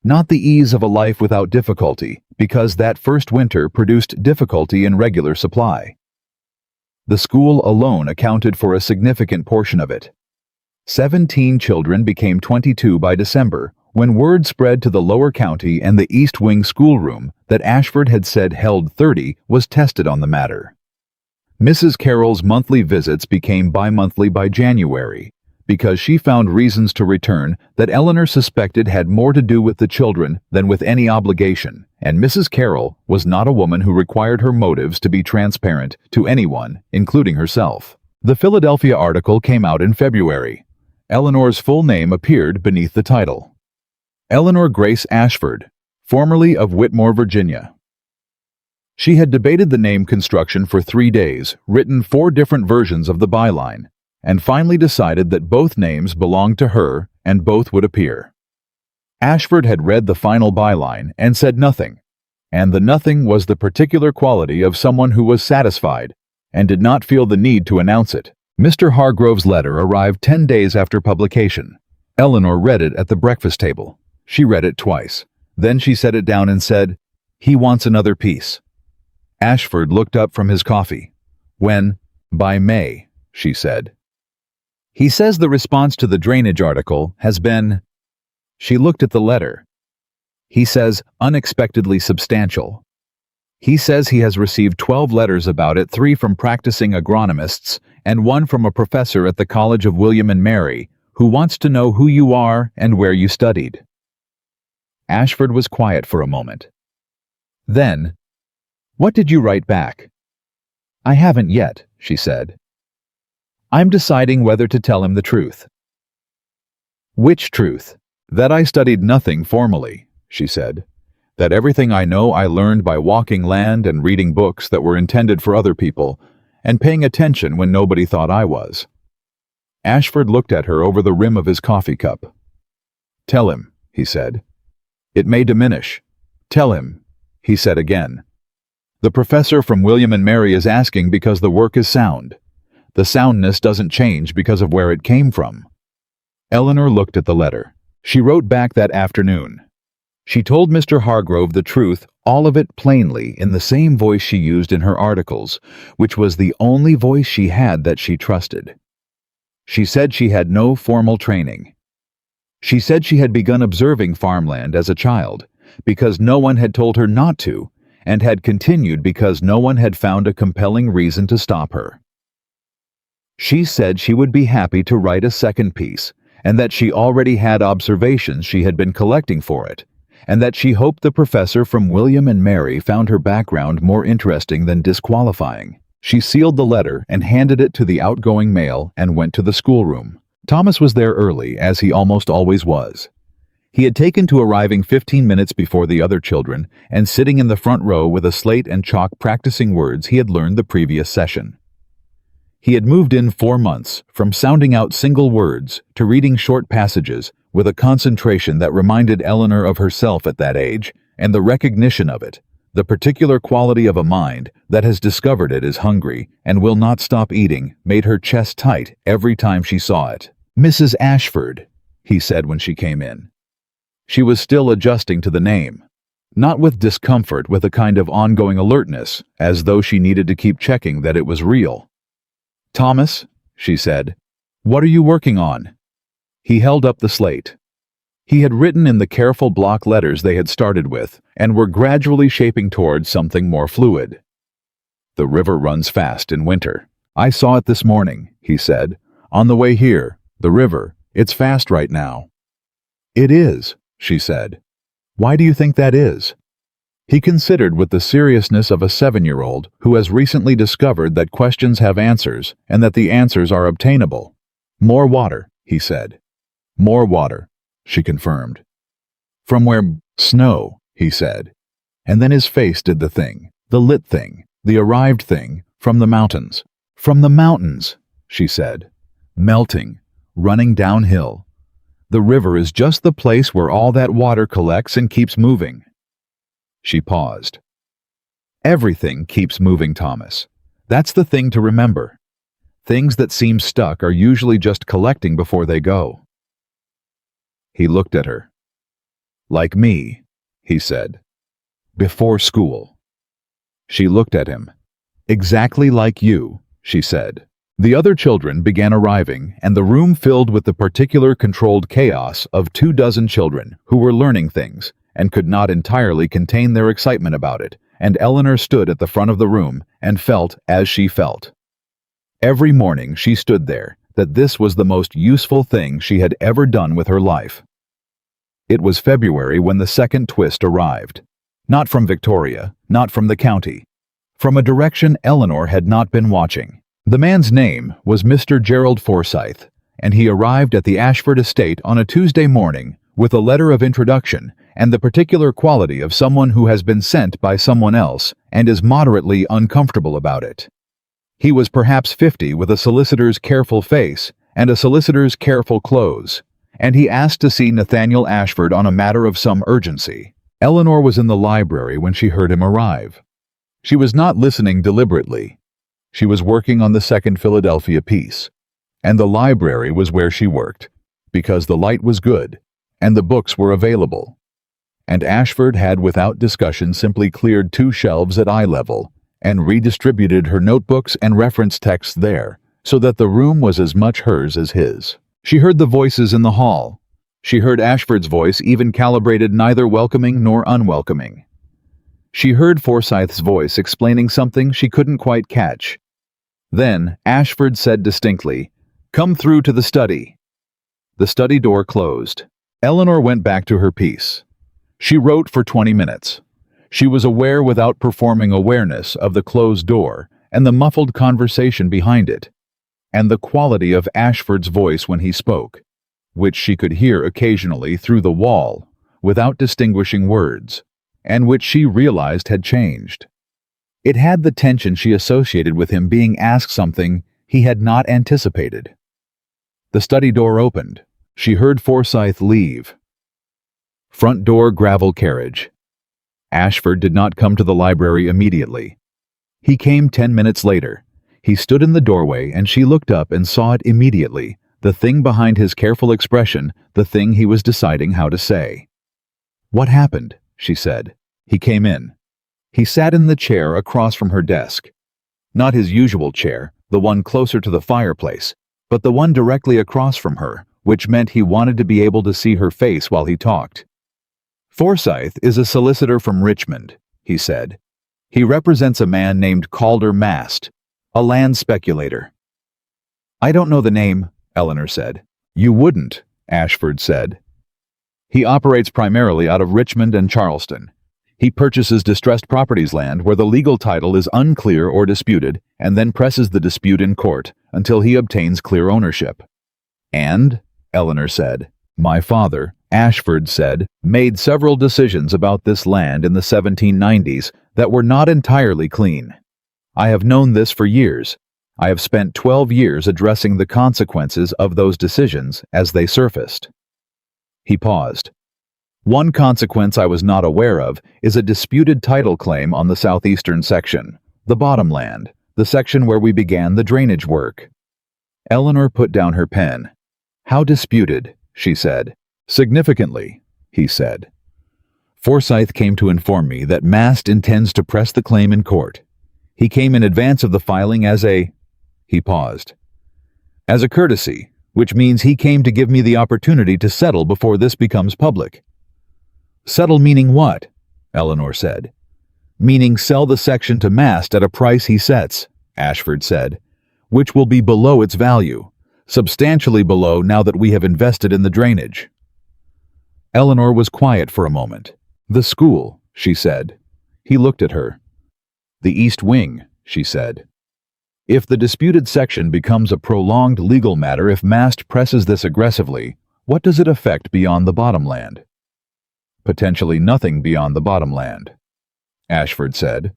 Not the ease of a life without difficulty, because that first winter produced difficulty in regular supply. The school alone accounted for a significant portion of it. 17 children became 22 by December, when word spread to the lower county and the East Wing schoolroom that Ashford had said held 30 was tested on the matter. Mrs. Carroll's monthly visits became bi-monthly by January, because she found reasons to return that Eleanor suspected had more to do with the children than with any obligation, and Mrs. Carroll was not a woman who required her motives to be transparent to anyone, including herself. The Philadelphia article came out in February. Eleanor's full name appeared beneath the title. Eleanor Grace Ashford, formerly of Whitmore, Virginia. She had debated the name construction for 3 days, written 4 different versions of the byline, and finally decided that both names belonged to her and both would appear. Ashford had read the final byline and said nothing, and the nothing was the particular quality of someone who was satisfied and did not feel the need to announce it. Mr. Hargrove's letter arrived 10 days after publication. Eleanor read it at the breakfast table. She read it twice. Then she set it down and said, "He wants another piece." Ashford looked up from his coffee. "When?" "By May," she said. "He says the response to the drainage article has been..." She looked at the letter. "He says unexpectedly substantial. He says he has received 12 letters about it, 3 from practicing agronomists and 1 from a professor at the College of William and Mary, who wants to know who you are and where you studied." Ashford was quiet for a moment. Then, "What did you write back?" "I haven't yet," she said. "I'm deciding whether to tell him the truth." "Which truth?" "That I studied nothing formally," she said. "That everything I know I learned by walking land and reading books that were intended for other people, and paying attention when nobody thought I was." Ashford looked at her over the rim of his coffee cup. "Tell him," he said. "It may diminish." "Tell him," he said again. "The professor from William and Mary is asking because the work is sound. The soundness doesn't change because of where it came from." Eleanor looked at the letter. She wrote back that afternoon. She told Mr. Hargrove the truth, all of it plainly, in the same voice she used in her articles, which was the only voice she had that she trusted. She said she had no formal training. She said she had begun observing farmland as a child, because no one had told her not to, and had continued because no one had found a compelling reason to stop her. She said she would be happy to write a second piece, and that she already had observations she had been collecting for it, and that she hoped the professor from William and Mary found her background more interesting than disqualifying. She sealed the letter and handed it to the outgoing mail and went to the schoolroom. Thomas was there early, as he almost always was. He had taken to arriving 15 minutes before the other children and sitting in the front row with a slate and chalk practicing words he had learned the previous session. He had moved in 4 months, from sounding out single words to reading short passages with a concentration that reminded Eleanor of herself at that age, and the recognition of it, the particular quality of a mind that has discovered it is hungry and will not stop eating, made her chest tight every time she saw it. "Mrs. Ashford," he said when she came in. She was still adjusting to the name. Not with discomfort, with a kind of ongoing alertness, as though she needed to keep checking that it was real. "Thomas," she said, "what are you working on?" He held up the slate. He had written in the careful block letters they had started with, and were gradually shaping towards something more fluid. "The river runs fast in winter. I saw it this morning," he said. "On the way here, the river, it's fast right now." "It is," she said. "Why do you think that is?" He considered with the seriousness of a 7-year-old who has recently discovered that questions have answers and that the answers are obtainable. More water, he said. More water, she confirmed. From where? Snow, he said. And then his face did the thing, the lit thing, the arrived thing, from the mountains. From the mountains, she said. Melting, running downhill. The river is just the place where all that water collects and keeps moving. She paused. Everything keeps moving, Thomas. That's the thing to remember. Things that seem stuck are usually just collecting before they go. He looked at her. Like me, he said. Before school. She looked at him. Exactly like you, she said. The other children began arriving, and the room filled with the particular controlled chaos of 24 children who were learning things and could not entirely contain their excitement about it, and Eleanor stood at the front of the room and felt as she felt. Every morning she stood there, that this was the most useful thing she had ever done with her life. It was February when the second twist arrived. Not from Victoria, not from the county. From a direction Eleanor had not been watching. The man's name was Mr. Gerald Forsyth, and he arrived at the Ashford estate on a Tuesday morning with a letter of introduction and the particular quality of someone who has been sent by someone else and is moderately uncomfortable about it. He was perhaps 50 with a solicitor's careful face and a solicitor's careful clothes, and he asked to see Nathaniel Ashford on a matter of some urgency. Eleanor was in the library when she heard him arrive. She was not listening deliberately. She was working on the second Philadelphia piece, and the library was where she worked, because the light was good, and the books were available. And Ashford had without discussion simply cleared 2 shelves at eye level, and redistributed her notebooks and reference texts there, so that the room was as much hers as his. She heard the voices in the hall. She heard Ashford's voice, even calibrated neither welcoming nor unwelcoming. She heard Forsyth's voice explaining something she couldn't quite catch. Then Ashford said distinctly, "Come through to the study." The study door closed. Eleanor went back to her piece. She wrote for 20 minutes. She was aware without performing awareness of the closed door and the muffled conversation behind it, and the quality of Ashford's voice when he spoke, which she could hear occasionally through the wall, without distinguishing words, and which she realized had changed. It had the tension she associated with him being asked something he had not anticipated. The study door opened. She heard Forsyth leave. Front door gravel carriage. Ashford did not come to the library immediately. He came 10 minutes later. He stood in the doorway and she looked up and saw it immediately, the thing behind his careful expression, the thing he was deciding how to say. "What happened?" she said. He came in. He sat in the chair across from her desk. Not his usual chair, the one closer to the fireplace, but the one directly across from her, which meant he wanted to be able to see her face while he talked. "Forsyth is a solicitor from Richmond," he said. "He represents a man named Calder Mast, a land speculator." "I don't know the name," Eleanor said. "You wouldn't," Ashford said. "He operates primarily out of Richmond and Charleston. He purchases distressed properties land where the legal title is unclear or disputed, and then presses the dispute in court until he obtains clear ownership." "And," Eleanor said, "my father," Ashford said, "made several decisions about this land in the 1790s that were not entirely clean. I have known this for years. I have spent 12 years addressing the consequences of those decisions as they surfaced." He paused. "One consequence I was not aware of is a disputed title claim on the southeastern section, the bottom land, the section where we began the drainage work." Eleanor put down her pen. "How disputed?" she said. "Significantly," he said. "Forsyth came to inform me that Mast intends to press the claim in court. He came in advance of the filing as a—" he paused. "As a courtesy, which means he came to give me the opportunity to settle before this becomes public." "Settle meaning what?" Eleanor said. "Meaning sell the section to Mast at a price he sets," Ashford said, "which will be below its value, substantially below now that we have invested in the drainage." Eleanor was quiet for a moment. "The school," she said. He looked at her. "The East Wing," she said. If the disputed section becomes a prolonged legal matter, if Mast presses this aggressively, what does it affect beyond the bottomland? Potentially nothing beyond the bottomland, Ashford said.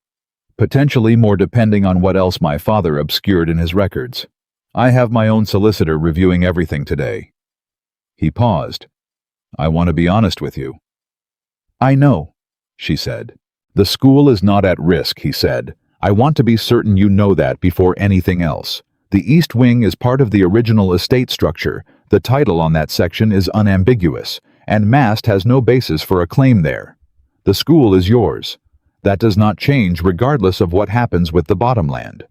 Potentially more, depending on what else my father obscured in his records. I have my own solicitor reviewing everything today. He paused. I want to be honest with you. I know, she said. The school is not at risk, he said. I want to be certain you know that before anything else. The East Wing is part of the original estate structure. The title on that section is unambiguous, and Mast has no basis for a claim there. The school is yours. That does not change regardless of what happens with the bottomland.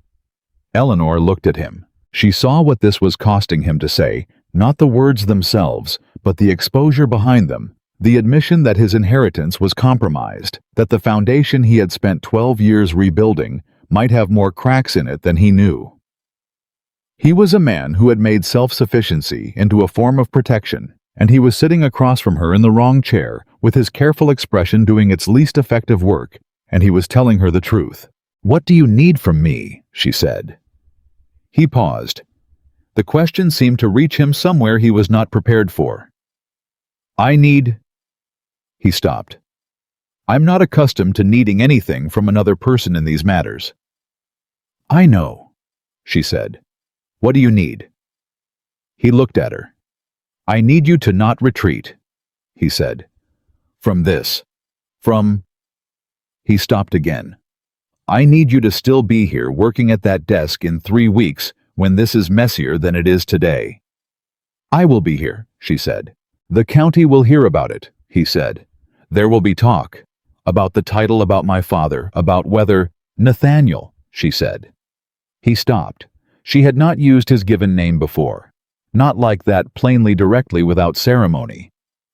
Eleanor looked at him. She saw what this was costing him to say, not the words themselves, but the exposure behind them, the admission that his inheritance was compromised, that the foundation he had spent 12 years rebuilding might have more cracks in it than he knew. He was a man who had made self-sufficiency into a form of protection, and he was sitting across from her in the wrong chair, with his careful expression doing its least effective work, and he was telling her the truth. What do you need from me? She said. He paused. The question seemed to reach him somewhere he was not prepared for. I need... He stopped. I'm not accustomed to needing anything from another person in these matters. I know, she said. What do you need? He looked at her. I need you to not retreat, he said. From this. From... He stopped again. I need you to still be here working at that desk in 3 weeks when this is messier than it is today. I will be here, she said. The county will hear about it, he said. There will be talk. About the title, about my father, about whether... Nathaniel, she said. He stopped. She had not used his given name before. Not like that, plainly, directly, without ceremony.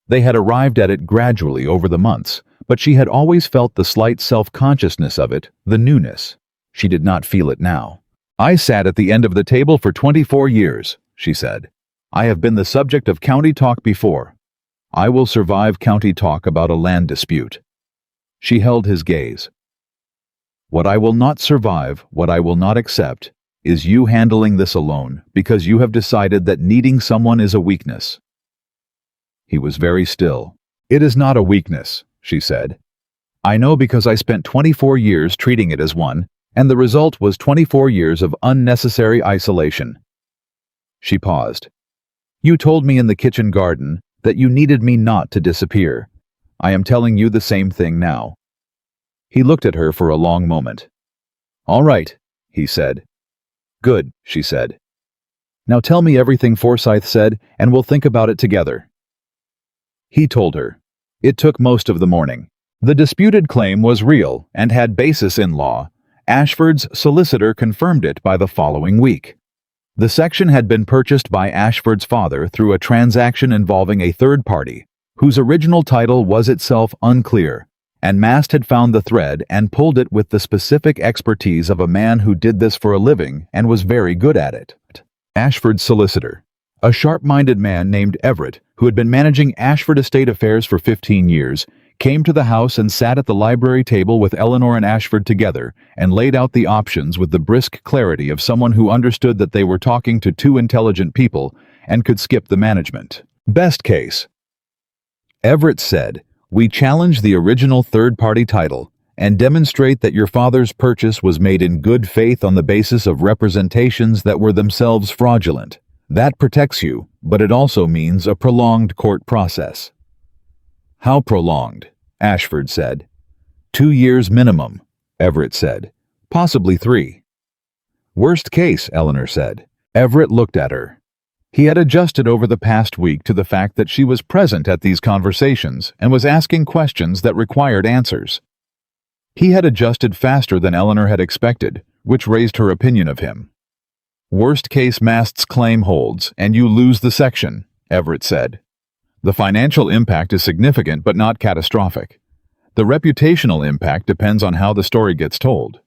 They had arrived at it gradually over the months, but she had always felt the slight self-consciousness of it, the newness. She did not feel it now. I sat at the end of the table for 24 years, she said. I have been the subject of county talk before. I will survive county talk about a land dispute. She held his gaze. What I will not survive, what I will not accept, is you handling this alone because you have decided that needing someone is a weakness. He was very still. It is not a weakness, she said. I know because I spent 24 years treating it as one, and the result was 24 years of unnecessary isolation. She paused. You told me in the kitchen garden that you needed me not to disappear. I am telling you the same thing now. He looked at her for a long moment. All right, he said. Good, she said. Now tell me everything Forsyth said, and we'll think about it together. He told her. It took most of the morning. The disputed claim was real and had basis in law. Ashford's solicitor confirmed it by the following week. The section had been purchased by Ashford's father through a transaction involving a third party, whose original title was itself unclear, and Mast had found the thread and pulled it with the specific expertise of a man who did this for a living and was very good at it. Ashford's solicitor, a sharp-minded man named Everett, who had been managing Ashford estate affairs for 15 years, came to the house and sat at the library table with Eleanor and Ashford together and laid out the options with the brisk clarity of someone who understood that they were talking to two intelligent people and could skip the management. Best case. Everett said, we challenge the original third-party title and demonstrate that your father's purchase was made in good faith on the basis of representations that were themselves fraudulent. That protects you, but it also means a prolonged court process. How prolonged? Ashford said. 2 years minimum, Everett said. Possibly 3. Worst case, Eleanor said. Everett looked at her. He had adjusted over the past week to the fact that she was present at these conversations and was asking questions that required answers. He had adjusted faster than Eleanor had expected, which raised her opinion of him. Worst case, Mast's claim holds, and you lose the section, Everett said. The financial impact is significant but not catastrophic. The reputational impact depends on how the story gets told.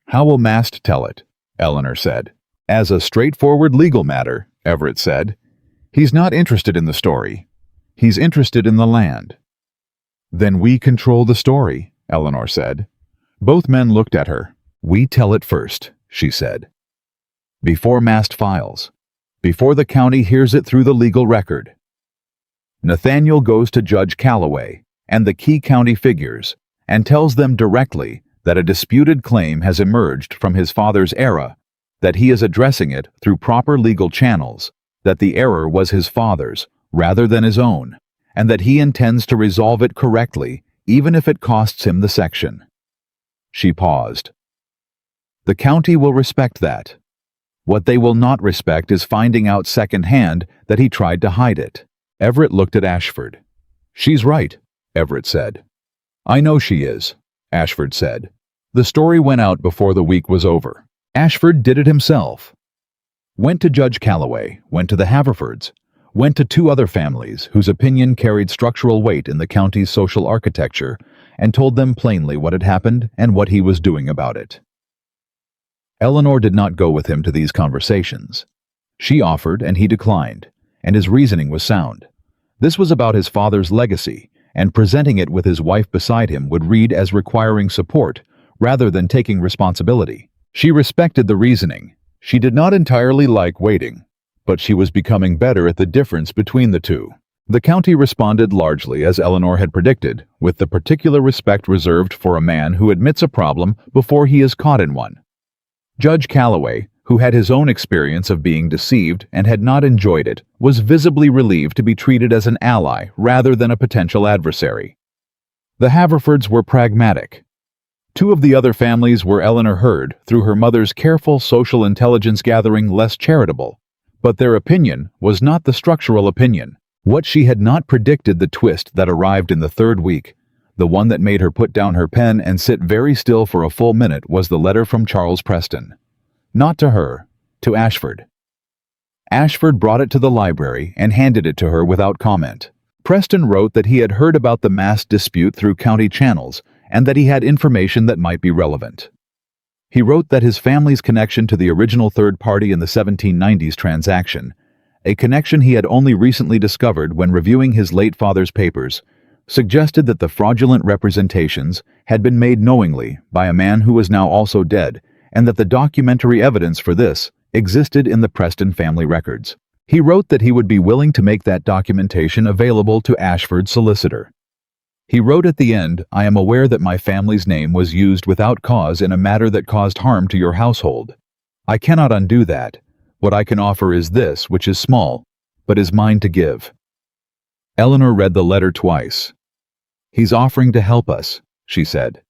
How will Mast tell it? Eleanor said. As a straightforward legal matter, Everett said. He's not interested in the story. He's interested in the land. Then we control the story, Eleanor said. Both men looked at her. We tell it first, she said. before massed files, before the county hears it through the legal record. Nathaniel goes to Judge Calloway and the key county figures and tells them directly that a disputed claim has emerged from his father's era, that he is addressing it through proper legal channels, that the error was his father's rather than his own, and that he intends to resolve it correctly even if it costs him the section. She paused. The county will respect that. What they will not respect is finding out secondhand that he tried to hide it. Everett looked at Ashford. She's right, Everett said. I know she is, Ashford said. The story went out before the week was over. Ashford did it himself. Went to Judge Calloway, went to the Haverfords, went to 2 other families whose opinion carried structural weight in the county's social architecture, and told them plainly what had happened and what he was doing about it. Eleanor did not go with him to these conversations. She offered and he declined, and his reasoning was sound. This was about his father's legacy, and presenting it with his wife beside him would read as requiring support rather than taking responsibility. She respected the reasoning. She did not entirely like waiting, but she was becoming better at the difference between the two. The county responded largely as Eleanor had predicted, with the particular respect reserved for a man who admits a problem before he is caught in one. Judge Calloway, who had his own experience of being deceived and had not enjoyed it, was visibly relieved to be treated as an ally rather than a potential adversary. The Haverfords were pragmatic. 2 of the other families were Eleanor heard, through her mother's careful social intelligence gathering, less charitable, but their opinion was not the structural opinion. What she had not predicted, the twist that arrived in the 3rd week, the one that made her put down her pen and sit very still for a full minute, was the letter from Charles Preston. Not to her, to Ashford. Ashford brought it to the library and handed it to her without comment. Preston wrote that he had heard about the mass dispute through county channels and that he had information that might be relevant. He wrote that his family's connection to the original third party in the 1790s transaction, a connection he had only recently discovered when reviewing his late father's papers, suggested that the fraudulent representations had been made knowingly by a man who was now also dead, and that the documentary evidence for this existed in the Preston family records. He wrote that he would be willing to make that documentation available to Ashford's solicitor. He wrote at the end, I am aware that my family's name was used without cause in a matter that caused harm to your household. I cannot undo that. What I can offer is this, which is small, but is mine to give. Eleanor read the letter twice. He's offering to help us, she said.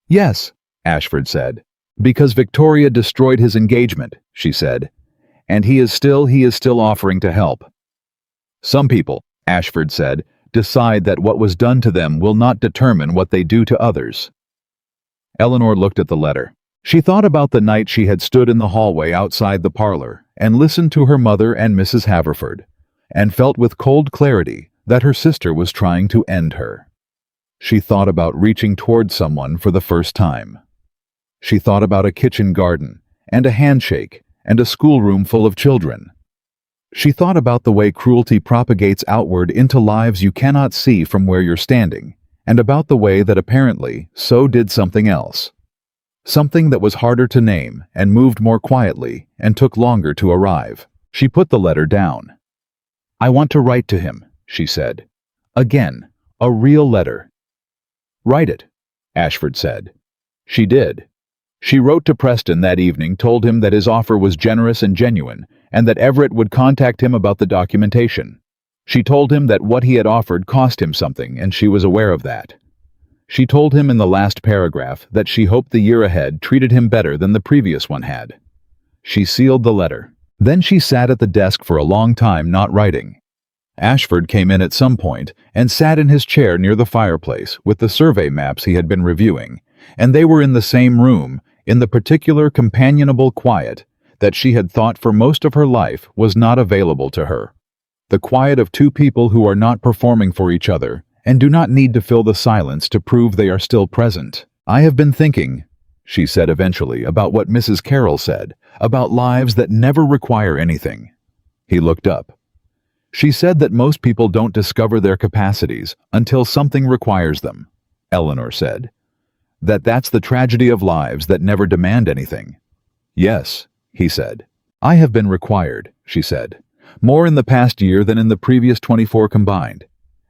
Yes, Ashford said. Because Victoria destroyed his engagement, she said. And he is still offering to help. Some people, Ashford said, decide that what was done to them will not determine what they do to others. Eleanor looked at the letter. She thought about the night she had stood in the hallway outside the parlor and listened to her mother and Mrs. Haverford, and felt with cold clarity that her sister was trying to end her. She thought about reaching toward someone for the first time. She thought about a kitchen garden, and a handshake, and a schoolroom full of children. She thought about the way cruelty propagates outward into lives you cannot see from where you're standing, and about the way that apparently so did something else. Something that was harder to name and moved more quietly and took longer to arrive. She put the letter down. I want to write to him, she said. Again, a real letter. Write it, Ashford said. She did. She wrote to Preston that evening, told him that his offer was generous and genuine, and that Everett would contact him about the documentation. She told him that what he had offered cost him something, and she was aware of that. She told him in the last paragraph that she hoped the year ahead treated him better than the previous one had. She sealed the letter. Then she sat at the desk for a long time not writing. Ashford came in at some point and sat in his chair near the fireplace with the survey maps he had been reviewing, and they were in the same room, in the particular companionable quiet that she had thought for most of her life was not available to her. The quiet of 2 people who are not performing for each other and do not need to fill the silence to prove they are still present. I have been thinking, she said eventually, about what Mrs. Carroll said, about lives that never require anything. He looked up. She said that most people don't discover their capacities until something requires them, Eleanor said. That's the tragedy of lives that never demand anything. Yes, he said. I have been required, she said. More in the past year than in the previous 24 combined.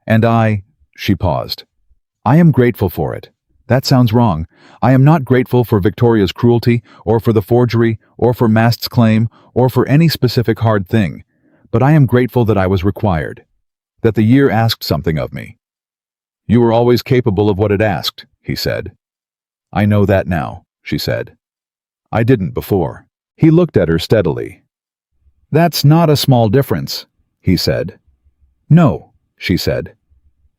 And she paused. I am grateful for it. That sounds wrong. I am not grateful for Victoria's cruelty, or for the forgery, or for Mast's claim, or for any specific hard thing. But I am grateful that I was required. That the year asked something of me. You were always capable of what it asked, he said. I know that now, she said. I didn't before. He looked at her steadily. That's not a small difference, he said. No, she said.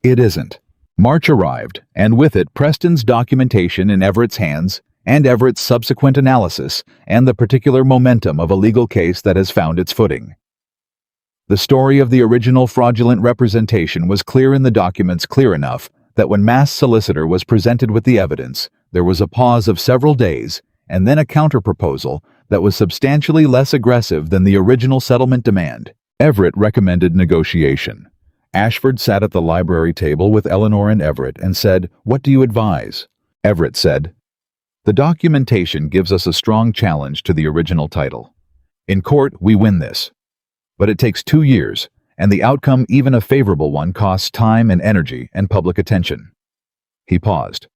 It isn't. March arrived, and with it Preston's documentation in Everett's hands, and Everett's subsequent analysis, and the particular momentum of a legal case that has found its footing. The story of the original fraudulent representation was clear in the documents, clear enough that when Mast's solicitor was presented with the evidence, there was a pause of several days, and then a counterproposal that was substantially less aggressive than the original settlement demand. Everett recommended negotiation. Ashford sat at the library table with Eleanor and Everett and said, "What do you advise?" Everett said, "The documentation gives us a strong challenge to the original title. In court, we win this. But it takes 2 years, and the outcome, even a favorable one, costs time and energy and public attention." He paused.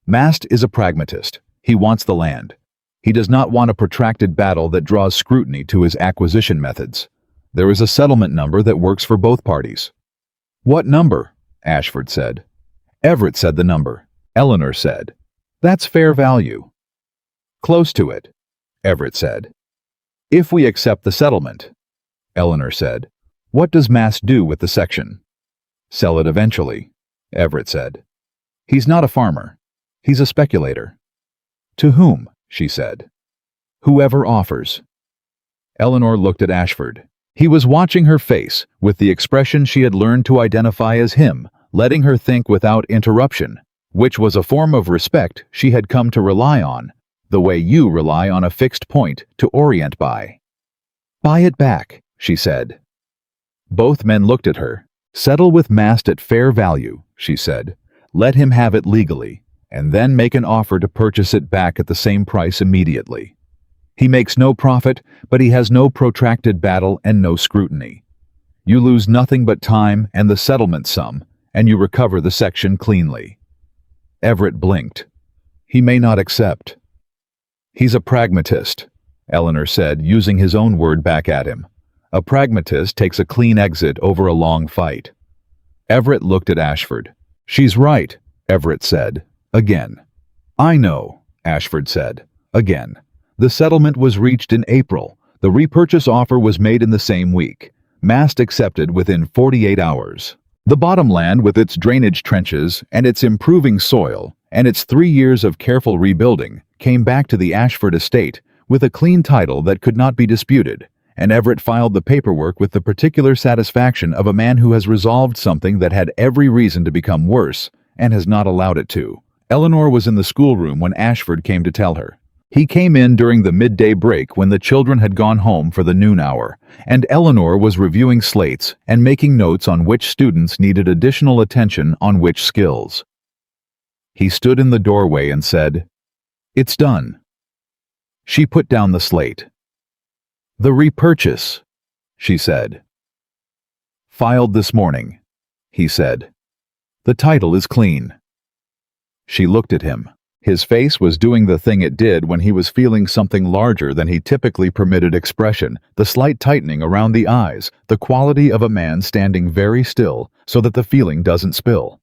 Mast is a pragmatist. He wants the land. He does not want a protracted battle that draws scrutiny to his acquisition methods. There is a settlement number that works for both parties. "What number?" Ashford said. Everett said the number. Eleanor said, "That's fair value." "Close to it," Everett said. "If we accept the settlement," Eleanor said, "what does Mast do with the section?" "Sell it eventually," Everett said. "He's not a farmer. He's a speculator." "To whom?" she said. "Whoever offers." Eleanor looked at Ashford. He was watching her face, with the expression she had learned to identify as him, letting her think without interruption, which was a form of respect she had come to rely on, the way you rely on a fixed point to orient by. "Buy it back," she said. Both men looked at her. "Settle with Mast at fair value," she said. "Let him have it legally, and then make an offer to purchase it back at the same price immediately. He makes no profit, but he has no protracted battle and no scrutiny. You lose nothing but time and the settlement sum, and you recover the section cleanly." Everett blinked. "He may not accept." "He's a pragmatist," Eleanor said, using his own word back at him. "A pragmatist takes a clean exit over a long fight." Everett looked at Ashford. "She's right," Everett said. "Again." "I know," Ashford said. "Again. The settlement was reached in April. The repurchase offer was made in the same week. Mast accepted within 48 hours. The bottomland, with its drainage trenches and its improving soil and its 3 years of careful rebuilding, came back to the Ashford estate with a clean title that could not be disputed, and Everett filed the paperwork with the particular satisfaction of a man who has resolved something that had every reason to become worse and has not allowed it to. Eleanor was in the schoolroom when Ashford came to tell her. He came in during the midday break when the children had gone home for the noon hour, and Eleanor was reviewing slates and making notes on which students needed additional attention on which skills. He stood in the doorway and said, "It's done." She put down the slate. "The repurchase," she said. "Filed this morning," he said. "The title is clean." She looked at him. His face was doing the thing it did when he was feeling something larger than he typically permitted expression, the slight tightening around the eyes, the quality of a man standing very still so that the feeling doesn't spill.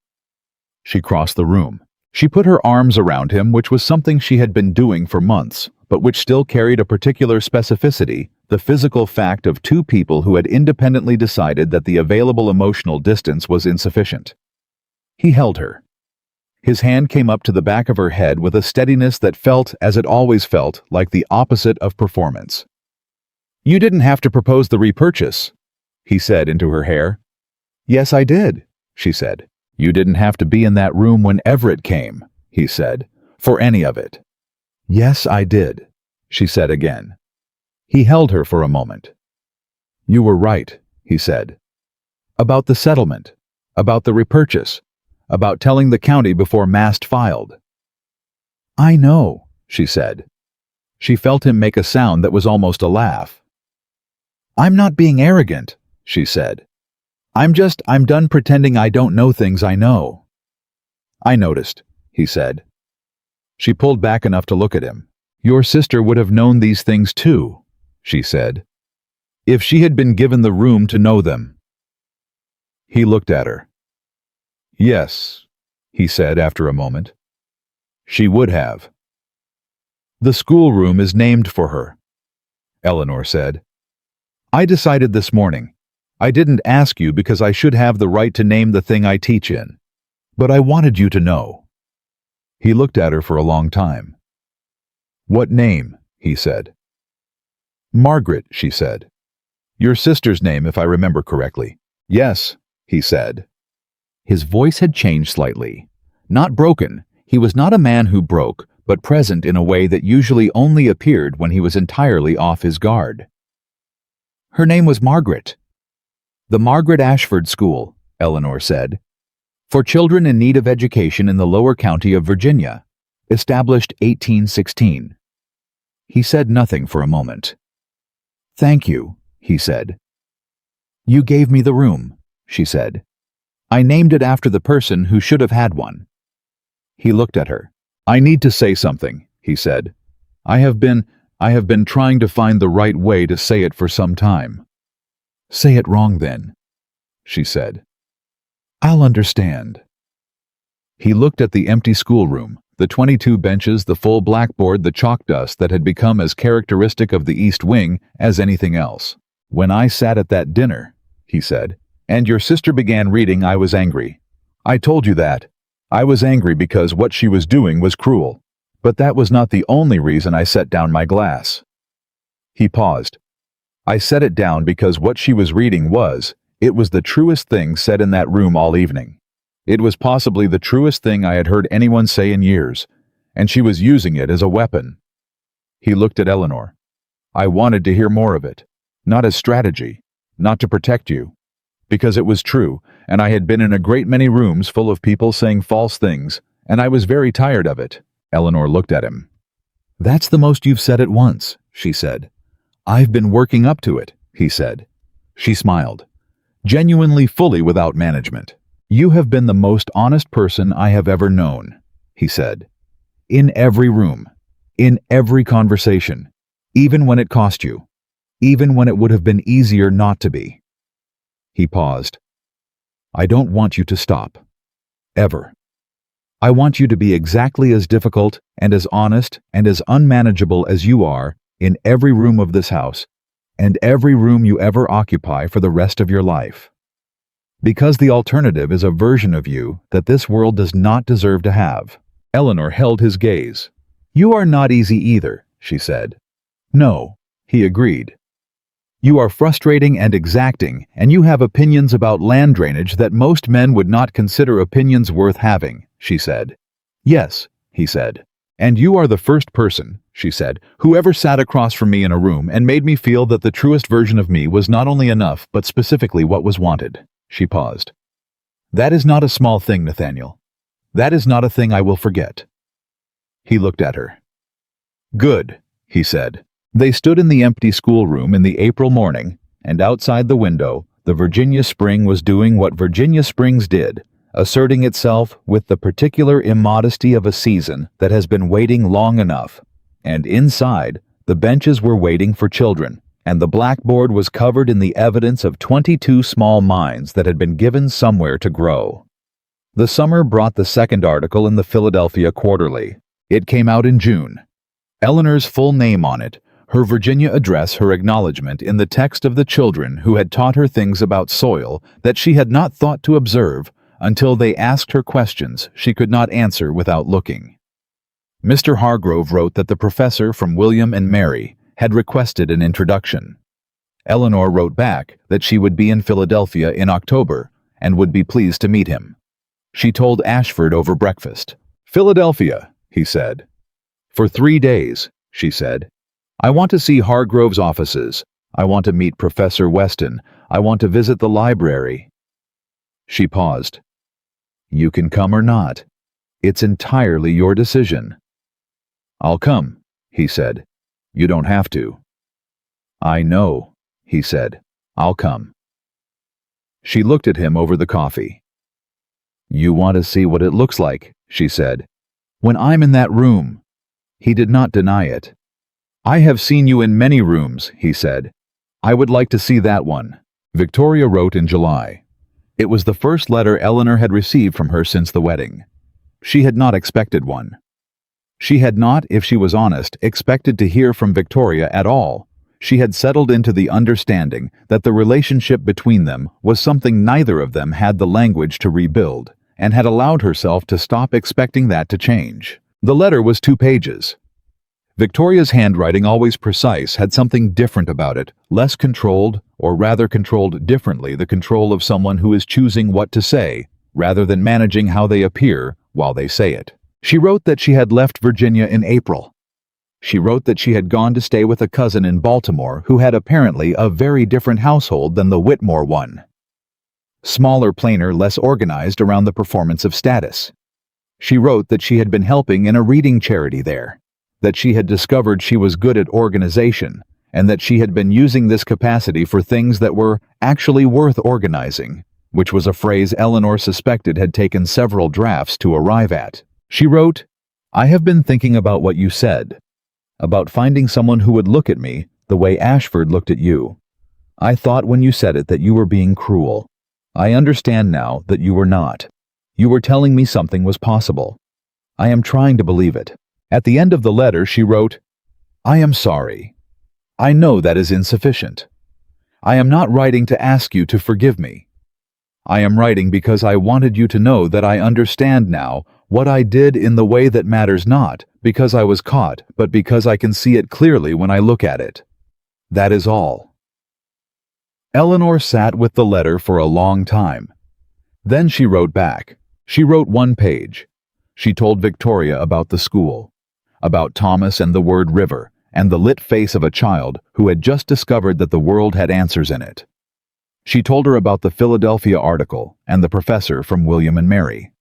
She crossed the room. She put her arms around him, which was something she had been doing for months, but which still carried a particular specificity, the physical fact of two people who had independently decided that the available emotional distance was insufficient. He held her. His hand came up to the back of her head with a steadiness that felt, as it always felt, like the opposite of performance. "You didn't have to propose the repurchase," he said into her hair. "Yes, I did," she said. "You didn't have to be in that room when Everett came," he said, "for any of it." "Yes, I did," she said again. He held her for a moment. "You were right," he said. "About the settlement, about the repurchase, about telling the county before Mast filed." "I know," she said. She felt him make a sound that was almost a laugh. "I'm not being arrogant," she said. I'm done pretending I don't know things I know." "I noticed," he said. She pulled back enough to look at him. "Your sister would have known these things too," she said, "if she had been given the room to know them." He looked at her. "Yes," he said after a moment. "She would have." "The schoolroom is named for her," Eleanor said. "I decided this morning. I didn't ask you because I should have the right to name the thing I teach in. But I wanted you to know." He looked at her for a long time. "What name?" he said. "Margaret," she said. "Your sister's name, if I remember correctly." "Yes," he said. His voice had changed slightly. Not broken. He was not a man who broke, but present in a way that usually only appeared when he was entirely off his guard. "Her name was Margaret." "The Margaret Ashford School," Eleanor said, "for children in need of education in the lower county of Virginia, established 1816. He said nothing for a moment. "Thank you," he said. "You gave me the room," she said. "I named it after the person who should have had one." He looked at her. "I need to say something," he said. I have been trying to find the right way to say it for some time." "Say it wrong then," she said. "I'll understand." He looked at the empty schoolroom, the 22 benches, the full blackboard, the chalk dust that had become as characteristic of the East Wing as anything else. "When I sat at that dinner," he said, "and your sister began reading, I was angry. I told you that. I was angry because what she was doing was cruel. But that was not the only reason I set down my glass." He paused. "I set it down because what she was reading it was the truest thing said in that room all evening. It was possibly the truest thing I had heard anyone say in years, and she was using it as a weapon." He looked at Eleanor. "I wanted to hear more of it, not as strategy, not to protect you, because it was true, and I had been in a great many rooms full of people saying false things, and I was very tired of it." Eleanor looked at him. "That's the most you've said at once," she said. "I've been working up to it," he said. She smiled. "Genuinely, fully, without management. You have been the most honest person I have ever known," he said. "In every room, in every conversation, even when it cost you, even when it would have been easier not to be." He paused. "I don't want you to stop. Ever. I want you to be exactly as difficult and as honest and as unmanageable as you are in every room of this house and every room you ever occupy for the rest of your life. Because the alternative is a version of you that this world does not deserve to have." Eleanor held his gaze. "You are not easy either," she said. "No," he agreed. "You are frustrating and exacting, and you have opinions about land drainage that most men would not consider opinions worth having," she said. "Yes," he said. "And you are the first person," she said, "who ever sat across from me in a room and made me feel that the truest version of me was not only enough, but specifically what was wanted." She paused. "That is not a small thing, Nathaniel. That is not a thing I will forget." He looked at her. "Good," he said. They stood in the empty schoolroom in the April morning, and outside the window, the Virginia spring was doing what Virginia springs did, asserting itself with the particular immodesty of a season that has been waiting long enough. And inside, the benches were waiting for children, and the blackboard was covered in the evidence of 22 small minds that had been given somewhere to grow. The summer brought the second article in the Philadelphia Quarterly. It came out in June. Eleanor's full name on it, her Virginia address, her acknowledgement in the text of the children who had taught her things about soil that she had not thought to observe until they asked her questions she could not answer without looking. Mr. Hargrove wrote that the professor from William and Mary had requested an introduction. Eleanor wrote back that she would be in Philadelphia in October and would be pleased to meet him. She told Ashford over breakfast. "Philadelphia," he said. "For 3 days," she said. "I want to see Hargrove's offices. I want to meet Professor Weston. I want to visit the library." She paused. "You can come or not. It's entirely your decision." "I'll come," he said. "You don't have to." "I know," he said. "I'll come." She looked at him over the coffee. "You want to see what it looks like," she said. "When I'm in that room." He did not deny it. "I have seen you in many rooms," he said. "I would like to see that one." Victoria wrote in July. It was the first letter Eleanor had received from her since the wedding. She had not expected one. She had not, if she was honest, expected to hear from Victoria at all. She had settled into the understanding that the relationship between them was something neither of them had the language to rebuild, and had allowed herself to stop expecting that to change. The letter was 2 pages. Victoria's handwriting, always precise, had something different about it, less controlled, or rather controlled differently, the control of someone who is choosing what to say, rather than managing how they appear while they say it. She wrote that she had left Virginia in April. She wrote that she had gone to stay with a cousin in Baltimore who had apparently a very different household than the Whitmore one. Smaller, plainer, less organized around the performance of status. She wrote that she had been helping in a reading charity there, that she had discovered she was good at organization, and that she had been using this capacity for things that were actually worth organizing, which was a phrase Eleanor suspected had taken several drafts to arrive at. She wrote, "I have been thinking about what you said, about finding someone who would look at me the way Ashford looked at you. I thought when you said it that you were being cruel. I understand now that you were not. You were telling me something was possible. I am trying to believe it." At the end of the letter she wrote, "I am sorry. I know that is insufficient. I am not writing to ask you to forgive me. I am writing because I wanted you to know that I understand now what I did in the way that matters, not because I was caught, but because I can see it clearly when I look at it. That is all." Eleanor sat with the letter for a long time. Then she wrote back. She wrote 1 page. She told Victoria about the school, about Thomas and the word river, and the lit face of a child who had just discovered that the world had answers in it. She told her about the Philadelphia article and the professor from William and Mary.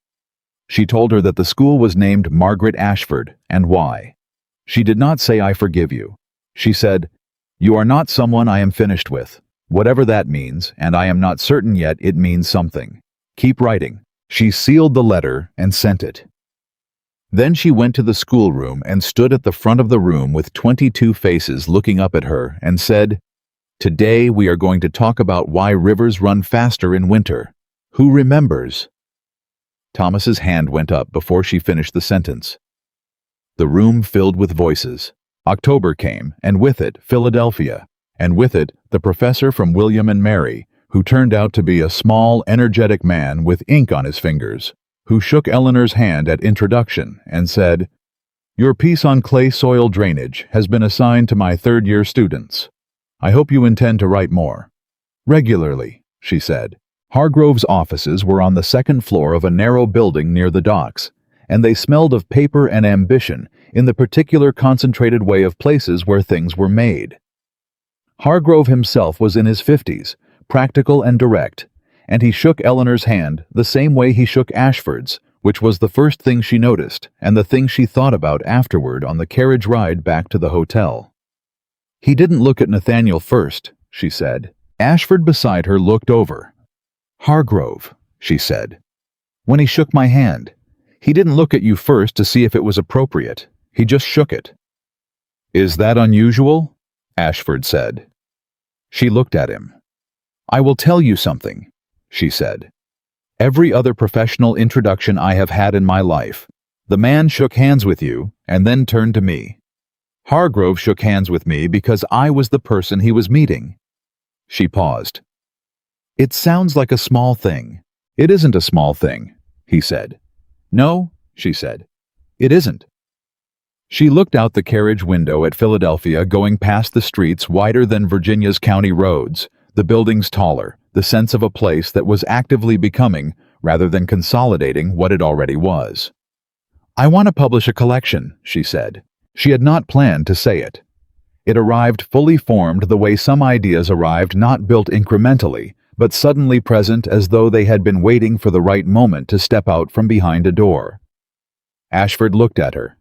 She told her that the school was named Margaret Ashford, and why. She did not say, "I forgive you." She said, "You are not someone I am finished with, whatever that means, and I am not certain yet it means something. Keep writing." She sealed the letter and sent it. Then she went to the schoolroom and stood at the front of the room with 22 faces looking up at her and said, "Today we are going to talk about why rivers run faster in winter. Who remembers?" Thomas's hand went up before she finished the sentence. The room filled with voices. October came, and with it Philadelphia, and with it the professor from William and Mary, who turned out to be a small, energetic man with ink on his fingers, who shook Eleanor's hand at introduction and said, "Your piece on clay soil drainage has been assigned to my third-year students. I hope you intend to write more." "Regularly," she said. Hargrove's offices were on the 2nd floor of a narrow building near the docks, and they smelled of paper and ambition in the particular concentrated way of places where things were made. Hargrove himself was in his 50s, practical and direct, and he shook Eleanor's hand the same way he shook Ashford's, which was the first thing she noticed and the thing she thought about afterward on the carriage ride back to the hotel. "He didn't look at Nathaniel first," she said. Ashford beside her looked over. "Hargrove," she said, "when he shook my hand, he didn't look at you first to see if it was appropriate. He just shook it." "Is that unusual?" Ashford said. She looked at him. "I will tell you something," she said. "Every other professional introduction I have had in my life, the man shook hands with you and then turned to me. Hargrove shook hands with me because I was the person he was meeting." She paused. "It sounds like a small thing." "It isn't a small thing," he said. "No," she said. "It isn't." She looked out the carriage window at Philadelphia, going past the streets wider than Virginia's county roads, the buildings taller, the sense of a place that was actively becoming, rather than consolidating, what it already was. "I want to publish a collection," she said. She had not planned to say it. It arrived fully formed the way some ideas arrived, not built incrementally, but suddenly present, as though they had been waiting for the right moment to step out from behind a door. Ashford looked at her.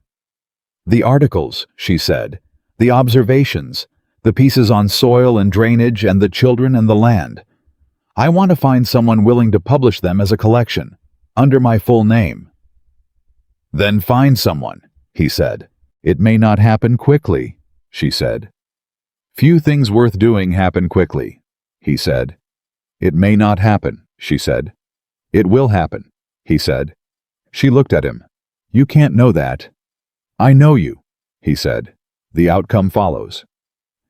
"The articles," she said, "the observations, The pieces on soil and drainage and the children and the land. I want to find someone willing to publish them as a collection, under my full name." "Then find someone," he said. "It may not happen quickly," she said. "Few things worth doing happen quickly," he said. "It may not happen," she said. "It will happen," he said. She looked at him. "You can't know that." "I know you," he said. "The outcome follows."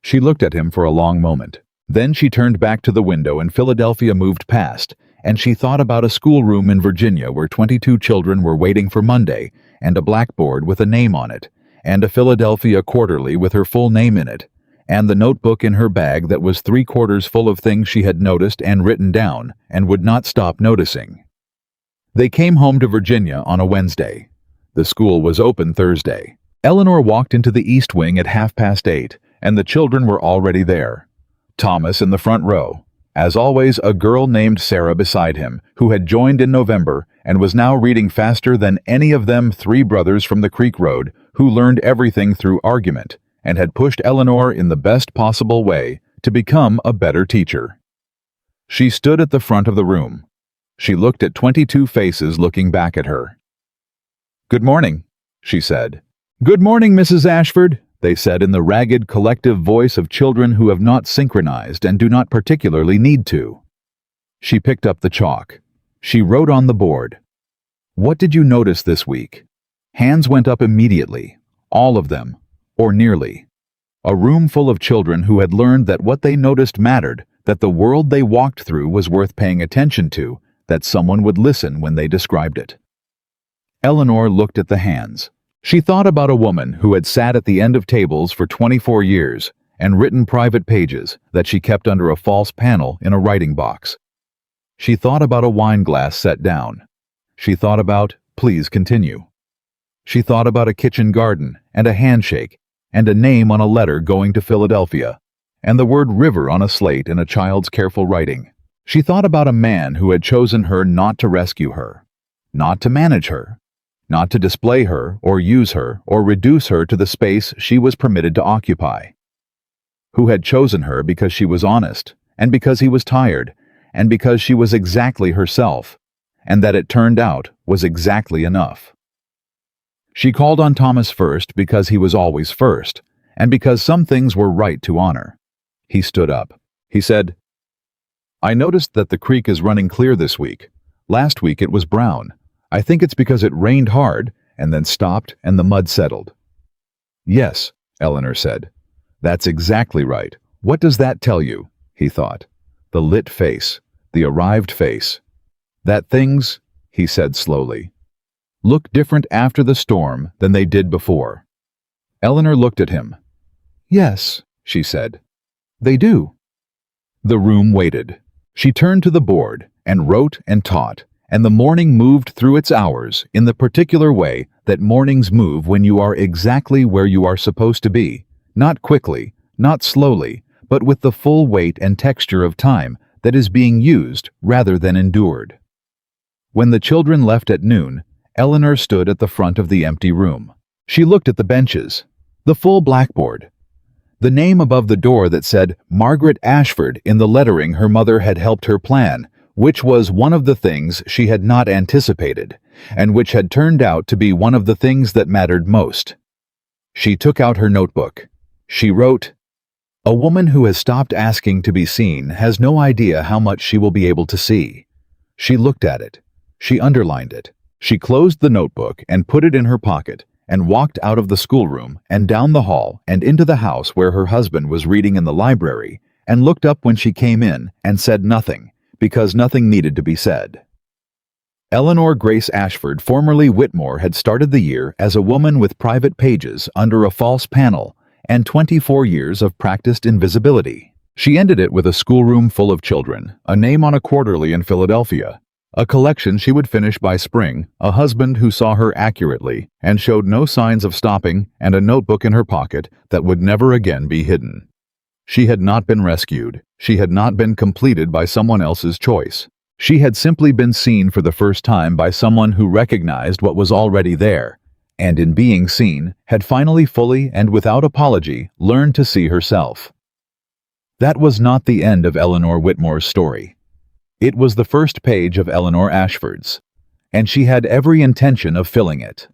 She looked at him for a long moment. Then she turned back to the window and Philadelphia moved past, and she thought about a schoolroom in Virginia where 22 children were waiting for Monday, and a blackboard with a name on it, and a Philadelphia quarterly with her full name in it, and the notebook in her bag that was 3/4 full of things she had noticed and written down, and would not stop noticing. They came home to Virginia on a Wednesday. The school was open Thursday. Eleanor walked into the East Wing at 8:30, and the children were already there. Thomas in the front row. As always, a girl named Sarah beside him, who had joined in November and was now reading faster than any of them 3 brothers from the Creek Road, who learned everything through argument, and had pushed Eleanor in the best possible way to become a better teacher. She stood at the front of the room. She looked at 22 faces looking back at her. "Good morning," she said. "Good morning, Mrs. Ashford," they said in the ragged, collective voice of children who have not synchronized and do not particularly need to. She picked up the chalk. She wrote on the board. "What did you notice this week?" Hands went up immediately, all of them, or nearly. A room full of children who had learned that what they noticed mattered, that the world they walked through was worth paying attention to, that someone would listen when they described it. Eleanor looked at the hands. She thought about a woman who had sat at the end of tables for 24 years and written private pages that she kept under a false panel in a writing box. She thought about a wine glass set down. She thought about, "Please continue." She thought about a kitchen garden and a handshake and a name on a letter going to Philadelphia and the word river on a slate in a child's careful writing. She thought about a man who had chosen her not to rescue her, not to manage her, not to display her or use her or reduce her to the space she was permitted to occupy, who had chosen her because she was honest and because he was tired and because she was exactly herself, and that it turned out was exactly enough. She called on Thomas first because he was always first, and because some things were right to honor. He stood up. He said, "I noticed that the creek is running clear this week. Last week it was brown. I think it's because it rained hard and then stopped and the mud settled." "Yes," Eleanor said. "That's exactly right. What does that tell you?" he thought. The lit face, the arrived face. "That things," he said slowly, "look different after the storm than they did before." Eleanor looked at him. "Yes," she said. "They do." The room waited. She turned to the board and wrote and taught, and the morning moved through its hours in the particular way that mornings move when you are exactly where you are supposed to be, not quickly, not slowly, but with the full weight and texture of time that is being used rather than endured. When the children left at noon, Eleanor stood at the front of the empty room. She looked at the benches, the full blackboard, the name above the door that said Margaret Ashford in the lettering her mother had helped her plan, which was one of the things she had not anticipated, and which had turned out to be one of the things that mattered most. She took out her notebook. She wrote, "A woman who has stopped asking to be seen has no idea how much she will be able to see." She looked at it. She underlined it. She closed the notebook and put it in her pocket and walked out of the schoolroom and down the hall and into the house where her husband was reading in the library, and looked up when she came in and said nothing, because nothing needed to be said. Eleanor Grace Ashford, formerly Whitmore, had started the year as a woman with private pages under a false panel and 24 years of practiced invisibility. She ended it with a schoolroom full of children, a name on a quarterly in Philadelphia, a collection she would finish by spring, a husband who saw her accurately and showed no signs of stopping, and a notebook in her pocket that would never again be hidden. She had not been rescued. She had not been completed by someone else's choice. She had simply been seen for the first time by someone who recognized what was already there, and in being seen, had finally fully and without apology learned to see herself. That was not the end of Eleanor Whitmore's story. It was the first page of Eleanor Ashford's, and she had every intention of filling it.